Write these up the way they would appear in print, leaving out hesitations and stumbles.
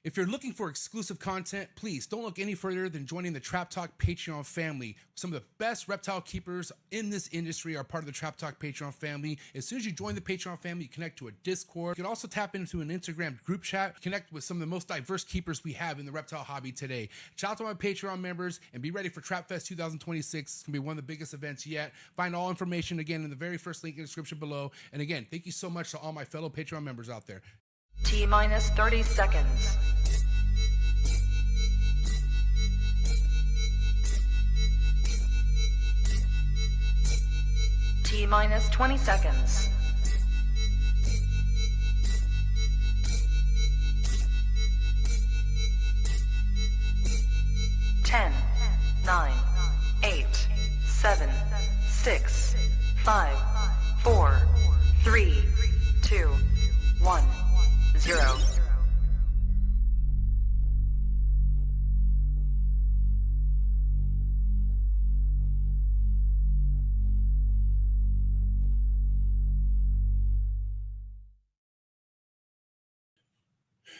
If you're looking for exclusive content, please don't look any further than joining the Trap Talk Patreon family. Some of the best reptile keepers in this industry are part of the Trap Talk Patreon family. As soon as you join the Patreon family, you connect to a Discord. You can also tap into an Instagram group chat, connect with some of the most diverse keepers we have in the reptile hobby today. Shout out to my Patreon members and be ready for Trap Fest 2026. It's going to be one of the biggest events yet. Find all information again in the very first link in the description below. And again, thank you so much to all my fellow Patreon members out there. T-minus 30 seconds. T-minus 20 seconds. Ten, 9, 8, 7, 6, 5, 4, 3, 2, 1, 0.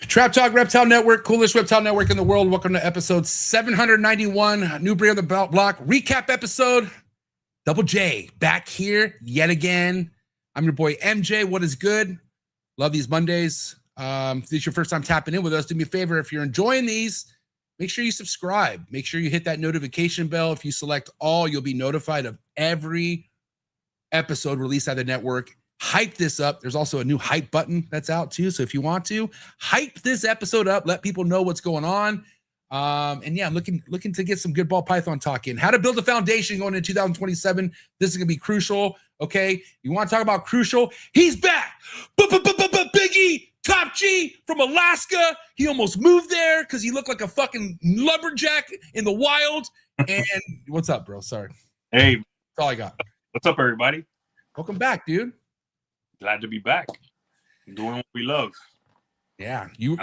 Trap Talk Reptile Network, coolest reptile network in the world. Welcome to episode 791, New Breed on the Block recap episode. Double J back here yet again. I'm your boy MJ. What is good? Love these Mondays. If this is your first time tapping in with us, do me a favor. If you're enjoying these, make sure you subscribe. Make sure you hit that notification bell. If you select all, you'll be notified of every episode released out of the network. Hype this up. There's also a new hype button that's out too. So if you want to hype this episode up, let people know what's going on. And yeah, I'm looking to get some good ball python talk in. How to build a foundation going into 2027. This is gonna be crucial. Okay, you want to talk about crucial? He's back. Biggie, Top G from Alaska. He almost moved there because he looked like a fucking lumberjack in the wild. And what's up, bro? Sorry. Hey, that's all I got. What's up, everybody? Welcome back, dude. Glad to be back. Doing what we love. Yeah, you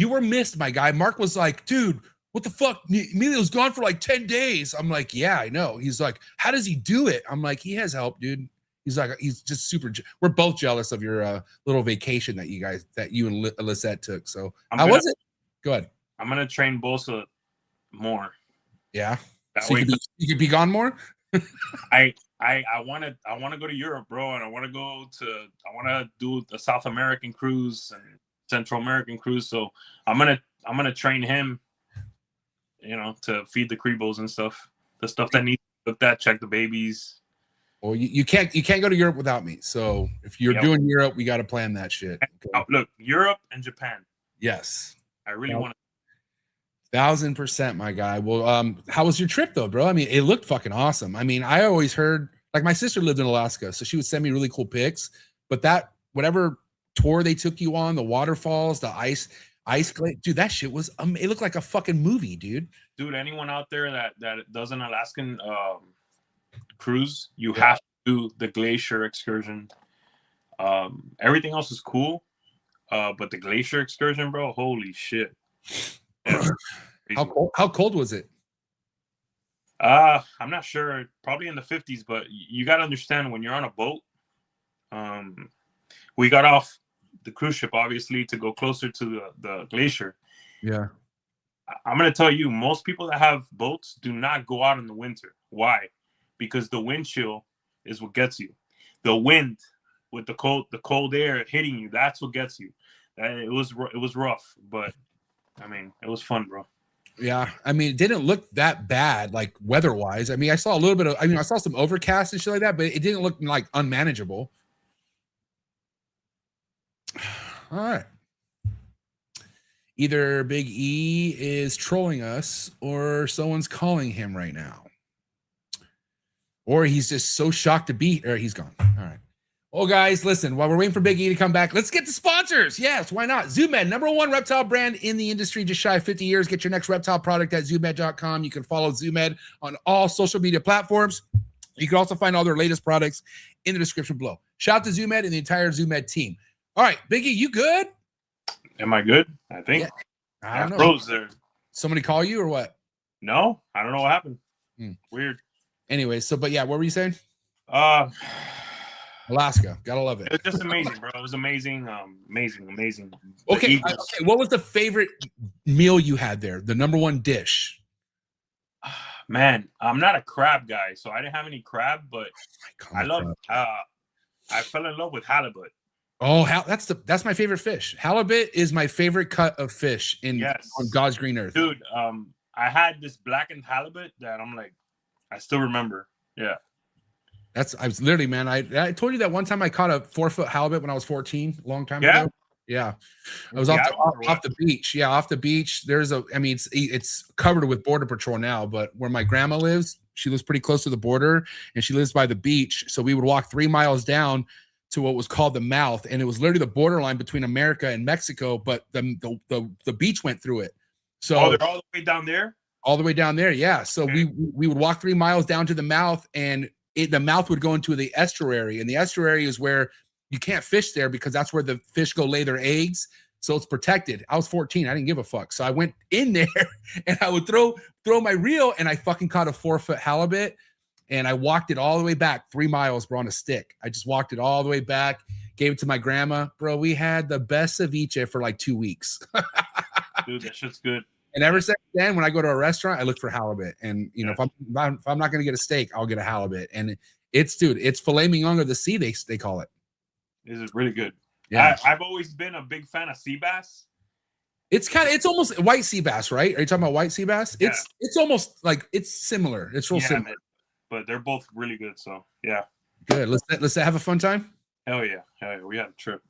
were missed, my guy. Mark was like, dude, what the fuck? Emilio's gone for like 10 days. I'm like, yeah, I know. He's like, how does he do it? I'm like, he has help, dude. He's like, he's just super. We're both jealous of your little vacation that you and Lisette took. So how was it? Go ahead. I'm gonna train Bosa more. Yeah. That so way you could be gone more. I want to go to Europe, bro, and I want to do the South American cruise and Central American cruise. So I'm gonna train him, to feed the Crebos and stuff, the stuff that needs looked at, check the babies. Well, you can't go to Europe without me. So if you're doing Europe, we got to plan that shit. Okay? Look, Europe and Japan. Yes, I really want to. 1000%, my guy. Well, how was your trip though, bro? I mean, it looked fucking awesome. I mean, I always heard, like, my sister lived in Alaska, so she would send me really cool pics. But that whatever tour they took you on, the waterfalls, the ice dude, that shit was it looked like a fucking movie, dude. Dude, anyone out there that does an Alaskan cruise, you have to do the glacier excursion. Everything else is cool, but the glacier excursion, bro, holy shit. How cold was it? I'm not sure. Probably in the 50s, but you got to understand when you're on a boat. We got off the cruise ship, obviously, to go closer to the glacier. Yeah. I'm going to tell you, most people that have boats do not go out in the winter. Why? Because the wind chill is what gets you. The wind with the cold air hitting you, that's what gets you. It was rough, but I mean, it was fun, bro. Yeah, I mean, it didn't look that bad, like weather-wise. I mean, I saw a little bit of, I saw some overcast and shit like that, but it didn't look like unmanageable. All right. Either Big E is trolling us or someone's calling him right now. Or he's just so shocked to be, or he's gone. All right. Well, guys, listen, while we're waiting for Big E to come back, let's get the sponsors. Yes, why not? ZooMed, #1 reptile brand in the industry, just shy of 50 years. Get your next reptile product at zoomed.com. You can follow ZooMed on all social media platforms. You can also find all their latest products in the description below. Shout out to ZooMed and the entire ZooMed team. All right, Big E, you good? Am I good? I think. Yeah. I don't know. Froze there. Somebody call you or what? No, I don't know what happened. Weird. Anyway, but yeah, what were you saying? Alaska. Gotta love it. It was just amazing, bro. It was amazing. Amazing. Okay, okay. What was the favorite meal you had there? The number one dish? Man, I'm not a crab guy, so I didn't have any crab, but I love I fell in love with halibut. Oh, that's my favorite fish. Halibut is my favorite cut of fish on God's green earth. Dude, I had this blackened halibut that I'm like, I still remember. Yeah. I was literally, man, I told you that one time I caught a 4-foot halibut when I was 14, a long time ago. Yeah. I was off the beach. Yeah, off the beach. It's covered with border patrol now, but where my grandma lives, she lives pretty close to the border and she lives by the beach. So we would walk 3 miles down to what was called the mouth, and it was literally the borderline between America and Mexico, but the beach went through it. So they're all the way down there? All the way down there, yeah. So we would walk 3 miles down to the mouth, and the mouth would go into the estuary, and the estuary is where you can't fish there because that's where the fish go lay their eggs. So it's protected. I was 14. I didn't give a fuck. So I went in there and I would throw my reel, and I fucking caught a 4-foot halibut, and I walked it all the way back 3 miles, bro, on a stick. I just walked it all the way back, gave it to my grandma. Bro, we had the best ceviche for like 2 weeks. Dude, that shit's good. And ever since then, when I go to a restaurant, I look for halibut. And, you know, if I'm not going to get a steak, I'll get a halibut. And it's filet mignon of the sea, they call it. This is really good. Yeah. I've always been a big fan of sea bass. It's almost white sea bass, right? Are you talking about white sea bass? Yeah. It's almost like it's similar. It's real similar. Man, but they're both really good. So yeah. Good. Let's have a fun time. Hell yeah. We had a trip.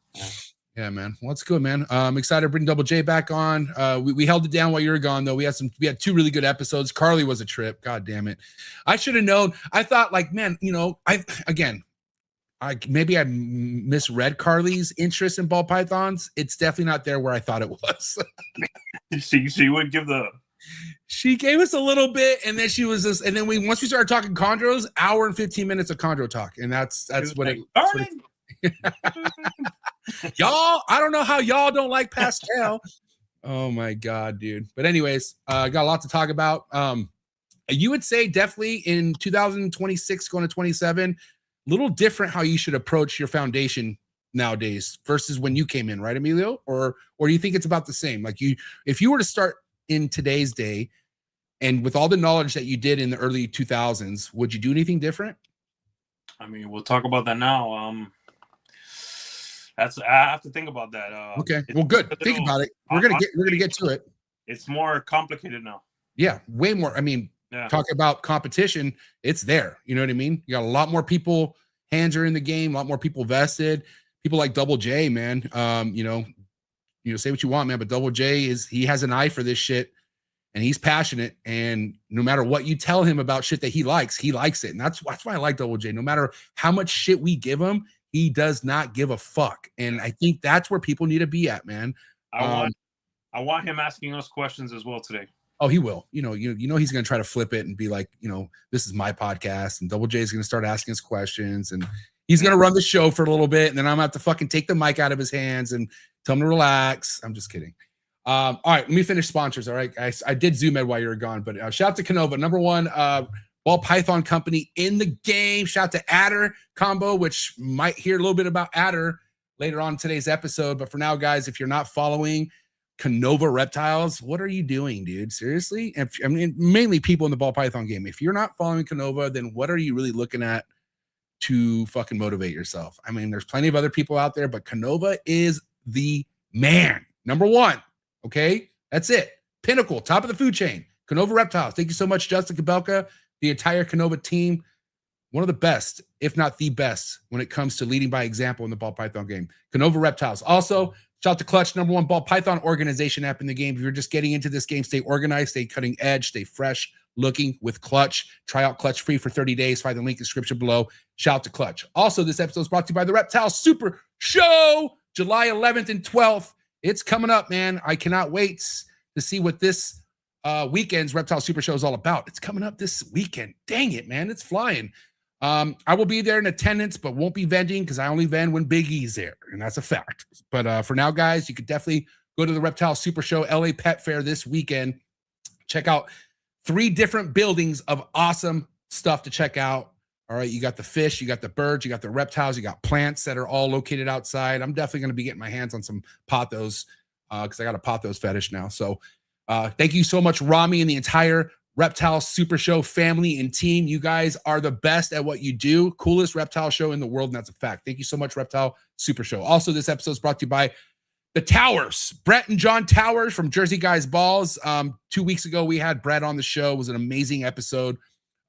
Yeah, man. Well, that's good, man. I'm excited to bring Double J back on. We held it down while you were gone, though. We had 2 really good episodes. Carly was a trip. God damn it. I should have known. I thought, like, man, you know, maybe I misread Carly's interest in ball pythons. It's definitely not there where I thought it was. She would give She gave us a little bit, and then she was just, and then once we started talking chondros, hour and 15 minutes of chondro talk, and that's what it. Y'all, I don't know how y'all don't like pastel. Oh my god, dude. But anyways, got a lot to talk about. You would say definitely in 2026 going to 27, little different how you should approach your foundation nowadays versus when you came in, right, Emilio? Or do you think it's about the same? Like, if you were to start in today's day and with all the knowledge that you did in the early 2000s, would you do anything different? I mean, we'll talk about that now. I have to think about that. Okay, well, good. Think about it. We're gonna get to it. It's more complicated now. Yeah, way more. I mean, talking about competition, it's there. You know what I mean? You got a lot more people, hands are in the game, a lot more people vested. People like Double J, man. You know, say what you want, man, but Double J he has an eye for this shit, and he's passionate. And no matter what you tell him about shit that he likes it. And that's why I like Double J. No matter how much shit we give him, he does not give a fuck. And I think that's where people need to be at, man. I want him asking us questions as well today. Oh, he will. You know, he's going to try to flip it and be like, this is my podcast, and Double J is going to start asking us questions, and he's going to run the show for a little bit, and then I'm going to have to fucking take the mic out of his hands and tell him to relax. I'm just kidding. All right, let me finish sponsors. All right, guys, I did Zoom Ed while you were gone, but shout out to KINOVA, number one ball python company in the game. Shout out to Adder Combo, which might hear a little bit about Adder later on in today's episode. But for now, guys, if you're not following KINOVA Reptiles, what are you doing, dude? Seriously? I mean, mainly people in the ball python game. If you're not following KINOVA, then what are you really looking at to fucking motivate yourself? I mean, there's plenty of other people out there, but KINOVA is the man. Number one. Okay? That's it. Pinnacle, top of the food chain. KINOVA Reptiles. Thank you so much, Justin Kabelka, the entire KINOVA team. One of the best, if not the best, when it comes to leading by example in the ball python game. KINOVA Reptiles. Also, shout out to Clutch, number one ball python organization app in the game. If you're just getting into this game, stay organized, stay cutting edge, stay fresh looking with Clutch. Try out Clutch free for 30 days. Find the link in the description below. Shout out to Clutch. Also, this episode is brought to you by the Reptile Super Show, July 11th and 12th. It's coming up, man. I cannot wait to see what this weekend's Reptile Super Show is all about. It's coming up this weekend. Dang it, man. It's flying. I will be there in attendance, but won't be vending because I only vend when Big E's there, and that's a fact. But for now, guys, you could definitely go to the Reptile Super Show LA Pet Fair this weekend. Check out 3 different buildings of awesome stuff to check out. All right, you got the fish, you got the birds, you got the reptiles, you got plants that are all located outside. I'm definitely going to be getting my hands on some pothos because I got a pothos fetish now. So thank you so much, Rami, and the entire Reptile Super Show family and team. You guys are the best at what you do. Coolest reptile show in the world, and that's a fact. Thank you so much, Reptile Super Show. Also, this episode is brought to you by the Towers, Brett and John Towers from Jersey Guys Balls. 2 weeks ago, we had Brett on the show. It was an amazing episode.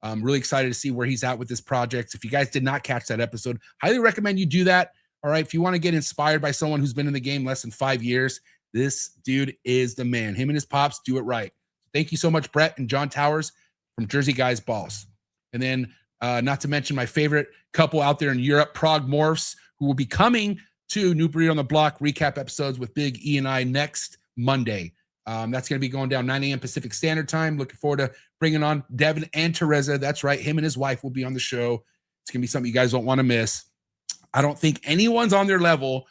I'm really excited to see where he's at with this project. If you guys did not catch that episode, highly recommend you do that. All right. If you want to get inspired by someone who's been in the game less than 5 years, this dude is the man. Him and his pops do it right. Thank you so much, Brett and John Towers from Jersey Guys Balls. And then not to mention my favorite couple out there in Europe, PRAGUE MORPHS, who will be coming to New Breed on the Block recap episodes with Big E and I next Monday. That's going to be going down 9 a.m. Pacific Standard Time. Looking forward to bringing on Devin and Teresa. That's right. Him and his wife will be on the show. It's going to be something you guys don't want to miss. I don't think anyone's on their level,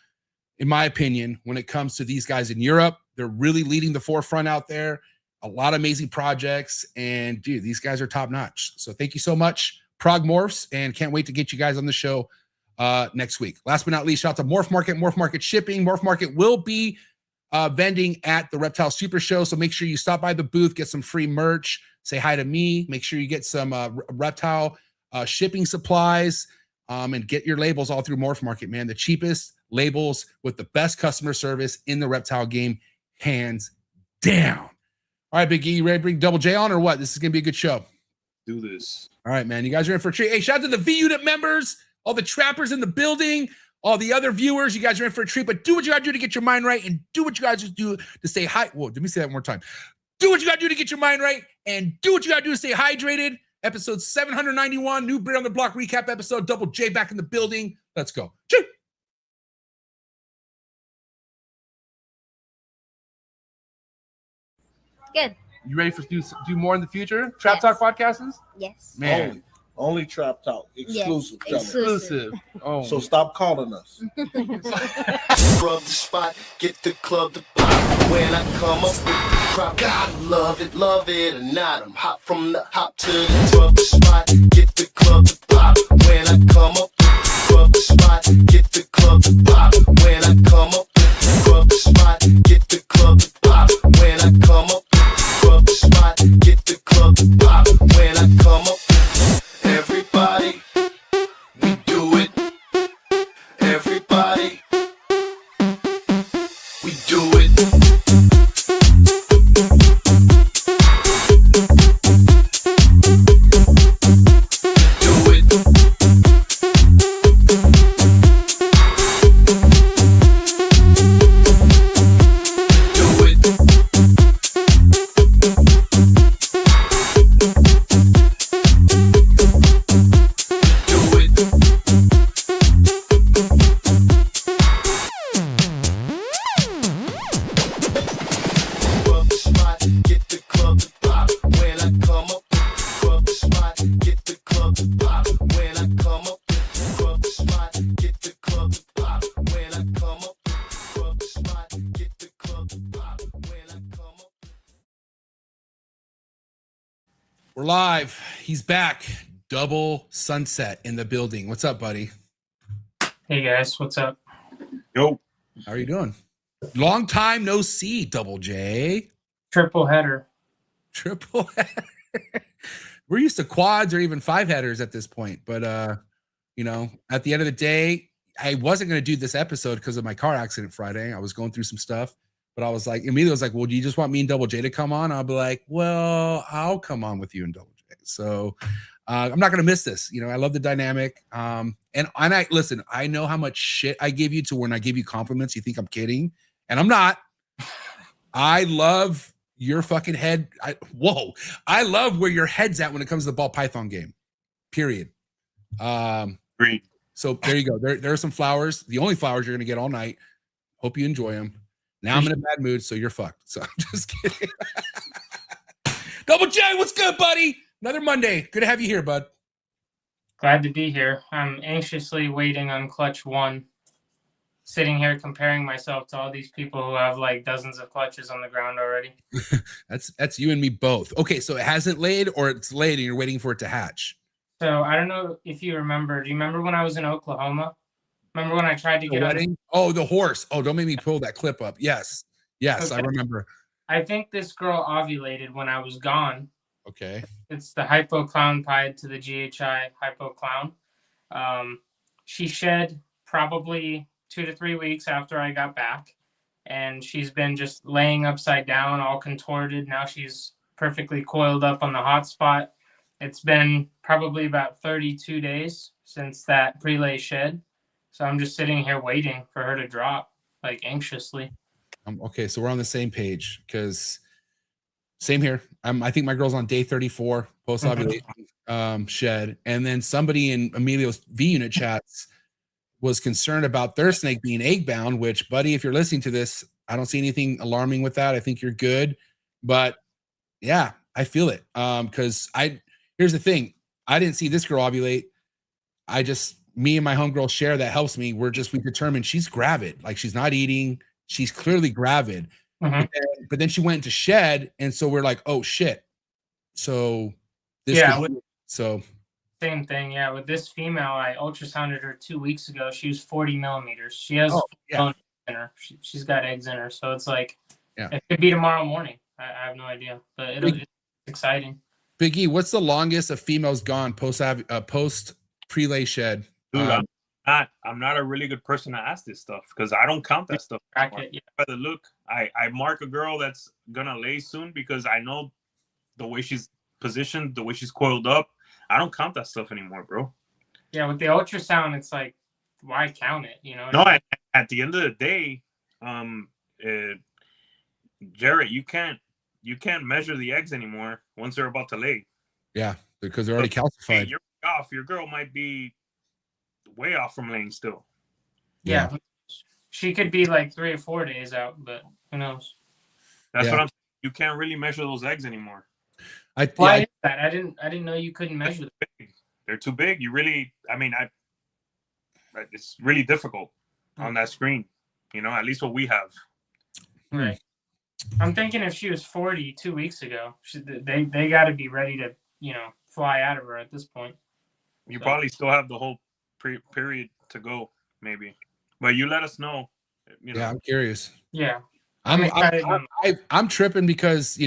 in my opinion, when it comes to these guys in Europe. They're really leading the forefront out there. A lot of amazing projects. And, dude, these guys are top-notch. So thank you so much, PRAGUE MORPHS, and can't wait to get you guys on the show next week. Last but not least, shout out to MORPH Market, MORPH Market Shipping. MORPH Market will be vending at the Reptile Super Show. So make sure you stop by the booth, get some free merch, say hi to me, make sure you get some reptile shipping supplies, and get your labels all through MORPH Market, man. The cheapest labels with the best customer service in the reptile game, hands down. All right, Big E, you ready to bring Double J on or what? This is going to be a good show. Do this. All right, man. You guys are in for a treat. Hey, shout out to the V-Unit members, all the trappers in the building, all the other viewers. You guys are in for a treat, but do what you got to do to get your mind right and do what you guys just do to stay high. Whoa, let me say that one more time. Do what you got to do to get your mind right and do what you got to do to stay hydrated. Episode 791, New Breed on the Block recap episode. Double J back in the building. Let's go. Choo! Good. You ready for do more in the future? Trap Yes. Talk podcasts? Yes. Man. Only Trap Talk. Exclusive. Yes. Tell them. Exclusive. Oh, So stop calling us. Rub the spot, get the club to pop. When I come up with the crowd, gotta love it or not. I'm hot from the hop to the rub the spot, get the club to pop. When I come up with the rub the spot, get the club to pop. When I come up with the rub the spot, get the club to pop. When I come up with the rub the spot, get the club to pop. When I come up with everybody, we do it. Everybody, we do it. Do it. Do it. Do it. Rub the spot, get the club to pop. When I come up with the rub the spot, get the club to pop. When I come up with the rub the spot, get the club to pop. When I come up with the rub the spot, get the club to pop. When I come up. we're live. He's back. Double Sunset in the building. What's up, buddy? Hey guys, what's up? Yo. How are you doing? Long time no see, Double J. Triple header. Triple header. We're used to quads or even 5 headers at this point. But, you know, at the end of the day, I wasn't going to do this episode because of my car accident Friday. I was going through some stuff. But I was like, immediately I was like, well, do you just want me and Double J to come on? I'll be like, well, I'll come on with you and Double J. So I'm not going to miss this. You know, I love the dynamic. And I listen, I know how much shit I give you to when I give you compliments. You think I'm kidding. And I'm not. I love your fucking head. I love where your head's at when it comes to the ball python game. Period. Great. So there you go. There are some flowers. The only flowers you're going to get all night. Hope you enjoy them. Now I'm in a bad mood, so you're fucked. So I'm just kidding. Double J, what's good, buddy? Another Monday. Good to have you here, bud. Glad to be here. I'm anxiously waiting on clutch 1. Sitting here comparing myself to all these people who have like dozens of clutches on the ground already. That's you and me both. Okay, so it hasn't laid or it's laid and you're waiting for it to hatch. So I don't know if you remember. Do you remember when I was in Oklahoma? Remember when I tried to The get on? wedding? Oh, the horse. Oh, don't make me pull that clip up. Yes. Yes, I Okay. remember. I think this girl ovulated when I was gone. Okay. It's the hypoclown pied to the GHI hypoclown. She shed probably 2 to 3 weeks after I got back, and she's been just laying upside down, all contorted. Now she's perfectly coiled up on the hot spot. It's been probably about 32 days since that prelay shed. So I'm just sitting here waiting for her to drop, like anxiously. Okay, so we're on the same page because same here. I think my girl's on day 34 post ovulation shed, and then somebody in Emilio's V unit chats was concerned about their snake being egg bound. Which, buddy, if you're listening to this, I don't see anything alarming with that. I think you're good, but yeah, I feel it. Because here's the thing: I didn't see this girl ovulate. Me and my homegirl share that helps me. We determined she's gravid, like she's not eating. She's clearly gravid, but then she went into shed, and so we're like, oh shit. So Same thing, yeah. With this female, I ultrasounded her 2 weeks ago. She was 40 millimeters. She has bone in her. She's got eggs in her, so it's like it could be tomorrow morning. I have no idea, but it's exciting. Big E, what's the longest a female's gone post prelay shed? Dude, I'm not a really good person to ask this stuff because I don't count that stuff. By the look, I mark a girl that's gonna lay soon because I know the way she's positioned, the way she's coiled up. I don't count that stuff anymore, bro. Yeah, with the ultrasound, it's like, why count it? You know? No, at the end of the day, Jarrett, you can't measure the eggs anymore once they're about to lay. Yeah, because they're already calcified. Hey, you're off. Your girl might be way off from laying still. Yeah. She could be like 3 or 4 days out, but who knows? That's what I'm saying. You can't really measure those eggs anymore. Why is that? I didn't know you couldn't measure them. They're too big. It's really difficult on that screen. You know, at least what we have. Right. I'm thinking if she was 40 2 weeks ago, they got to be ready to, fly out of her at this point. You probably still have the whole period to go, maybe. But you let us know. Yeah, I'm curious. Yeah. I'm tripping because,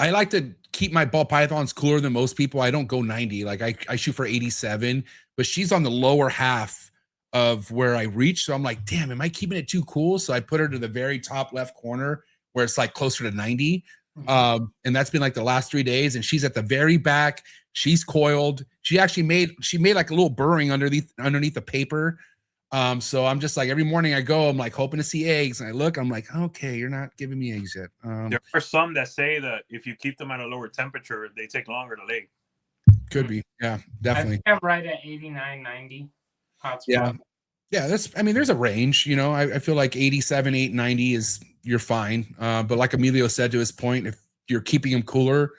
I like to keep my ball pythons cooler than most people. I don't go 90. Like I shoot for 87, but she's on the lower half of where I reach. So I'm like, damn, am I keeping it too cool? So I put her to the very top left corner where it's like closer to 90. And that's been like the last 3 days. And she's at the very back. She's coiled. She actually made like a little burring underneath the paper. So I'm just like, every morning I go, I'm like hoping to see eggs, and I look, I'm like, okay, you're not giving me eggs yet. There are some that say that if you keep them at a lower temperature, they take longer to lay. Could be. Yeah, definitely. I think I'm right at 89, 90 hot spot. Yeah, there's a range, I feel like 87, 8, 90 you're fine. But like Emilio said, to his point, if you're keeping them cooler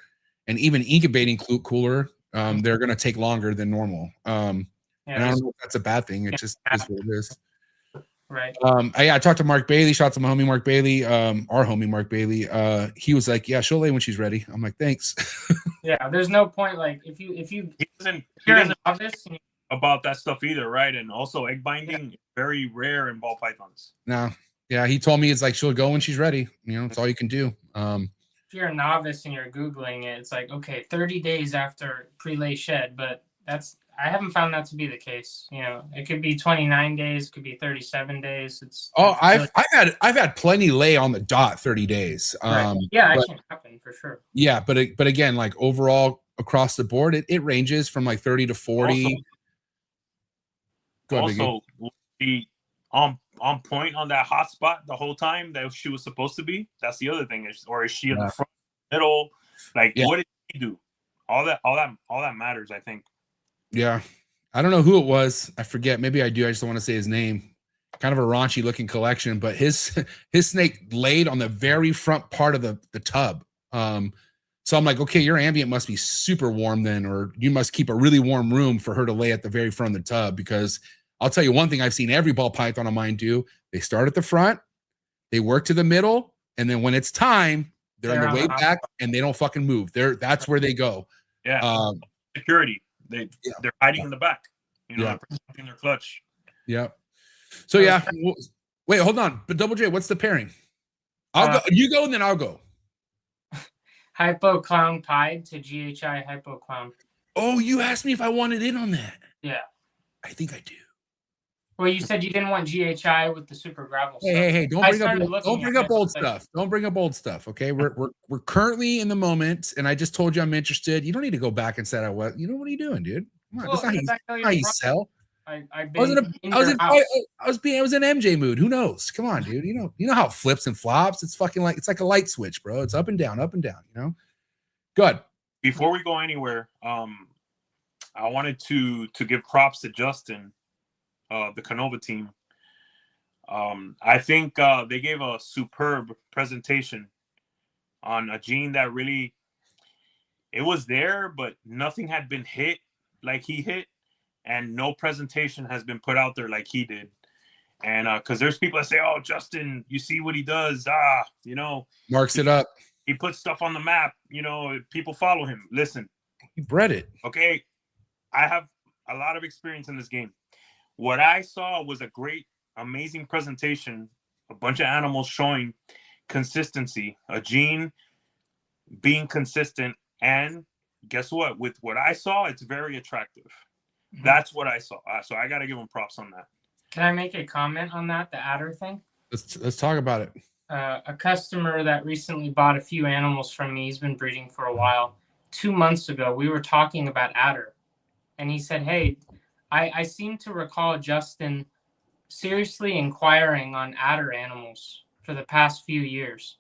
and even incubating cooler, they're going to take longer than normal. And I don't know if that's a bad thing. It just is what it is. Right. I talked to Mark Bailey. Shout out to my homie Mark Bailey, our homie Mark Bailey. He was like, "Yeah, she'll lay when she's ready." I'm like, "Thanks." Yeah, there's no point. Like if you he doesn't novice about that stuff either, right? And also egg binding, very rare in ball pythons. No, yeah, he told me it's like she'll go when she's ready. It's all you can do. If you're a novice and you're Googling it, it's like, okay, 30 days after prelay shed, but I haven't found that to be the case. It could be 29 days, it could be 37 days. I've had plenty lay on the dot 30 days. Right. Yeah, that can happen for sure. Yeah, but again, like overall across the board, it ranges from like 30 to 40. Also, be on point on that hot spot the whole time that she was supposed to be. That's the other thing. Or is she in the front, middle? Like, what did she do? All that matters, I think. Yeah. I don't know who it was. I forget. Maybe I do. I just don't want to say his name. Kind of a raunchy looking collection, but his snake laid on the very front part of the tub. So I'm like, okay, your ambient must be super warm then, or you must keep a really warm room for her to lay at the very front of the tub. Because I'll tell you one thing I've seen every ball python of mine do. They start at the front, they work to the middle, and then when it's time, they're in the way back and they don't fucking move. That's where they go. Yeah. Security. they're hiding in the back. You know, they're protecting their clutch. Yeah. So yeah. Wait, hold on. But Double J, what's the pairing? I'll go. You go, and then I'll go. Hypo Clown Pied to GHI Hypo Clown. Oh, you asked me if I wanted in on that. Yeah. I think I do. Well, you said you didn't want GHI with the super gravel stuff. Hey, don't bring up old stuff. Don't bring up old stuff. Okay, we're currently in the moment, and I just told you I'm interested. You don't need to go back and say what are you doing, dude? Come on, Well, that's not how you sell. I was in MJ mood. Who knows? Come on, dude. You know how it flips and flops. It's like a light switch, bro. It's up and down, you know. Good. Before we go anywhere, I wanted to give props to Justin, the KINOVA team. I think they gave a superb presentation on a gene that really, it was there, but nothing had been hit like he hit, and no presentation has been put out there like he did. And because there's people that say, oh, Justin, you see what he does, you know, marks it up. He puts stuff on the map, you know, people follow him. Listen, he bred it. Okay, I have a lot of experience in this game. What I saw was a great, amazing presentation, a bunch of animals showing consistency, a gene being consistent, and guess what? With what I saw, it's very attractive. Mm-hmm. That's what I saw. So I got to give them props on that. Can I make a comment on that, the adder thing? Let's talk about it. A customer that recently bought a few animals from me, he's been breeding for a while. 2 months ago, we were talking about adder, and he said, hey, I seem to recall Justin seriously inquiring on adder animals for the past few years.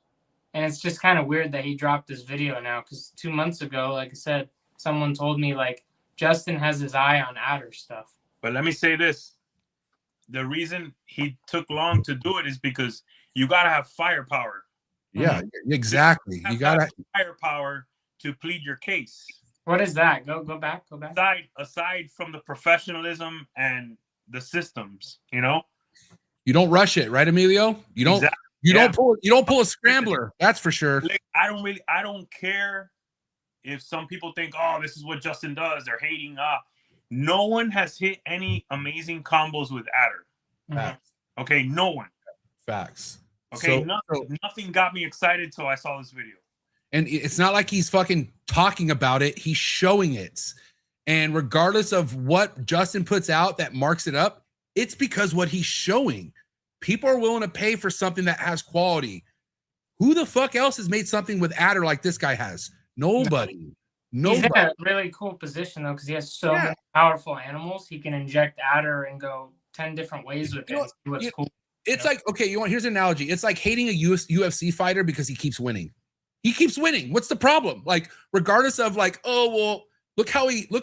And it's just kind of weird that he dropped this video now, because 2 months ago, like I said, someone told me, like, Justin has his eye on adder stuff. But let me say this. The reason he took long to do it is because you got to have firepower. Yeah, exactly. You got to have firepower to plead your case. What is that? Go back. Aside from the professionalism and the systems, you know, you don't rush it, right, Emilio? You don't. Exactly. You don't pull a scrambler. That's for sure. Like, I don't care if some people think, oh, this is what Justin does. They're hating. No one has hit any amazing combos with adder. Facts. Okay, no one. Facts. Okay, nothing got me excited till I saw this video. And it's not like he's fucking talking about it. He's showing it. And regardless of what Justin puts out that marks it up, it's because what he's showing. People are willing to pay for something that has quality. Who the fuck else has made something with adder like this guy has? Nobody. He's in a really cool position, though, because he has so many powerful animals. He can inject adder and go 10 different ways with it. What's cool. It's like, okay, here's an analogy. It's like hating a UFC fighter because he keeps winning. He keeps winning. What's the problem? Like, regardless of like, oh, well, look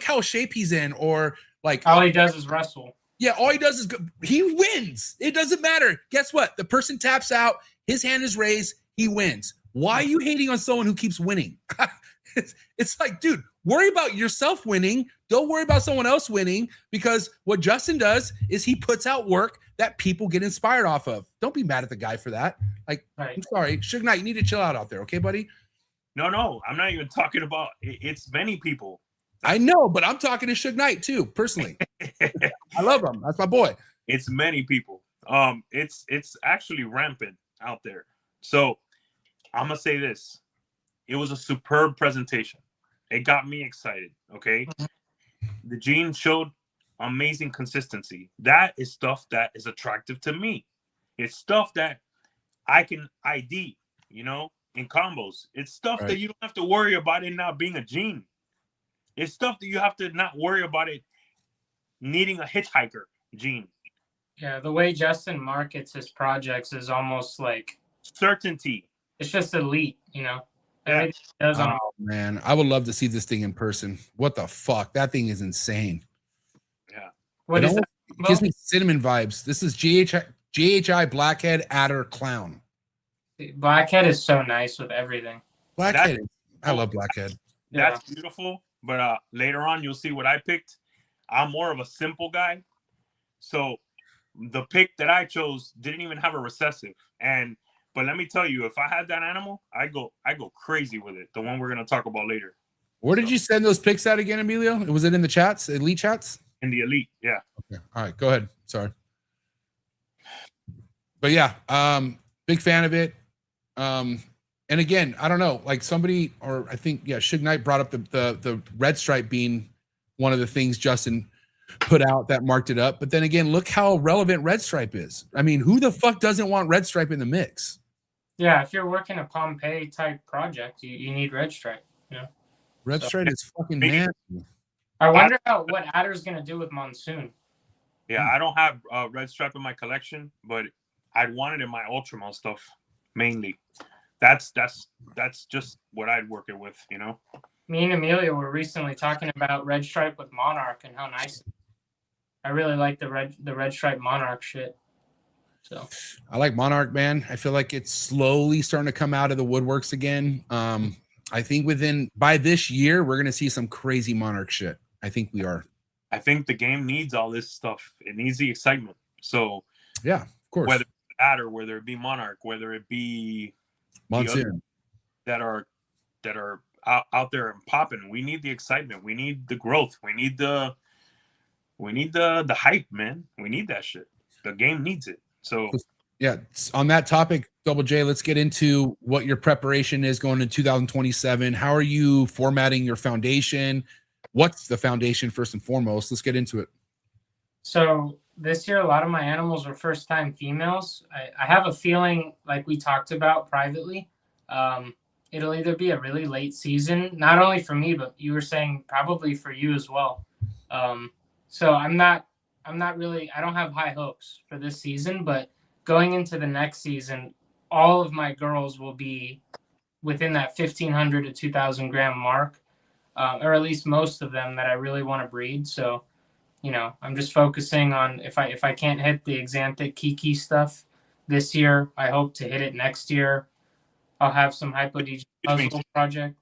how shape he's in, or like all he does is wrestle. Yeah, all he does is he wins. It doesn't matter. Guess what? The person taps out, his hand is raised, he wins. Why are you hating on someone who keeps winning? It's like, dude, worry about yourself winning. Don't worry about someone else winning, because what Justin does is he puts out work that people get inspired off of. Don't be mad at the guy for that. Like, right. I'm sorry, Suge Knight, you need to chill out there, okay, buddy? No, I'm not even talking about it's many people. I know, but I'm talking to Suge Knight too, personally. I love him. That's my boy. It's many people. It's actually rampant out there. So I'm gonna say this. It was a superb presentation. It got me excited. Okay. The gene showed amazing consistency. That is stuff that is attractive to me. It's stuff that I can ID, you know, in combos. It's stuff that you don't have to worry about it not being a gene. It's stuff that you have to not worry about it needing a hitchhiker gene. Yeah, the way Justin markets his projects is almost like certainty. It's just elite, you know. Yeah. Oh man, I would love to see this thing in person. What the fuck? That thing is insane. Yeah. What is that? It gives me cinnamon vibes. This is GHI Blackhead Adder Clown. Blackhead is so nice with everything. Blackhead. I love Blackhead. That's beautiful. But later on, you'll see what I picked. I'm more of a simple guy. So the pick that I chose didn't even have a recessive. But let me tell you, if I had that animal, I go crazy with it. The one we're gonna talk about later. Where did you send those pics at again, Emilio? Was it in the chats, elite chats? In the elite, yeah. Okay. All right, go ahead. Sorry. But yeah, big fan of it. And again, I don't know, like somebody, or I think, yeah, Suge Knight brought up the red stripe being one of the things Justin put out that marked it up. But then again, look how relevant red stripe is. I mean, who the fuck doesn't want red stripe in the mix? Yeah, if you're working a Pompeii type project, you need red stripe. You know? Red stripe is fucking nasty. I wonder what Adder's gonna do with Monsoon. Yeah, I don't have red stripe in my collection, but I'd want it in my Ultramel stuff mainly. That's just what I'd work it with, you know. Me and Amelia were recently talking about red stripe with Monarch and how nice. I really like the red stripe Monarch shit. So I like Monarch, man. I feel like it's slowly starting to come out of the woodworks again. I think by this year, we're gonna see some crazy Monarch shit. I think we are. I think the game needs all this stuff. It needs the excitement. So yeah, of course. Whether it's Adder, whether it be Monarch, whether it be Monsoon that are out there and popping, we need the excitement. We need the growth. We need the hype, man. We need that shit. The game needs it. So yeah, on that topic, Double J, let's get into what your preparation is going into 2027. How are you formatting your foundation? What's the foundation first and foremost? Let's get into it. So this year, a lot of my animals were first-time females. I have a feeling, like we talked about privately, it'll either be a really late season, not only for me, but you were saying probably for you as well. So I don't have high hopes for this season, but going into the next season, all of my girls will be within that 1,500 to 2,000 gram mark, or at least most of them that I really want to breed. So, you know, I'm just focusing on if I can't hit the Exanthic Kiki stuff this year, I hope to hit it next year. I'll have some Hypo DJ puzzle project.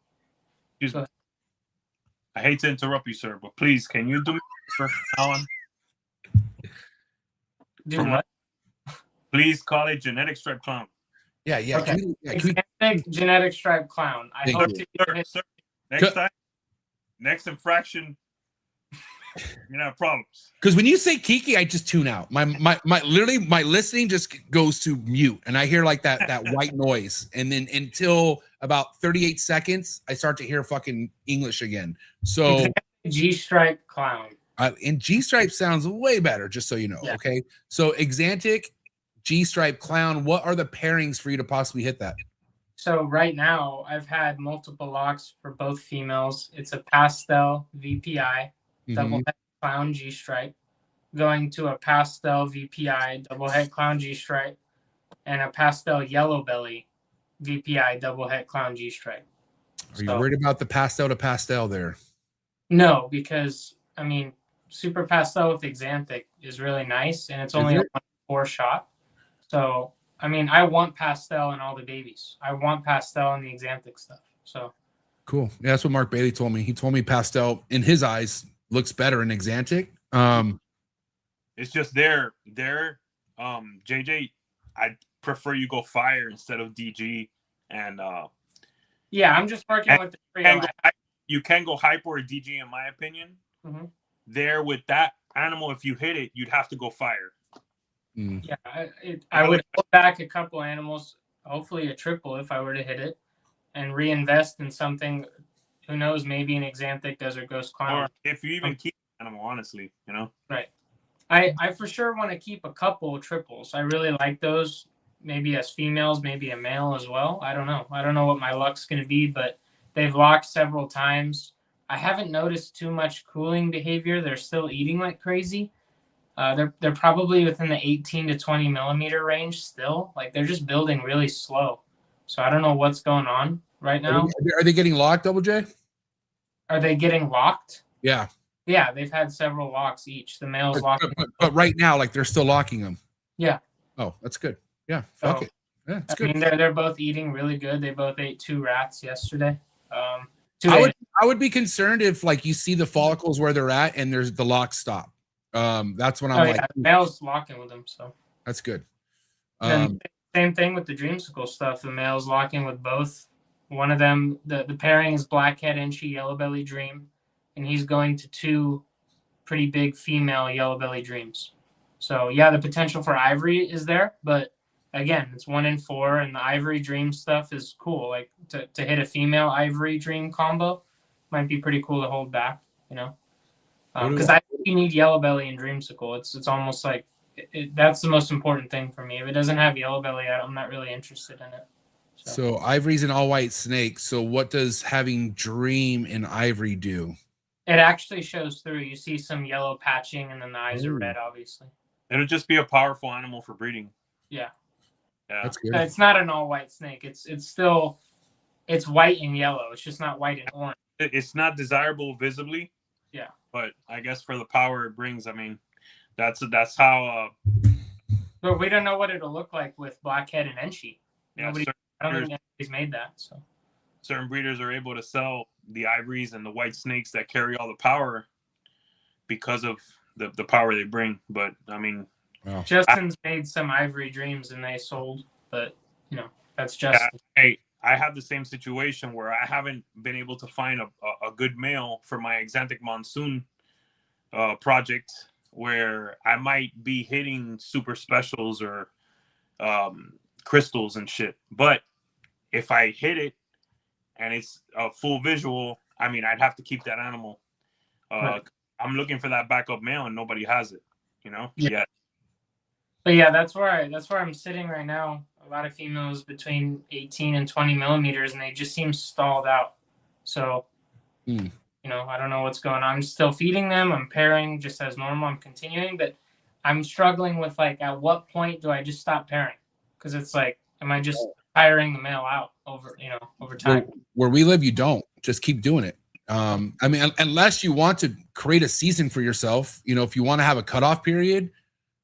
I hate to interrupt you, sir, but please, can you do me for now on? Do what? Please call it genetic stripe clown. Yeah. Okay. Genetic stripe clown. I hope to sir, next time, next infraction, you're gonna have problems. Because when you say Kiki, I just tune out. My literally my listening just goes to mute, and I hear like that white noise, and then until about 38 seconds, I start to hear fucking English again. So G stripe clown. And G stripe sounds way better, just so you know. Yeah. Okay, so Exanthic, G stripe clown. What are the pairings for you to possibly hit that? So right now, I've had multiple locks for both females. It's a pastel VPI. Double head clown G stripe, going to a pastel VPI double head clown G stripe, and a pastel yellow belly VPI double head clown G stripe. Are you worried about the pastel to pastel there? No, because I mean, super pastel with Exanthic is really nice, and it's only a 1-4 shot. So I mean, I want pastel in all the babies. I want pastel in the Exanthic stuff. So cool. Yeah, that's what Mark Bailey told me. He told me pastel in his eyes looks better in Exanthic. It's just there, JJ, I'd prefer you go fire instead of DG. And yeah, I'm just working with the you can go hyper or DG in my opinion. There with that animal, if you hit it, you'd have to go fire. Yeah, I would pull back a couple animals, hopefully a triple if I were to hit it, and reinvest in something. Who knows? Maybe an Exanthic Desert Ghost Clown. Or if you even keep an animal, honestly, you know. Right. I for sure want to keep a couple triples. I really like those. Maybe as females, maybe a male as well. I don't know. I don't know what my luck's going to be, but they've locked several times. I haven't noticed too much cooling behavior. They're still eating like crazy. They're probably within the 18 to 20 millimeter range still. Like they're just building really slow. So I don't know what's going on right now. Are they getting locked, Double J? Are they getting locked? Yeah. Yeah, they've had several locks each. The males locking. But right now, like they're still locking them. Yeah. Oh, that's good. Yeah. Fuck it. Yeah, it's good. I mean, they're both eating really good. They both ate 2 rats yesterday. I would be concerned if like you see the follicles where they're at and there's the lock stop. That's when I'm like, yeah, the male's locking with them, so that's good. Same thing with the dreamsicle stuff. The male's locking with both One of them, the pairing is Blackhead Enchi Yellow Belly Dream, and he's going to 2 pretty big female Yellow Belly Dreams. So yeah, the potential for Ivory is there, but again, it's 1 in 4, and the Ivory Dream stuff is cool. Like to hit a female Ivory Dream combo might be pretty cool to hold back, you know, because I think you need Yellow Belly and Dreamsicle. It's almost like that's the most important thing for me. If it doesn't have Yellow Belly, I'm not really interested in it. So Ivory's an all white snake. So what does having Dream in Ivory do? It actually shows through. You see some yellow patching, and then the eyes are red, obviously. It'll just be a powerful animal for breeding. Yeah. Yeah. That's good. It's not an all white snake. It's still white and yellow. It's just not white and orange. It's not desirable visibly. Yeah. But I guess for the power it brings, I mean, that's how. But we don't know what it'll look like with Blackhead and Enchi. Yeah, I don't think anybody's made that. So certain breeders are able to sell the ivories and the white snakes that carry all the power because of the power they bring. But I mean, wow. Justin's made some Ivory Dreams and they sold, but you know, that's Justin. Hey, I have the same situation where I haven't been able to find a good male for my Exantic Monsoon project, where I might be hitting super specials or crystals and shit. But if I hit it and it's a full visual, I mean, I'd have to keep that animal. Right. I'm looking for that backup male and nobody has it, you know? Yeah. But yeah, that's where I'm sitting right now. A lot of females between 18 and 20 millimeters, and they just seem stalled out. So, you know, I don't know what's going on. I'm still feeding them. I'm pairing just as normal. I'm continuing, but I'm struggling with, like, at what point do I just stop pairing? Because it's like, am I just tiring the male out over time? Where we live, you don't. Just keep doing it. I mean, unless you want to create a season for yourself, you know, if you want to have a cutoff period.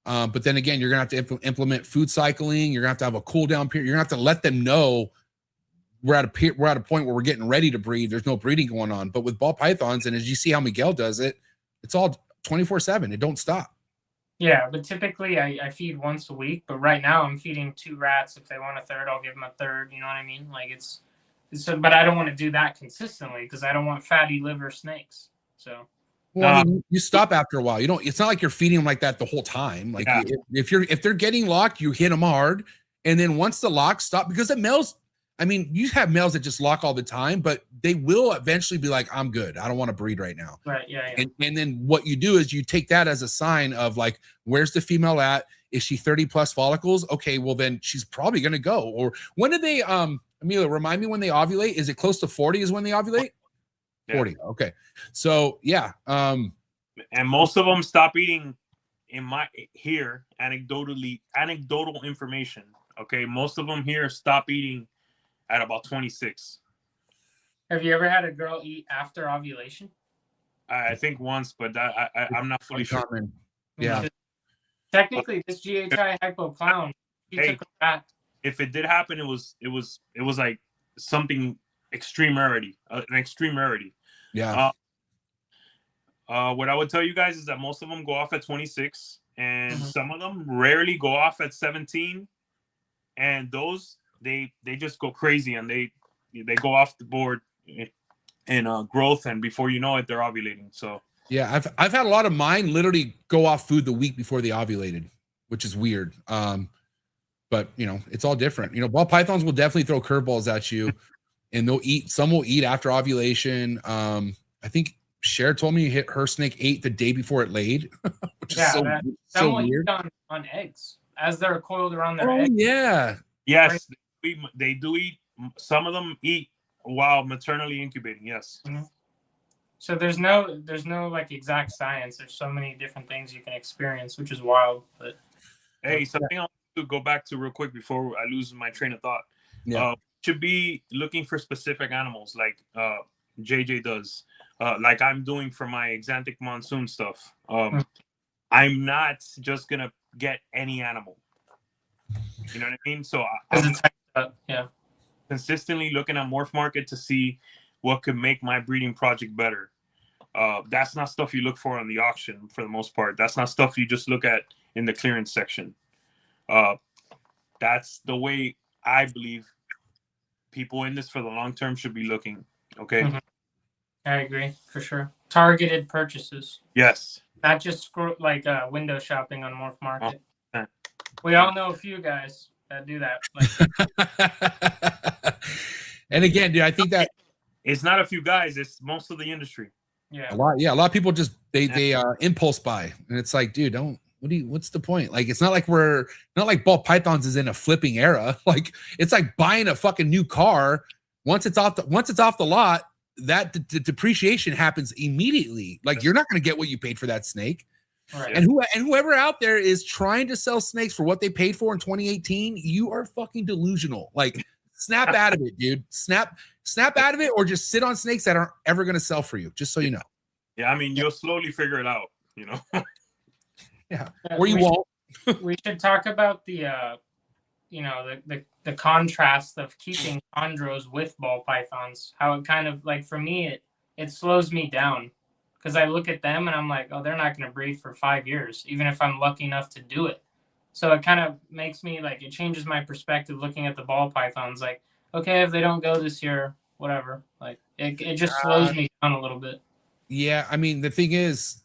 But then again, you're gonna have to implement food cycling. You're gonna have to have a cool down period. You're gonna have to let them know we're at a point where we're getting ready to breed. There's no breeding going on. But with ball pythons, and as you see how Miguel does it, it's all 24/7. It don't stop. Yeah, but typically I feed once a week. But right now I'm feeding 2 rats. If they want a third, I'll give them a third. You know what I mean? Like it's but I don't want to do that consistently because I don't want fatty liver snakes. So. Well, I mean, you stop after a while. You don't. It's not like you're feeding them like that the whole time. Like if they're getting locked, you hit them hard, and then once the locks stop, because the males, I mean, you have males that just lock all the time, but they will eventually be like, "I'm good. I don't want to breed right now." Right. Yeah. And then what you do is you take that as a sign of like, where's the female at? Is she 30 plus follicles? Okay, well then she's probably gonna go. Or when do they? Amelia, remind me when they ovulate. Is it close to 40? Is when they ovulate? 40. Okay. So yeah. And most of them stop eating anecdotal information. Okay. Most of them here stop eating at about 26. Have you ever had a girl eat after ovulation? I think once, but I'm not fully sure. Yeah. Technically, this GHI hypo clown, he took a rat. If it did happen, it was like something extreme rarity, an extreme rarity. Yeah. What I would tell you guys is that most of them go off at 26, and some of them rarely go off at 17. And those they just go crazy and they go off the board in growth, and before you know it, they're ovulating. So yeah, I've had a lot of mine literally go off food the week before they ovulated, which is weird. But you know, it's all different. You know, ball pythons will definitely throw curveballs at you. And they'll eat. Some will eat after ovulation. I think Cher told me her snake ate the day before it laid, which is so weird. On eggs as they're coiled around their eggs. Yeah. Yes, they do eat. Some of them eat while maternally incubating. Yes. So there's no like exact science. There's so many different things you can experience, which is wild. But hey, something I'll go back to real quick before I lose my train of thought. Yeah. Should be looking for specific animals like JJ does, like I'm doing for my Exantic Monsoon stuff. I'm not just gonna get any animal. You know what I mean? So I'm consistently looking at MORPHMARKET to see what could make my breeding project better. That's not stuff you look for on the auction for the most part. That's not stuff you just look at in the clearance section. That's the way I believe people in this for the long term should be looking. Okay. Mhm. I agree for sure. Targeted purchases, Yes. not just like window shopping on Morph Market. Oh, We all know a few guys that do that. Like, And again, dude, I think that it's not a few guys. It's most of the industry. yeah, a lot of people just they impulse buy, and it's like, dude, don't. What's the point? Like, it's not like not like ball pythons is in a flipping era. Like, it's like buying a fucking new car. Once it's off the lot, that depreciation happens immediately. Like, you're not going to get what you paid for that snake. right. And whoever out there is trying to sell snakes for what they paid for in 2018, you are fucking delusional. Like, snap out of it, dude. Snap out of it, or just sit on snakes that aren't ever going to sell for you. Just so you know. Yeah, I mean, you'll slowly figure it out. You know. Yeah, or you won't. We should talk about the the contrast of keeping chondros with ball pythons. How it kind of, like, for me, it slows me down, because I look at them and I'm like, oh, they're not going to breed for 5 years, even if I'm lucky enough to do it. So it kind of makes me, like, it changes my perspective looking at the ball pythons. Like, okay, if they don't go this year, whatever. Like, it just slows me down a little bit. Yeah, I mean, the thing is,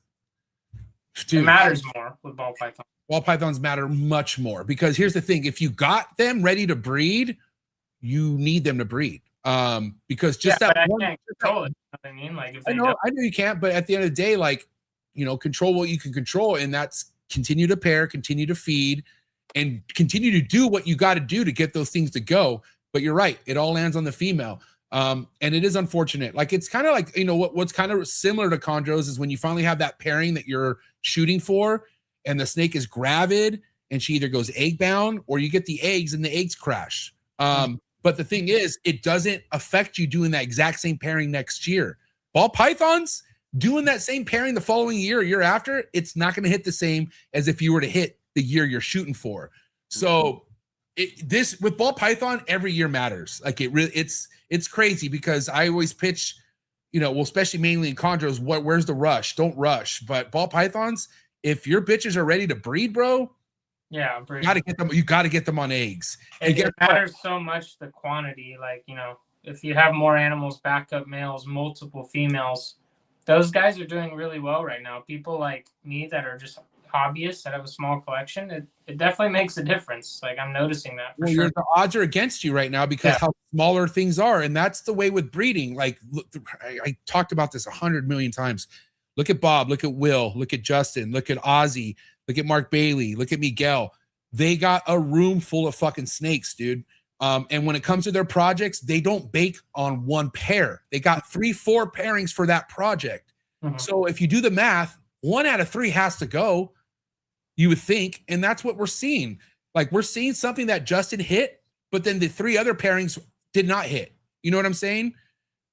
dude, it matters more with ball pythons. Ball pythons matter much more, because here's the thing: if you got them ready to breed, you need them to breed. Because just but that I one, can't control it. You know what I mean? Like, if I they know you can't, but at the end of the day, like, control what you can control, and that's continue to pair, continue to feed, and continue to do what you got to do to get those things to go. But you're right; it all lands on the female. And it is unfortunate. Like, it's kind of like, what's kind of similar to chondros is when you finally have that pairing that you're shooting for, and the snake is gravid, and she either goes egg bound, or you get the eggs and the eggs crash. But the thing is, it doesn't affect you doing that exact same pairing next year. Ball pythons doing that same pairing the following year or year after, it's not going to hit the same as if you were to hit the year you're shooting for. So this with ball python, every year matters. Like, it's crazy, because I always pitch, especially mainly in chondros, where's the rush? Don't rush. But ball pythons, if your bitches are ready to breed, bro, yeah, you got to get them on eggs. It matters so much, the quantity. Like, if you have more animals, backup males, multiple females, those guys are doing really well right now. People like me that are just hobbyists that have a small collection, it definitely makes a difference. Like, I'm noticing that for sure. The odds are against you right now, because how smaller things are, and that's the way with breeding. Like, look, I talked about this 100 million times. Look at Bob, look at Will, look at Justin, look at Ozzy, look at Mark Bailey, look at Miguel. They got a room full of fucking snakes, dude. And when it comes to their projects, they don't bake on one pair. They got 3-4 pairings for that project. Mm-hmm. So if you do the math, 1 out of 3 has to go, you would think. And that's what we're seeing. Like, we're seeing something that Justin hit, but then the 3 other pairings did not hit. You know what I'm saying?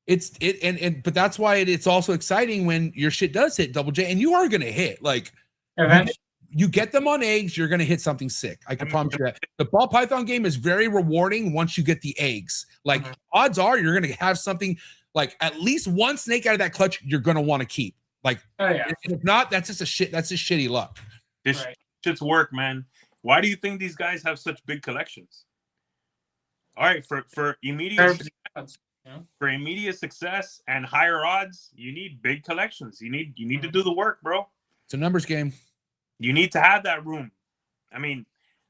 But that's why it's also exciting when your shit does hit Double J, and you are going to hit. Like, eventually. You get them on eggs, you're going to hit something sick. I can promise you that. The ball python game is very rewarding once you get the eggs. Like, odds are you're going to have something, like, at least one snake out of that clutch you're going to want to keep. Like, if not, that's just shitty luck. This shit's work, man. Why do you think these guys have such big collections? All right, for immediate success and higher odds, you need big collections. You need to do the work, bro. It's a numbers game. You need to have that room. I mean,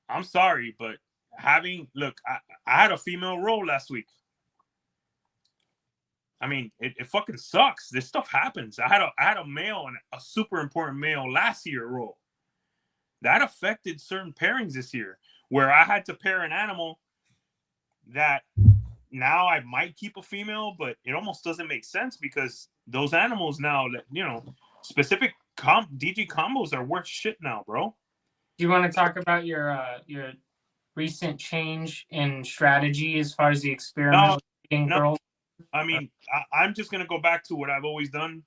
I'm sorry, but I had a female roll last week. I mean, it fucking sucks. This stuff happens. I had a male and a super important male last year roll. That affected certain pairings this year, where I had to pair an animal that now I might keep a female, but it almost doesn't make sense, because those animals now, specific DG combos are worth shit now, bro. Do you want to talk about your recent change in strategy as far as the experiment? No. I mean, I'm just gonna go back to what I've always done.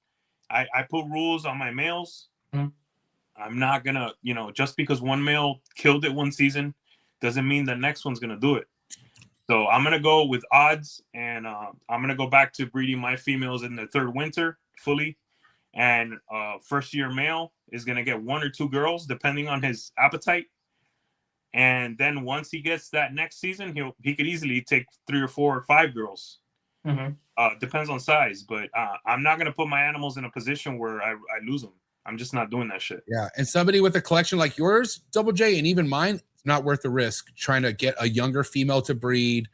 I put rules on my males. Mm-hmm. I'm not gonna, just because one male killed it one season doesn't mean the next one's gonna do it. So I'm gonna go with odds, and I'm gonna go back to breeding my females in the 3rd winter fully. And first year male is gonna get 1 or 2 girls depending on his appetite. And then once he gets that next season, he could easily take 3 or 4 or 5 girls. Depends on size, but I'm not gonna put my animals in a position where I lose them. I'm just not doing that shit. Yeah, and somebody with a collection like yours, Double J, and even mine, it's not worth the risk trying to get a younger female to breed,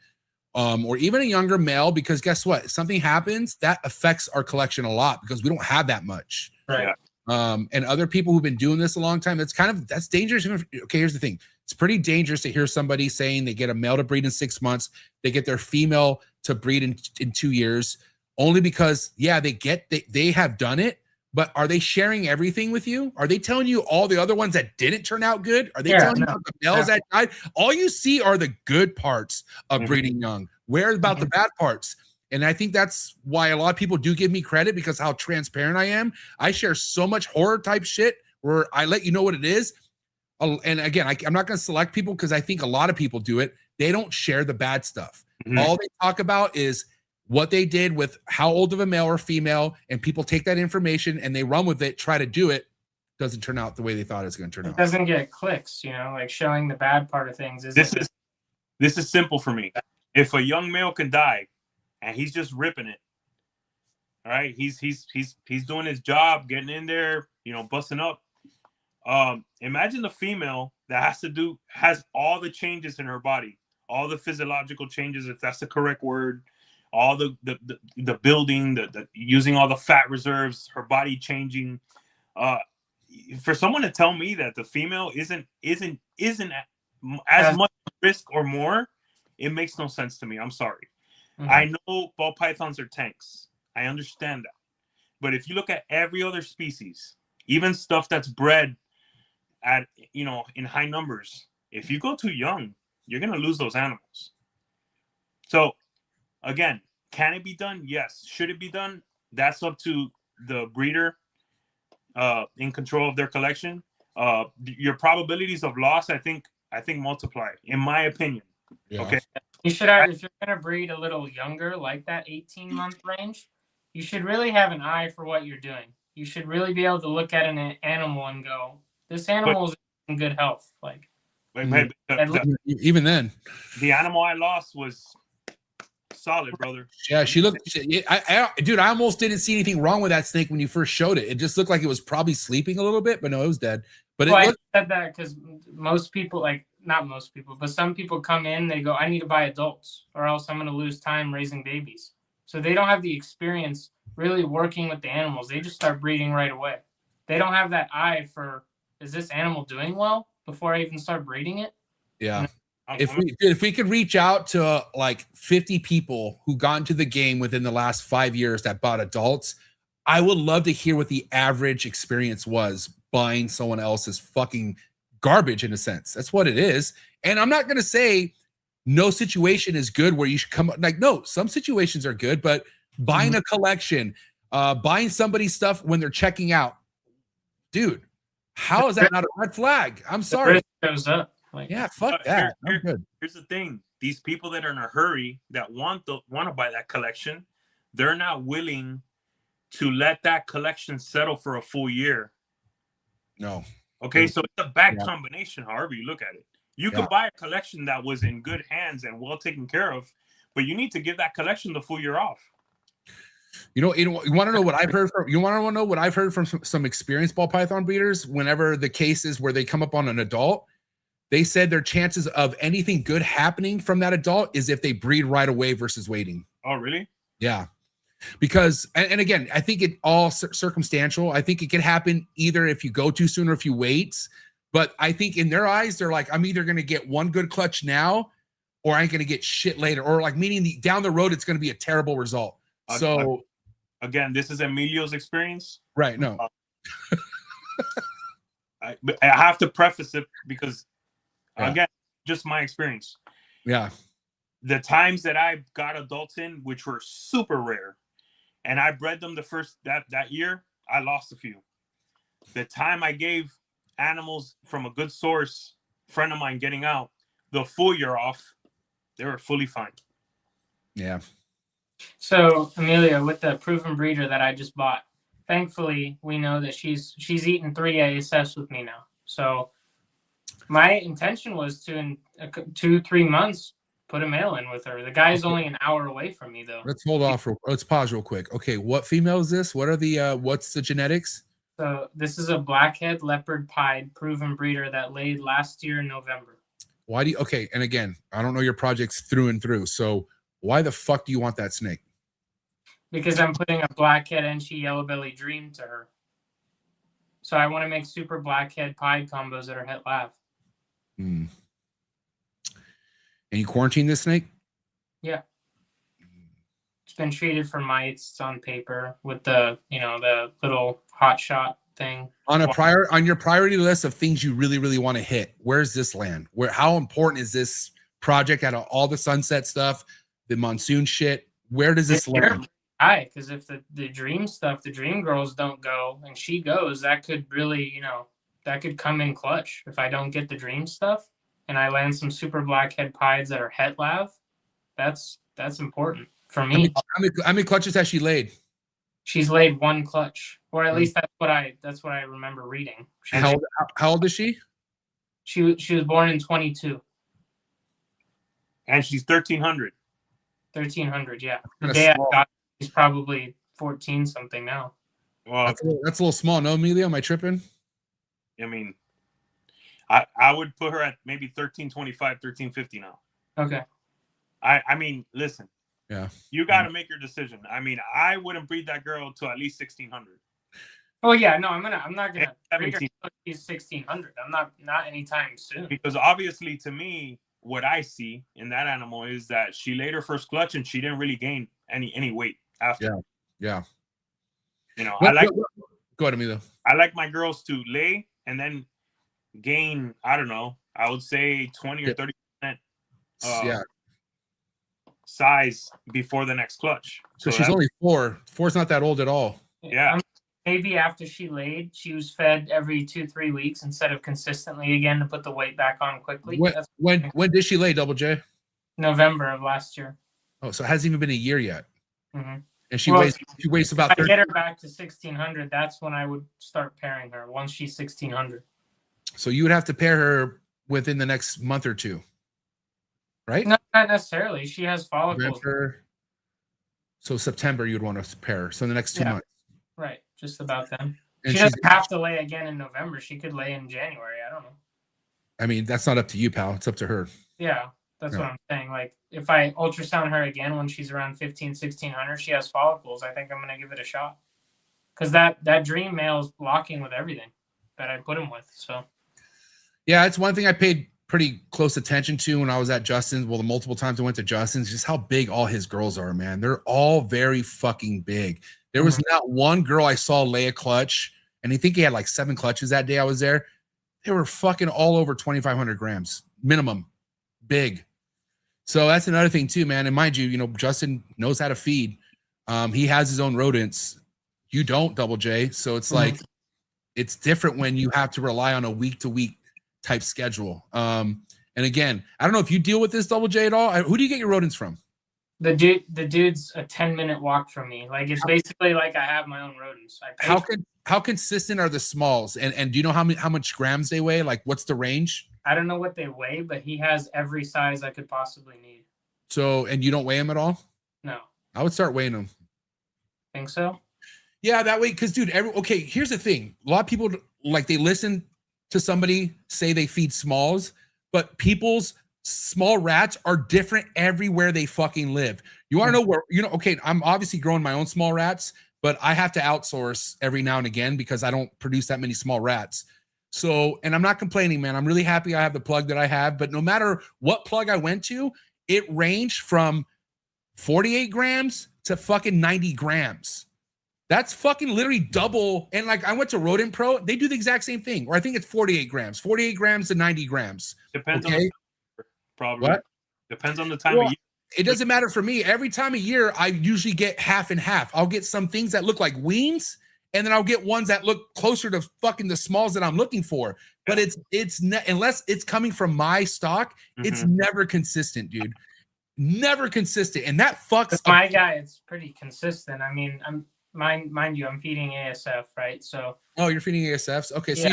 or even a younger male, because guess what? If something happens, that affects our collection a lot because we don't have that much. Right. And other people who've been doing this a long time, that's dangerous. Okay, here's the thing. It's pretty dangerous to hear somebody saying they get a male to breed in 6 months, they get their female to breed in 2 years, only because, yeah, they have done it, but are they sharing everything with you? Are they telling you all the other ones that didn't turn out good? Are they telling you about the males that died? All you see are the good parts of breeding young. Where about the bad parts? And I think that's why a lot of people do give me credit, because how transparent I am. I share so much horror type shit where I let you know what it is. And again, I'm not going to select people because I think a lot of people do it. They don't share the bad stuff. All they talk about is what they did with how old of a male or female, and people take that information and they run with it, try to do it. Doesn't turn out the way they thought it was going to turn out. It doesn't get clicks, you know, like showing the bad part of things. This is simple for me. If a young male can die and he's just ripping it, all right, he's doing his job, getting in there, you know, busting up. Imagine the female that has all the changes in her body, all the physiological changes, if that's the correct word, all the building, the using all the fat reserves, her body changing. For someone to tell me that the female isn't as much risk or more, it makes no sense to me. I'm sorry. I know ball pythons are tanks. I understand that. But if you look at every other species, even stuff that's bred at, you know, in high numbers, if you go too young, you're going to lose those animals. So again, can it be done? Yes. Should it be done? That's up to the breeder in control of their collection. Your probabilities of loss, I think multiply, in my opinion. Yeah. Okay. You should have, if you're going to breed a little younger, like that 18-month range, you should really have an eye for what you're doing. You should really be able to look at an animal and go, this animal is in good health. Like, even then, the animal I lost was solid, brother. Yeah, she looked. Dude, I almost didn't see anything wrong with that snake when you first showed it. It just looked like it was probably sleeping a little bit, but no, it was dead. But I said that because most people, like, not most people, but some people come in, they go, I need to buy adults or else I'm going to lose time raising babies. So they don't have the experience really working with the animals. They just start breeding right away. They don't have that eye for, is this animal doing well before I even start breeding it? Yeah. You know? If we could reach out to like 50 people who got into the game within the last 5 years that bought adults, I would love to hear what the average experience was buying someone else's fucking garbage, in a sense. That's what it is. And I'm not going to say no situation is good where you should come, like, no, some situations are good, but buying a collection, buying somebody's stuff when they're checking out, dude, how is that not a red flag? I'm sorry. Goes up. Like, yeah, fuck that. I'm good. Here's the thing. These people that are in a hurry that want to buy that collection, they're not willing to let that collection settle for a full year. No. Okay, so it's a bad combination, however you look at it. You could buy a collection that was in good hands and well taken care of, but you need to give that collection the full year off. You want to know what I've heard from? You want to know what I've heard from some experienced ball python breeders? Whenever the cases where they come up on an adult, they said their chances of anything good happening from that adult is if they breed right away versus waiting. Oh, really? Yeah. Because, and again, I think it all circumstantial. I think it can happen either if you go too soon or if you wait. But I think in their eyes, they're like, I'm either going to get one good clutch now or I'm going to get shit later. Or like meaning down the road, it's going to be a terrible result. So again, this is Emilio's experience. Right. No. I have to preface it because, again, just my experience. Yeah. The times that I got adults in, which were super rare, and I bred them the first that year, I lost a few. The time I gave animals from a good source, friend of mine getting out, the full year off, they were fully fine. Yeah. So Amelia, with the proven breeder that I just bought, thankfully we know that she's eaten 3 ASFs with me now. So My intention was to in 2-3 months put a male in with her. The guy's only an hour away from me though. Let's hold off. Let's pause real quick. Okay, what female is this? What are the what's the genetics? So this is a blackhead leopard pied proven breeder that laid last year in November. Why do you? Okay, and again, I don't know your projects through and through. So why the fuck do you want that snake? Because I'm putting a blackhead Enchi yellow belly dream to her. So I want to make super blackhead pied combos that are het lav. Hmm. And you quarantine this snake? Yeah. It's been treated for mites. It's on paper with the, the little hot shot thing. On your priority list of things you really, really want to hit, where's this land? How important is this project out of all the sunset stuff, the monsoon shit? Where does this land? High, because if the dream stuff, the dream girls don't go and she goes, that could really, that could come in clutch. If I don't get the dream stuff and I land some super blackhead pieds that are het lav, that's important for me. How many clutches has she laid? She's laid 1 clutch, or at least that's what I remember reading. How old is she? She was born in 22. And she's 1300. 1300, yeah. The day I got, she's probably 14 something now. Well, that's a little small. No, Emilio, am I tripping? I mean, I would put her at maybe 1325, 1350 now. Okay. I mean, listen. Yeah. You got to make your decision. I mean, I wouldn't breed that girl to at least 1600. Oh yeah, no, I'm not gonna breed her 17. till she's 1600. I'm not anytime soon. Because obviously, to me, what I see in that animal is that she laid her first clutch and she didn't really gain any weight after. Yeah. I like. Go ahead, Emilio. I like my girls to lay and then gain. I don't know. I would say 20 or 30%. Size before the next clutch. So she's only 4. 4's not that old at all. Yeah. Maybe after she laid, she was fed every 2-3 weeks instead of consistently again to put the weight back on quickly. When did she lay, Double J? November of last year. Oh, so it hasn't even been a year yet. Mm-hmm. And she weighs about. If I get her back to 1600, that's when I would start pairing her. Once she's 1600. So you would have to pair her within the next month or two, right? No, not necessarily. She has follicles. So September you'd want to pair her. So in the next 2 months. Right, just about then. And she doesn't have to lay again in November. She could lay in January. I don't know. I mean, that's not up to you, pal. It's up to her. Yeah, that's what I'm saying. Like, if I ultrasound her again when she's around 1600, she has follicles, I think I'm going to give it a shot. Because that dream male is blocking with everything that I put him with. So, yeah, it's one thing I paid pretty close attention to when I was at Justin's. Well, the multiple times I went to Justin's, just how big all his girls are, man. They're all very fucking big. There was not one girl I saw lay a clutch, and I think he had like 7 clutches that day I was there. They were fucking all over 2,500 grams minimum, big. So that's another thing too, man. And mind you, Justin knows how to feed. He has his own rodents. You don't, Double J. So it's like it's different when you have to rely on a week-to-week type schedule. And again, I don't know if you deal with this, Double J, at all. Who do you get your rodents from? The dude's a 10-minute walk from me. Like, it's basically like I have my own rodents. How consistent are the smalls? And do you know how much grams they weigh? Like, what's the range? I don't know what they weigh, but he has every size I could possibly need. So, and you don't weigh them at all? No. I would start weighing them. Think so? Yeah, that way, because dude, okay, here's the thing. A lot of people, like, they listen to somebody say they feed smalls, but people's small rats are different everywhere they fucking live. You want to know where, okay, I'm obviously growing my own small rats, but I have to outsource every now and again because I don't produce that many small rats. So, and I'm not complaining, man. I'm really happy I have the plug that I have, but no matter what plug I went to, it ranged from 48 grams to fucking 90 grams. That's fucking literally double. And like, I went to Rodent Pro, they do the exact same thing, or I think it's 48 grams to 90 grams. Depends on the probably. What? Depends on the time of year. It doesn't matter for me. Every time of year, I usually get half and half. I'll get some things that look like weens, and then I'll get ones that look closer to fucking the smalls that I'm looking for. But unless it's coming from my stock, it's never consistent, dude. Never consistent. And that fucks my guy, it's pretty consistent. I mean, mind you, I'm feeding ASF, right? So you're feeding ASFs. Okay, so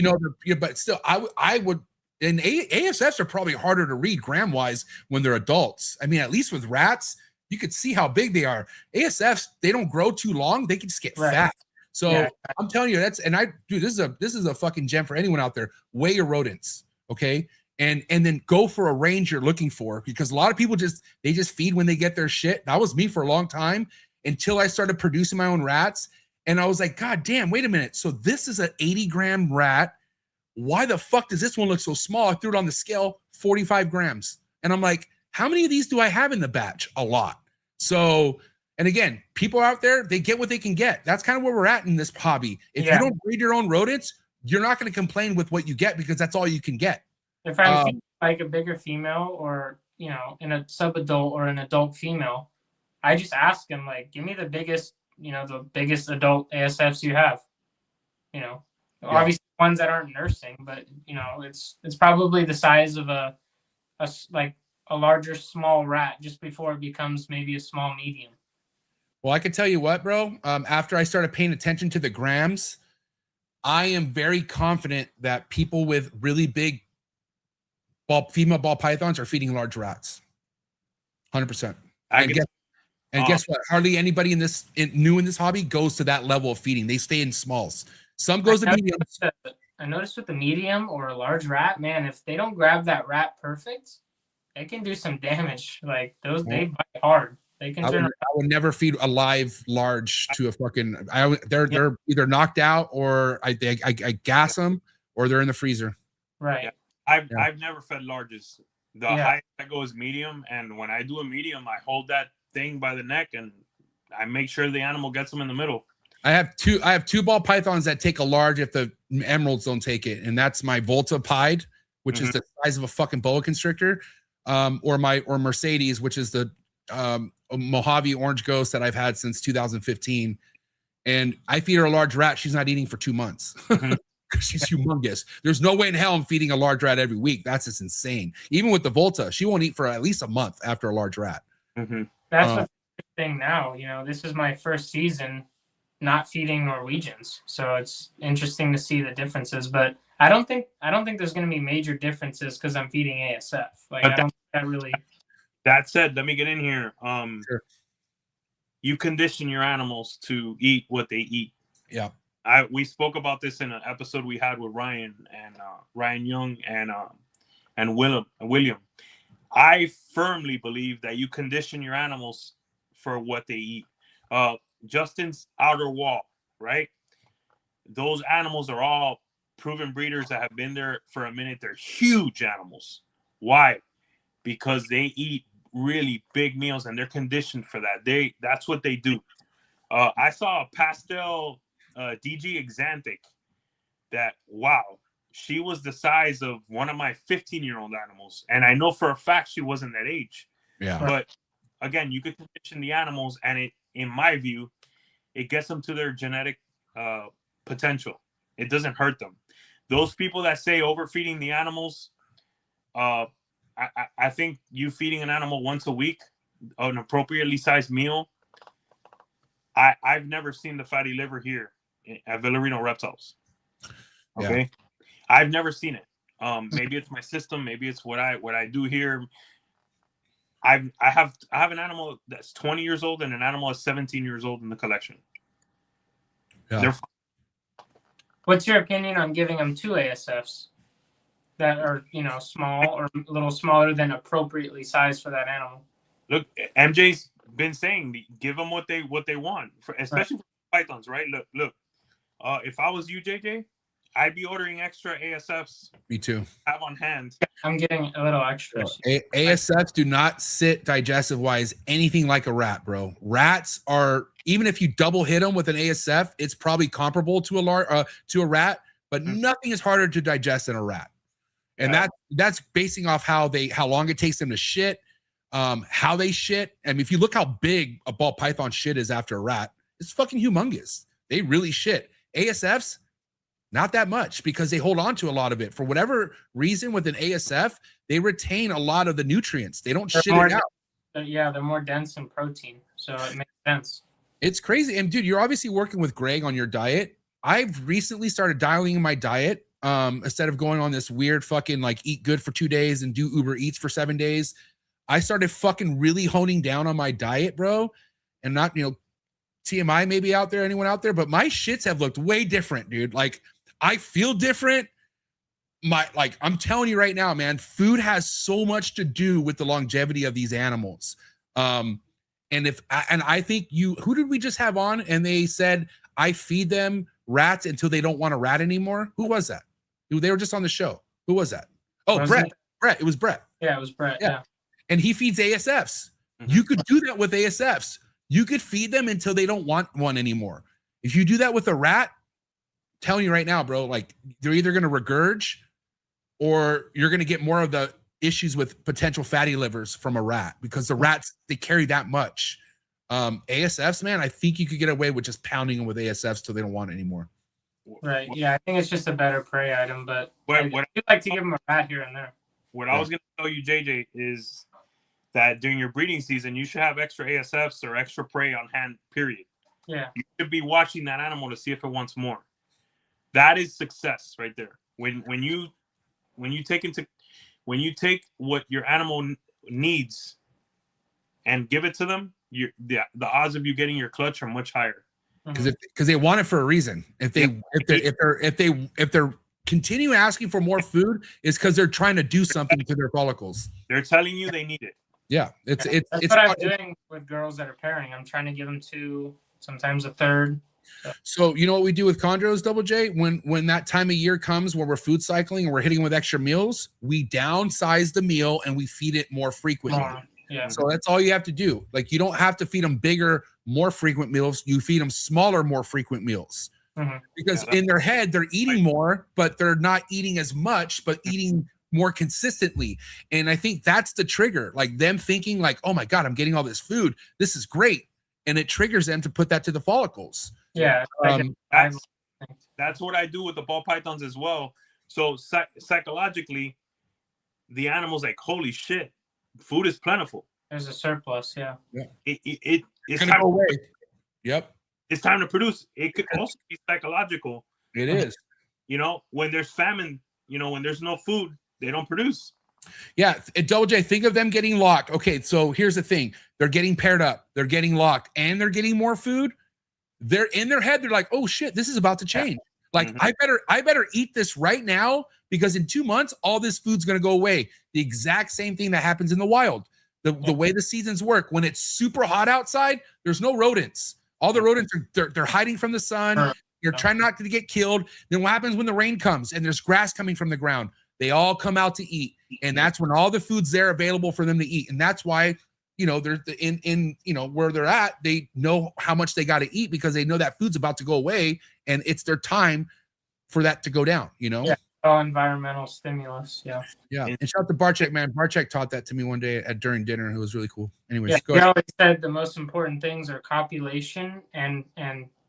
but still, I would And ASFs are probably harder to read gram wise when they're adults. I mean, at least with rats, you could see how big they are. ASFs, they don't grow too long. They can just get fat. So I'm telling you, this is a fucking gem for anyone out there. Weigh your rodents. Okay. And then go for a range you're looking for, because a lot of people just feed when they get their shit. That was me for a long time until I started producing my own rats. And I was like, God damn, wait a minute. So this is an 80-gram rat. Why the fuck does this one look so small? I threw it on the scale, 45 grams. And I'm like, how many of these do I have in the batch? A lot. So, and again, people out there, they get what they can get. That's kind of where we're at in this hobby. If you don't breed your own rodents, you're not going to complain with what you get, because that's all you can get. If I'm feeding like a bigger female, or, you know, in a sub-adult or an adult female, I just ask them, like, give me the biggest, you know, the biggest adult ASFs you have. You know, obviously ones that aren't nursing, but, you know, it's probably the size of a larger small rat just before it becomes maybe a small medium. Well, I can tell you what, bro, after I started paying attention to the grams, I am very confident that people with really big female ball pythons are feeding large rats. 100%. And guess what? Hardly anybody new in this hobby goes to that level of feeding. They stay in smalls. Some goes to mediums. I noticed with the medium or a large rat, man, if they don't grab that rat perfect, it can do some damage. Like those, they bite hard. They can turn. I would never feed a live large to a fucking. They're either knocked out, or I gas them, or they're in the freezer. Right. Yeah. I've never fed larges. The highest I go is medium, and when I do a medium, I hold that thing by the neck and I make sure the animal gets them in the middle. I have two ball pythons that take a large if the emeralds don't take it, and that's my Volta Pied, which is the size of a fucking boa constrictor, or Mercedes, which is the Mojave Orange Ghost that I've had since 2015. And I feed her a large rat, she's not eating for 2 months. She's humongous. There's no way in hell I'm feeding a large rat every week. That's just insane. Even with the Volta, she won't eat for at least a month after a large rat. That's the thing now. You know, this is my first season not feeding Norwegians, so it's interesting to see the differences. But I don't think there's going to be major differences because I'm feeding ASF. Like, I don't think that really. That said, let me get in here. Sure. You condition your animals to eat what they eat. Yeah. We spoke about this in an episode we had with Ryan Young and William. I firmly believe that you condition your animals for what they eat. Justin's outer wall, right? Those animals are all proven breeders that have been there for a minute. They're huge animals. Why? Because they eat really big meals and they're conditioned for that. That's what they do. I saw a pastel DG Exanthic that, wow, she was the size of one of my 15-year-old animals. And I know for a fact she wasn't that age. Yeah. But again, you could condition the animals, and it, in my view, it gets them to their genetic potential. It doesn't hurt them. Those people that say overfeeding the animals, I think you feeding an animal once a week, an appropriately sized meal, I've never seen the fatty liver here at Villarino Reptiles. Okay. Yeah. I've never seen it. Maybe it's my system. Maybe it's what I do here. I have an animal that's 20 years old and an animal that's 17 years old in the collection. Yeah. What's your opinion on giving them 2 ASFs that are, you know, small or a little smaller than appropriately sized for that animal? Look, MJ's been saying, give them what they want, especially for pythons, right? Look. If I was you, JJ, I'd be ordering extra ASFs. Me too. Have on hand. I'm getting a little extra. ASFs do not sit digestive wise anything like a rat, bro. Rats are, even if you double hit them with an ASF, it's probably comparable to a rat, but nothing is harder to digest than a rat. And that's basing off how long it takes them to shit, how they shit. I mean, if you look how big a ball python shit is after a rat, it's fucking humongous. They really shit. ASFs, not that much, because they hold on to a lot of it. For whatever reason, with an ASF, they retain a lot of the nutrients. They don't shit it out. Yeah, they're more dense in protein, so it makes sense. It's crazy. And dude, you're obviously working with Greg on your diet. I've recently started dialing in my diet. instead of going on this weird fucking like eat good for 2 days and do Uber Eats for 7 days, I started fucking really honing down on my diet, bro. And not, you know, TMI maybe out there, anyone out there, but my shits have looked way different, dude. Like I feel different. I'm telling you right now, man, food has so much to do with the longevity of these animals. And I think who did we just have on? And they said, I feed them rats until they don't want a rat anymore. Who was that? They were just on the show. Who was that? Oh, Brett. It was Brett. Yeah, it was Brett. Yeah. And he feeds ASFs. Mhm. You could do that with ASFs. You could feed them until they don't want one anymore. If you do that with a rat, I'm telling you right now, bro, like they're either going to regurge or you're going to get more of the issues with potential fatty livers from a rat because the rats, they carry that much. ASFs, man, I think you could get away with just pounding them with ASFs till they don't want it anymore. Right. Yeah, I think it's just a better prey item, but What- I what- do like to give them a rat here and there. What I was going to tell you, JJ, is that during your breeding season, you should have extra ASFs or extra prey on hand, period. Yeah. You should be watching that animal to see if it wants more. That is success right there. When you take what your animal needs and give it to them, the odds of you getting your clutch are much higher. Because they want it for a reason. If they're continue asking for more food, it's because they're trying to do something to their follicles. They're telling you they need it. Yeah, it's That's what I'm doing with girls that are pairing. I'm trying to give them 2, sometimes a third. So you know what we do with chondros, Double J? When that time of year comes where we're food cycling and we're hitting with extra meals, we downsize the meal and we feed it more frequently. Yeah. So that's all you have to do. Like you don't have to feed them bigger, more frequent meals. You feed them smaller, more frequent meals. Because in their head, they're eating more, but they're not eating as much, but eating more consistently. And I think that's the trigger, like them thinking like, oh my God, I'm getting all this food. This is great. And it triggers them to put that to the follicles. Yeah. That's what I do with the ball pythons as well. So psychologically, the animal's like, holy shit, food is plentiful. There's a surplus. Yeah. It's Gonna time go away. Yep. It's time to produce. It could also be psychological. It is. You know, when there's famine, you know, when there's no food, they don't produce. Yeah. Double J, think of them getting locked. Okay. So here's the thing. They're getting paired up. They're getting locked and they're getting more food. They're in their head. They're like, oh shit, this is about to change. Like I better eat this right now because in 2 months, all this food's going to go away. The exact same thing that happens in the wild. The way the seasons work, when it's super hot outside, there's no rodents. All the rodents they're hiding from the sun. They're trying not to get killed. Then what happens when the rain comes and there's grass coming from the ground? They all come out to eat, and that's when all the food's there available for them to eat. And that's why, you know, they're in you know where they're at. They know how much they got to eat because they know that food's about to go away, and it's their time for that to go down. You know. Yeah. All environmental stimulus. Yeah. Yeah. And shout out to Barchek, man. Barchek taught that to me one day during dinner. It was really cool. Anyways, Yeah, go he ahead. always said the most important things are copulation and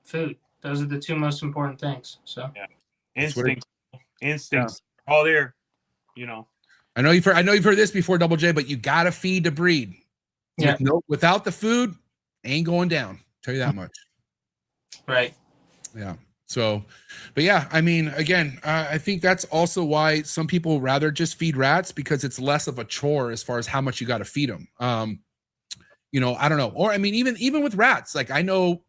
food. Those are the 2 most important things. So Instincts, all there. You know. I know you've heard this before, Double J, but you gotta feed to breed. Yeah. Without the food, ain't going down. Tell you that much. Right. Yeah. So, but yeah, I mean, again, I think that's also why some people rather just feed rats because it's less of a chore as far as how much you got to feed them. You know, I don't know. Or I mean, even with rats, like I know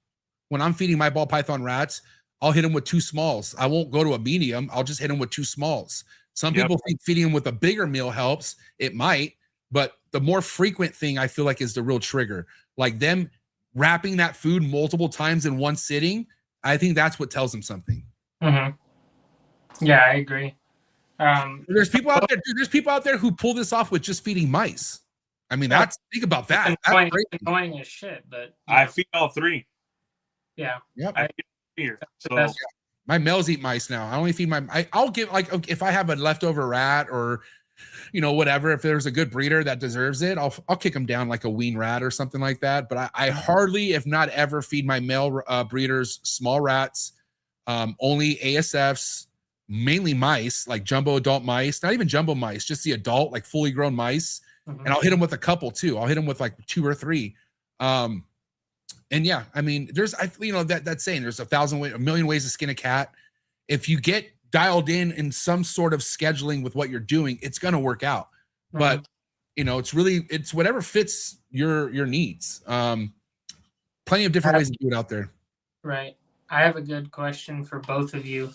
when I'm feeding my ball python rats, I'll hit them with 2 smalls. I won't go to a medium. I'll just hit them with 2 smalls. Some people think feeding them with a bigger meal helps. It might, but the more frequent thing I feel like is the real trigger. Like them wrapping that food multiple times in one sitting. I think that's what tells them something. Yeah, I agree. There's people out there. Dude, there's people out there who pull this off with just feeding mice. I mean, think about that. That's crazy. Annoying as shit, but I feed all 3. Yeah. Yep. I feed here. So That's- My males eat mice now. I only feed I'll give like if I have a leftover rat or you know whatever. If there's a good breeder that deserves it, I'll kick them down like a wean rat or something like that. But I hardly, if not ever, feed my male breeders small rats. Only ASFs, mainly mice, like jumbo adult mice. Not even jumbo mice, just the adult, like fully grown mice. And I'll hit them with a couple too. I'll hit them with like 2 or 3. And yeah, I mean, there's, you know, that saying, there's a million ways to skin a cat. If you get dialed in some sort of scheduling with what you're doing, it's going to work out. But you know, it's whatever fits your needs. Plenty of different ways to do it out there. Right. I have a good question for both of you,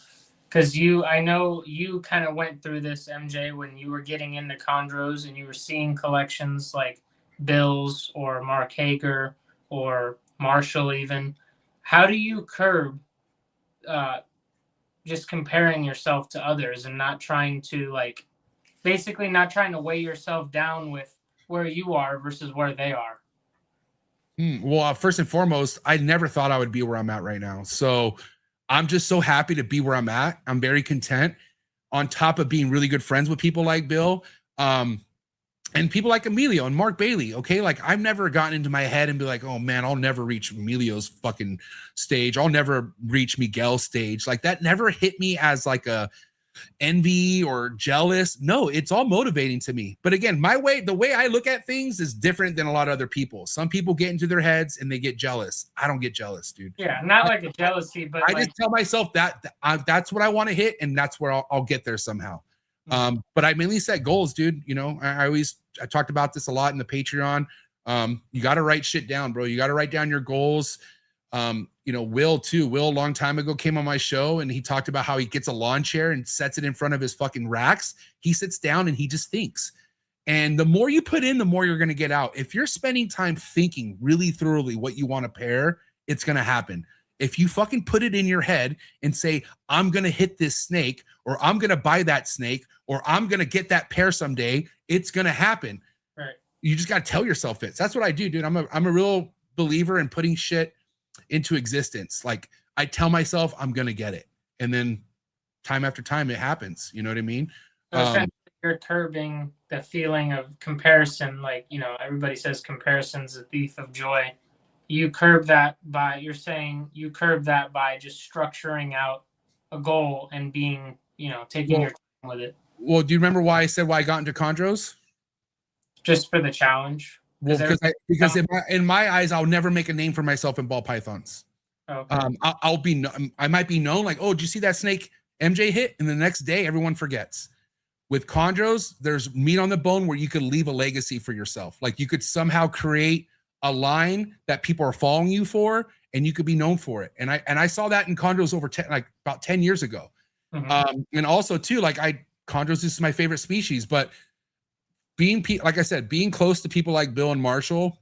because I know you kind of went through this, MJ, when you were getting into chondros and you were seeing collections like Bill's or Mark Hager or Marshall even. How do you curb just comparing yourself to others and not trying to basically not trying to weigh yourself down with where you are versus where they are? Well, first and foremost, I never thought I would be where I'm at right now. So I'm just so happy to be where I'm at. I'm very content, on top of being really good friends with people like Bill, and people like Emilio and Mark Bailey. Okay. Like, I've never gotten into my head and be like, oh man, I'll never reach Emilio's fucking stage. I'll never reach Miguel's stage. Like, that never hit me as like a envy or jealous. No, it's all motivating to me. But again, the way I look at things is different than a lot of other people. Some people get into their heads and they get jealous. I don't get jealous, dude. Yeah, not like a jealousy, but I just tell myself that's what I want to hit, and that's where I'll get there somehow. But I mainly set goals, dude. You know, I talked about this a lot in the Patreon. You got to write shit down, bro. You got to write down your goals. You know, Will a long time ago came on my show and he talked about how he gets a lawn chair and sets it in front of his fucking racks. He sits down and he just thinks. And the more you put in, the more you're going to get out. If you're spending time thinking really thoroughly what you want to pair, it's going to happen. If you fucking put it in your head and say, I'm going to hit this snake, or I'm going to buy that snake, or I'm going to get that pair someday, it's going to happen. Right. You just got to tell yourself it. That's what I do, dude. I'm a real believer in putting shit into existence. Like, I tell myself I'm gonna get it, and then time after time it happens. You know what I mean? So essentially you're curbing the feeling of comparison. Like, you know, everybody says comparison's a thief of joy. You curb that by just structuring out a goal and being, you know, taking your time with it. Well, do you remember why I said why I got into chondros? Just for the challenge. Well, because in my eyes, I'll never make a name for myself in ball pythons. Okay. I might be known like, oh, did you see that snake MJ hit? And the next day, everyone forgets. With chondros, there's meat on the bone where you could leave a legacy for yourself. Like, you could somehow create a line that people are following you for, and you could be known for it. And I saw that in chondros about 10 years ago. Mm-hmm. And also too, like, chondros is my favorite species, but like I said, being close to people like Bill and Marshall,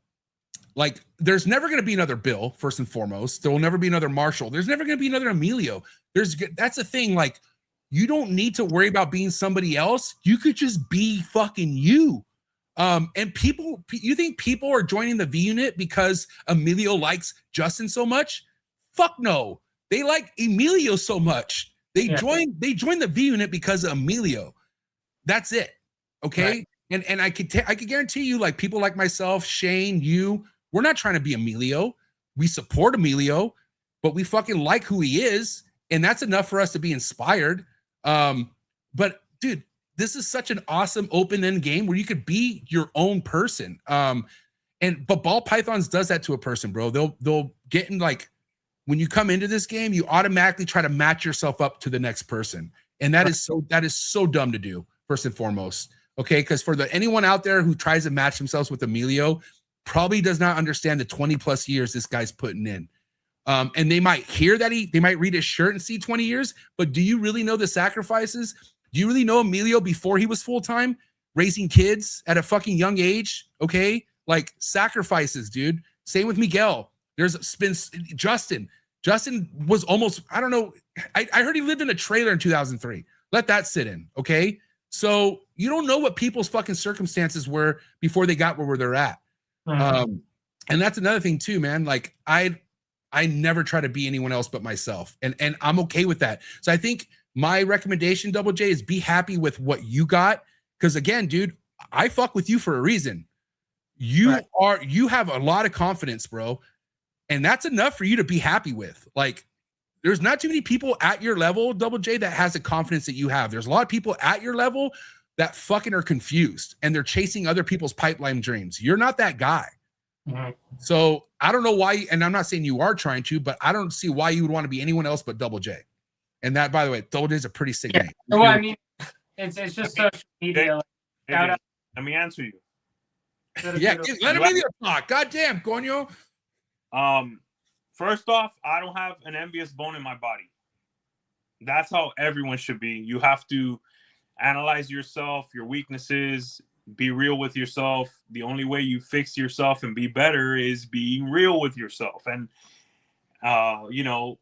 like, there's never going to be another Bill, first and foremost. There will never be another Marshall. There's never going to be another Emilio. That's the thing. Like, you don't need to worry about being somebody else. You could just be fucking you. And you think people are joining the V unit because Emilio likes Justin so much? Fuck no. They like Emilio so much. They joined the V unit because of Emilio. That's it. Okay. Right. And I could guarantee you, like, people like myself, Shane, we're not trying to be Emilio. We support Emilio, but we fucking like who he is, and that's enough for us to be inspired. But dude, this is such an awesome open-end game where you could be your own person. But ball pythons does that to a person, bro. They'll get in, like, when you come into this game, you automatically try to match yourself up to the next person, and that is so dumb to do, first and foremost. Okay, because for anyone out there who tries to match themselves with Emilio, probably does not understand the 20 plus years this guy's putting in. And they might hear that they might read his shirt and see 20 years, but do you really know the sacrifices? Do you really know Emilio before he was full-time, raising kids at a fucking young age? Okay, like, sacrifices, dude. Same with Miguel. There's been Justin. Justin was almost, I don't know. I heard he lived in a trailer in 2003. Let that sit in, okay? So you don't know what people's fucking circumstances were before they got where they're at. Mm-hmm. And that's another thing too, man. Like, I never try to be anyone else but myself. And I'm okay with that. So I think my recommendation, Double J, is be happy with what you got. Because again, dude, I fuck with you for a reason. You have a lot of confidence, bro. And that's enough for you to be happy with. Like, there's not too many people at your level, Double J, that has the confidence that you have. There's a lot of people at your level that fucking are confused and they're chasing other people's pipeline dreams. You're not that guy. Mm-hmm. So I don't know why, and I'm not saying you are trying to, but I don't see why you would want to be anyone else but Double J. And that, by the way, Doge is a pretty sick Yeah. name. Well, I mean, it's just social media. Like, shout AJ, out let me answer you. to the Yeah, people. let him be the talk. God damn, coño. First off, I don't have an envious bone in my body. That's how everyone should be. You have to analyze yourself, your weaknesses, be real with yourself. The only way you fix yourself and be better is being real with yourself and, you know,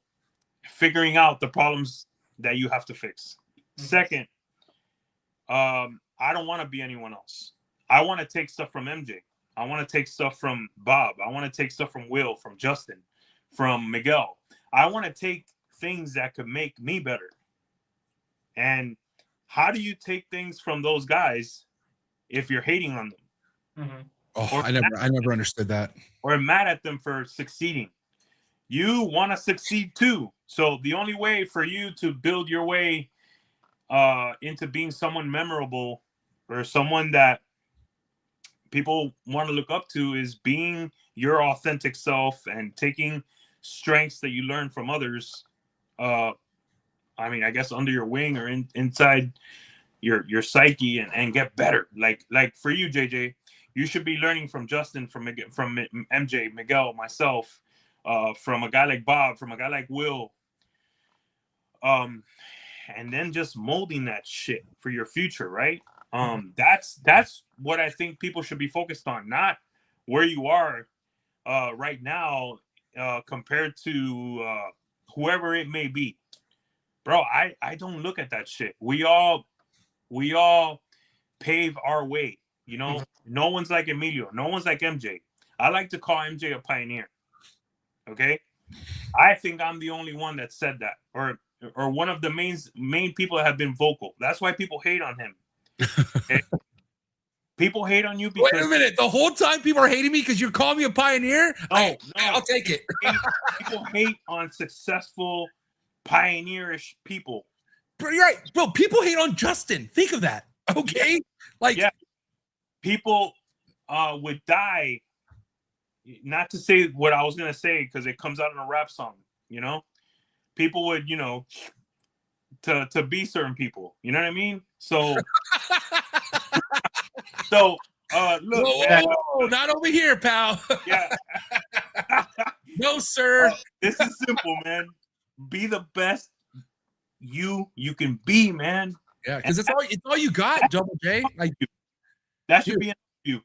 figuring out the problems that you have to fix. Second, I don't want to be anyone else. I want to take stuff from MJ. I want to take stuff from Bob. I want to take stuff from Will, from Justin, from Miguel. I want to take things that could make me better. And how do you take things from those guys if you're hating on them? Mhm. Oh, I never understood that. Or mad at them for succeeding? You want to succeed too. So the only way for you to build your way into being someone memorable or someone that people want to look up to is being your authentic self and taking strengths that you learn from others. I mean, I guess under your wing or inside your psyche and get better. Like for you, JJ, you should be learning from Justin, from MJ, Miguel, myself, from a guy like Bob, from a guy like Will, and then just molding that shit for your future, right? That's what I think people should be focused on, not where you are right now compared to whoever it may be. Bro, I don't look at that shit. We all pave our way, you know. No one's like Emilio, no one's like MJ. I like to call MJ a pioneer. Okay, I think I'm the only one that said that, or one of the main people that have been vocal. That's why people hate on him. Okay? People hate on you because Wait a minute. The whole time people are hating me because you're calling me a pioneer? No, I'll take it. people hate on successful, pioneerish people. Bro, you're right. Bro, people hate on Justin. Think of that. Okay? Like, Yeah. People would die, not to say what I was going to say because it comes out in a rap song, you know? People would, you know, to be certain people. You know what I mean? So, look, whoa, not over here, pal. Yeah. No, sir. This is simple, man. Be the best you can be, man. Yeah, because it's all you got, Double J. Like, that should be you.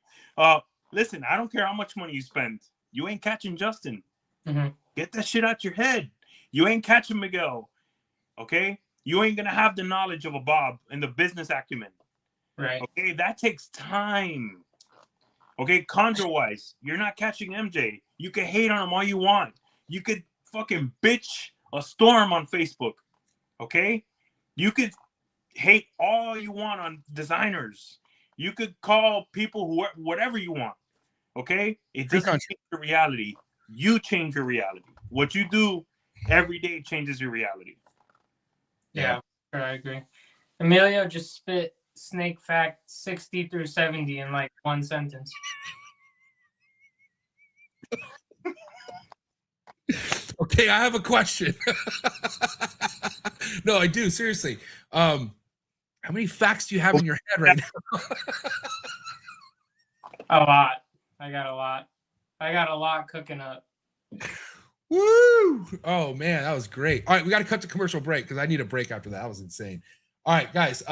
Listen, I don't care how much money you spend. You ain't catching Justin. Get that shit out your head. You ain't catching Miguel. Okay? You ain't gonna have the knowledge of a Bob and the business acumen. Right. Okay, that takes time. Okay, Chondro-wise, you're not catching MJ. You can hate on him all you want. You could fucking bitch a storm on Facebook. Okay? You could hate all you want on designers. You could call people whatever you want. Okay? It doesn't change your reality. You change your reality. What you do every day changes your reality. Yeah, sure, I agree. Emilio just spit snake fact 60 through 70 in like one sentence. Okay, I have a question. No, I do. Seriously. How many facts do you have in your head right now? A lot. I got a lot cooking up. Woo! Oh man, that was great. All right, we got to cut the commercial break because I need a break after that. That was insane. All right, guys,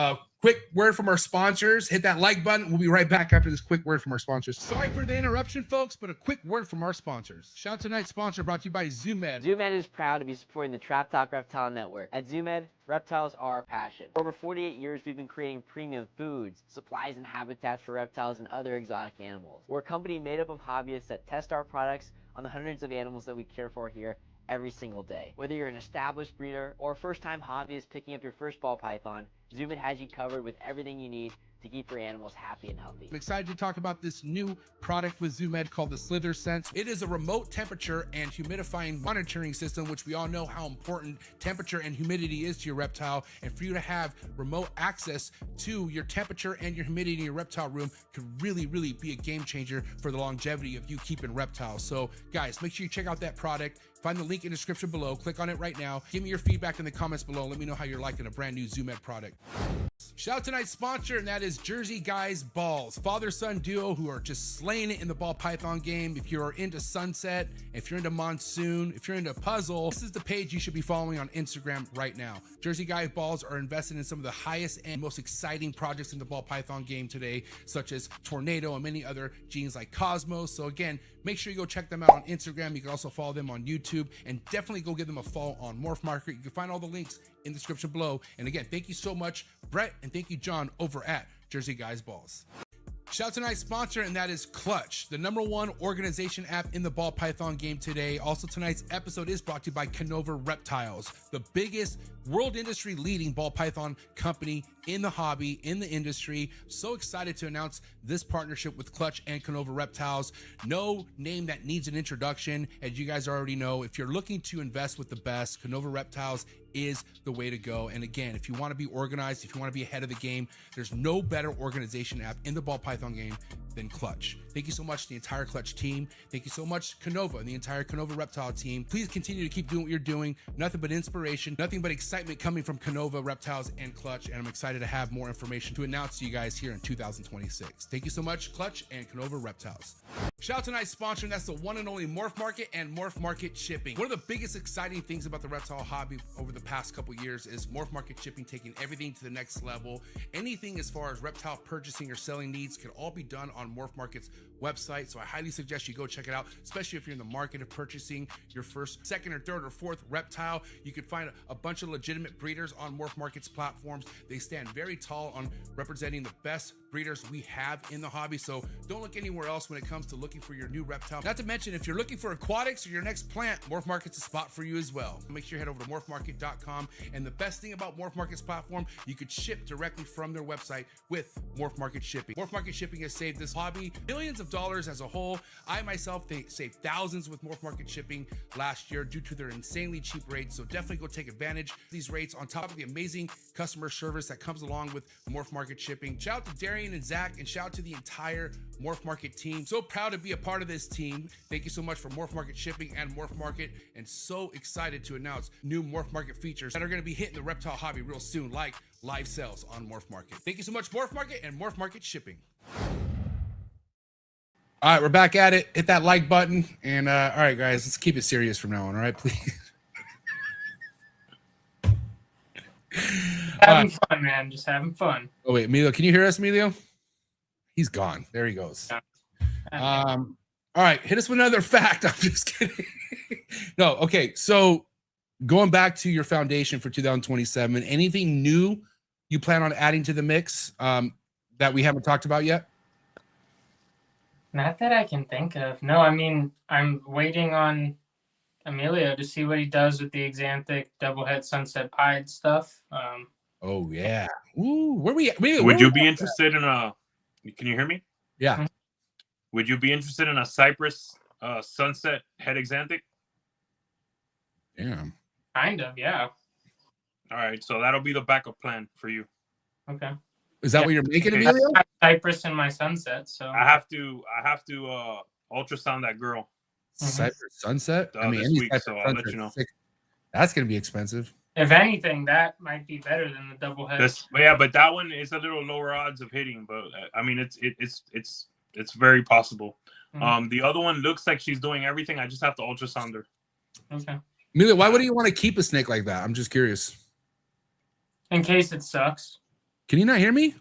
quick word from our sponsors. Hit that like button. We'll be right back after this quick word from our sponsors. Sorry for the interruption, folks, but a quick word from our sponsors. Shout out to tonight's sponsor brought to you by ZoomEd. ZoomEd is proud to be supporting the Trap Talk Reptile Network. At ZoomEd, reptiles are our passion. For over 48 years, we've been creating premium foods, supplies, and habitats for reptiles and other exotic animals. We're a company made up of hobbyists that test our products on the hundreds of animals that we care for here every single day. Whether you're an established breeder or a first-time hobbyist picking up your first ball python, ZoomEd has you covered with everything you need to keep your animals happy and healthy. I'm excited to talk about this new product with ZoomEd called the Slither Sense. It is a remote temperature and humidifying monitoring system, which we all know how important temperature and humidity is to your reptile. And for you to have remote access to your temperature and your humidity in your reptile room could really, really be a game changer for the longevity of you keeping reptiles. So guys, make sure you check out that product. Find the link in the description below. Click on it right now. Give me your feedback in the comments below. Let me know how you're liking a brand new Zoom Ed product. Shout out to tonight's sponsor, and that is Jersey Guys Balls. Father-son duo who are just slaying it in the ball python game. If you're into Sunset, if you're into Monsoon, if you're into Puzzle, this is the page you should be following on Instagram right now. Jersey Guys Balls are invested in some of the highest and most exciting projects in the ball python game today, such as Tornado and many other genes like Cosmos. So again, make sure you go check them out on Instagram. You can also follow them on YouTube, and definitely go give them a follow on Morph Market. You can find all the links in the description below. And again, thank you so much, Brett, and thank you, John, over at Jersey Guys Balls. Shout out to tonight's sponsor, and that is Clutch, the #1 organization app in the ball python game today. Also, tonight's episode is brought to you by KINOVA Reptiles, the biggest world industry leading ball python company in the hobby, in the industry. So excited to announce this partnership with Clutch and KINOVA Reptiles. No name that needs an introduction. As you guys already know, if you're looking to invest with the best, KINOVA Reptiles is the way to go. And again, if you want to be organized, if you want to be ahead of the game, there's no better organization app in the ball python game than Clutch. Thank you so much to the entire Clutch team. Thank you so much, KINOVA and the entire KINOVA Reptile team. Please continue to keep doing what you're doing. Nothing but inspiration, nothing but excitement coming from KINOVA Reptiles and Clutch. And I'm excited to have more information to announce to you guys here in 2026. Thank you so much, Clutch and KINOVA Reptiles. Shout out to tonight's sponsor, and that's the one and only Morph Market and Morph Market Shipping. One of the biggest exciting things about the reptile hobby over the past couple years is Morph Market Shipping taking everything to the next level. Anything as far as reptile purchasing or selling needs can all be done on Morph Market's website. So I highly suggest you go check it out, especially if you're in the market of purchasing your first, second, or third, or fourth reptile. You can find a bunch of legitimate breeders on Morph Market's platforms. They stand very tall on representing the best breeders we have in the hobby. So don't look anywhere else when it comes to looking for your new reptile. Not to mention, if you're looking for aquatics or your next plant, Morph Market's a spot for you as well. Make sure you head over to morphmarket.com. And the best thing about Morph Market's platform, you could ship directly from their website with Morph Market Shipping. Morph Market Shipping has saved this hobby billions of dollars as a whole. I myself saved thousands with Morph Market Shipping last year due to their insanely cheap rates. So definitely go take advantage of these rates on top of the amazing customer service that comes along with Morph Market Shipping. Shout out to Darian and Zach, and shout out to the entire Morph Market team. So proud to be a part of this team. Thank you so much for Morph Market Shipping and Morph Market, and so excited to announce new Morph Market features that are going to be hitting the reptile hobby real soon, like live sales on Morph Market. Thank you so much, Morph Market and Morph Market Shipping. All right, we're back at it. Hit that like button, and all right, guys, let's keep it serious from now on. All right, please. Having fun, man. Just having fun. Oh wait, Emilio, can you hear us, Emilio? He's gone. There he goes. All right, hit us with another fact. I'm just kidding. No, okay. So going back to your foundation for 2027, anything new you plan on adding to the mix that we haven't talked about yet? Not that I can think of. No, I mean, I'm waiting on Emilio to see what he does with the Exanthic Doublehead Sunset Pied stuff. Oh yeah. Ooh, where we at? Would you be interested in a? Can you hear me? Yeah. Would you be interested in a Cypress Sunset Head Exanthic? Yeah. Kind of, yeah. All right, so that'll be the backup plan for you. Okay. Is that what you're making, Okay. Emilio? I have Cypress in my Sunset, so I have to ultrasound that girl Cypress Sunset. I mean, this any week, Cypress so I'll let Sunset's you know. sick. That's gonna be expensive. if anything, that might be better than the Doublehead. Yeah, but that one is a little lower odds of hitting. But I mean, it's very possible. Mhm. The other one looks like she's doing everything. I just have to ultrasound her. Okay. Emilio, why wouldn't you want to keep a snake like that? I'm just curious. In case it sucks. Can you not hear me?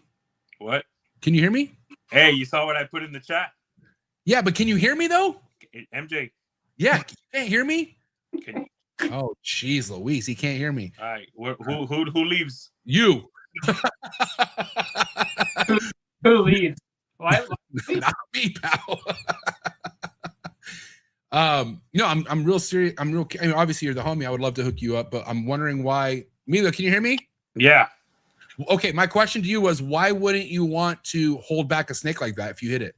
What? Can you hear me? Hey, you saw what I put in the chat? Yeah, but can you hear me though? MJ, Yeah, you can't hear me? can you? Oh, jeez, Louise, he can't hear me. All right, who leaves? You. Who leads? Why? Not me, pal. No, I'm real serious. I mean, obviously you're the homie. I would love to hook you up, but I'm wondering why. Milo, can you hear me? Yeah. Okay, my question to you was, why wouldn't you want to hold back a snake like that if you hit it?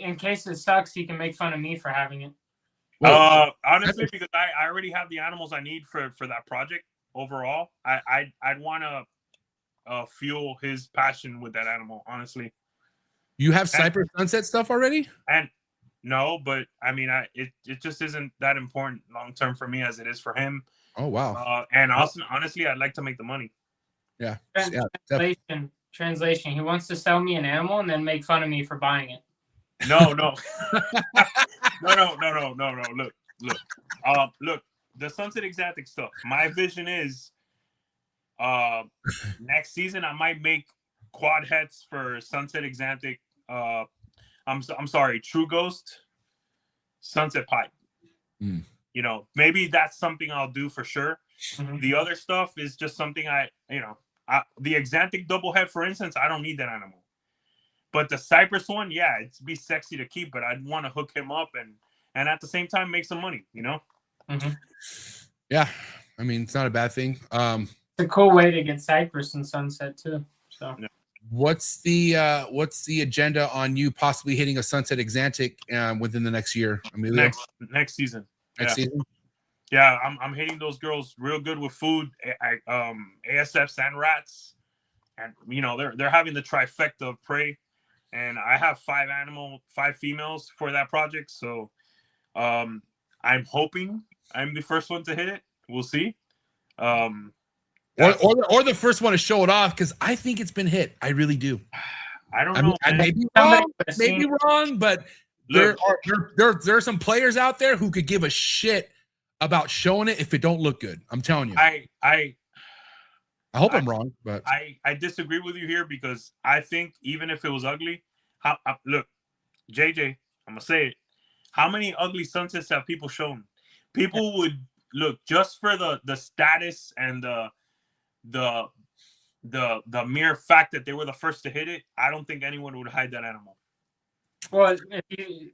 In case it sucks, he can make fun of me for having it. Honestly, because I already have the animals I need for that project overall. I'd want to fuel his passion with that animal, honestly. You have Cypress Sunset stuff already? And No, but I mean, it just isn't that important long term for me as it is for him. Oh wow. And also, honestly, I'd like to make the money. Yeah. Yeah. Definitely. Translation. He wants to sell me an animal and then make fun of me for buying it. No. no. Look. The Sunset Exotic stuff. My vision is, next season I might make quad heads for Sunset Exotic. I'm sorry, True Ghost, Sunset Pipe. Mm. You know, maybe that's something I'll do for sure. Mhm. The other stuff is just something the Exotic double head, for instance, I don't need that animal. But the Cypress one, yeah, it'd be sexy to keep, but I'd want to hook him up and at the same time make some money, you know? Mm-hmm. Yeah. I mean, it's not a bad thing. It's a cool way to get Cypress and Sunset too. So yeah. What's the agenda on you possibly hitting a Sunset Exotic within the next year? Emilio? Next season. Next season? Yeah, I'm hitting those girls real good with food, ASFs and rats, and you know they're having the trifecta of prey, and I have 5 females for that project. So, I'm hoping I'm the first one to hit it. We'll see. Or the first one to show it off, because I think it's been hit. I really do. I don't know. I may be wrong, but there are some players out there who could give a shit about showing it if it don't look good. I'm telling you. I hope I'm wrong, but I disagree with you here, because I think even if it was ugly, look, JJ, I'm gonna say it. How many ugly sunsets have people shown? People would look just for the status and the mere fact that they were the first to hit it. I don't think anyone would hide that animal. Well, if you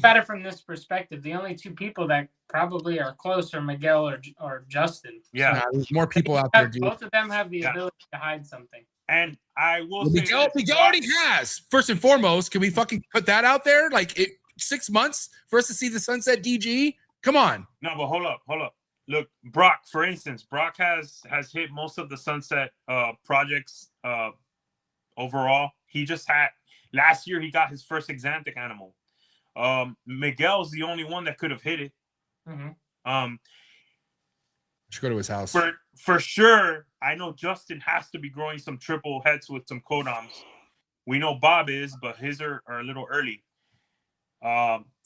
better from this perspective, the only 2 people that probably are close are Miguel or Justin. Yeah, there's more people out there, dude. Both of them have the ability to hide something. And I will say Miguel already has. First and foremost, can we fucking put that out there? Like 6 months for us to see the Sunset DG? Come on. No, but hold up. Look, Brock, for instance, Brock has hit most of the Sunset projects overall. He just had last year. He got his first Exotic animal. Miguel's the only one that could have hit it. Mm-hmm. Should go to his house for sure. I know Justin has to be growing some triple heads with some codoms. We know Bob is, but his are a little early.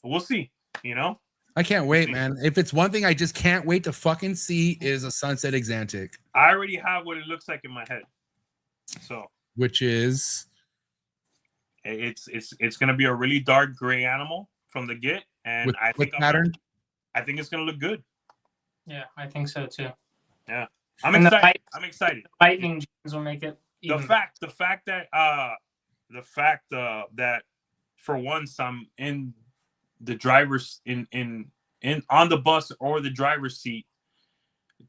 We'll see. You know, I can't wait, man. If it's one thing I just can't wait to fucking see is a Sunset Exotic. I already have what it looks like in my head. So, which is, it's gonna be a really dark gray animal from the get, and I think it's gonna look good. Yeah, I think so too. Yeah, I'm excited. I'm excited. Lightning genes will make it. The fact that for once I'm in the driver's on the bus or the driver's seat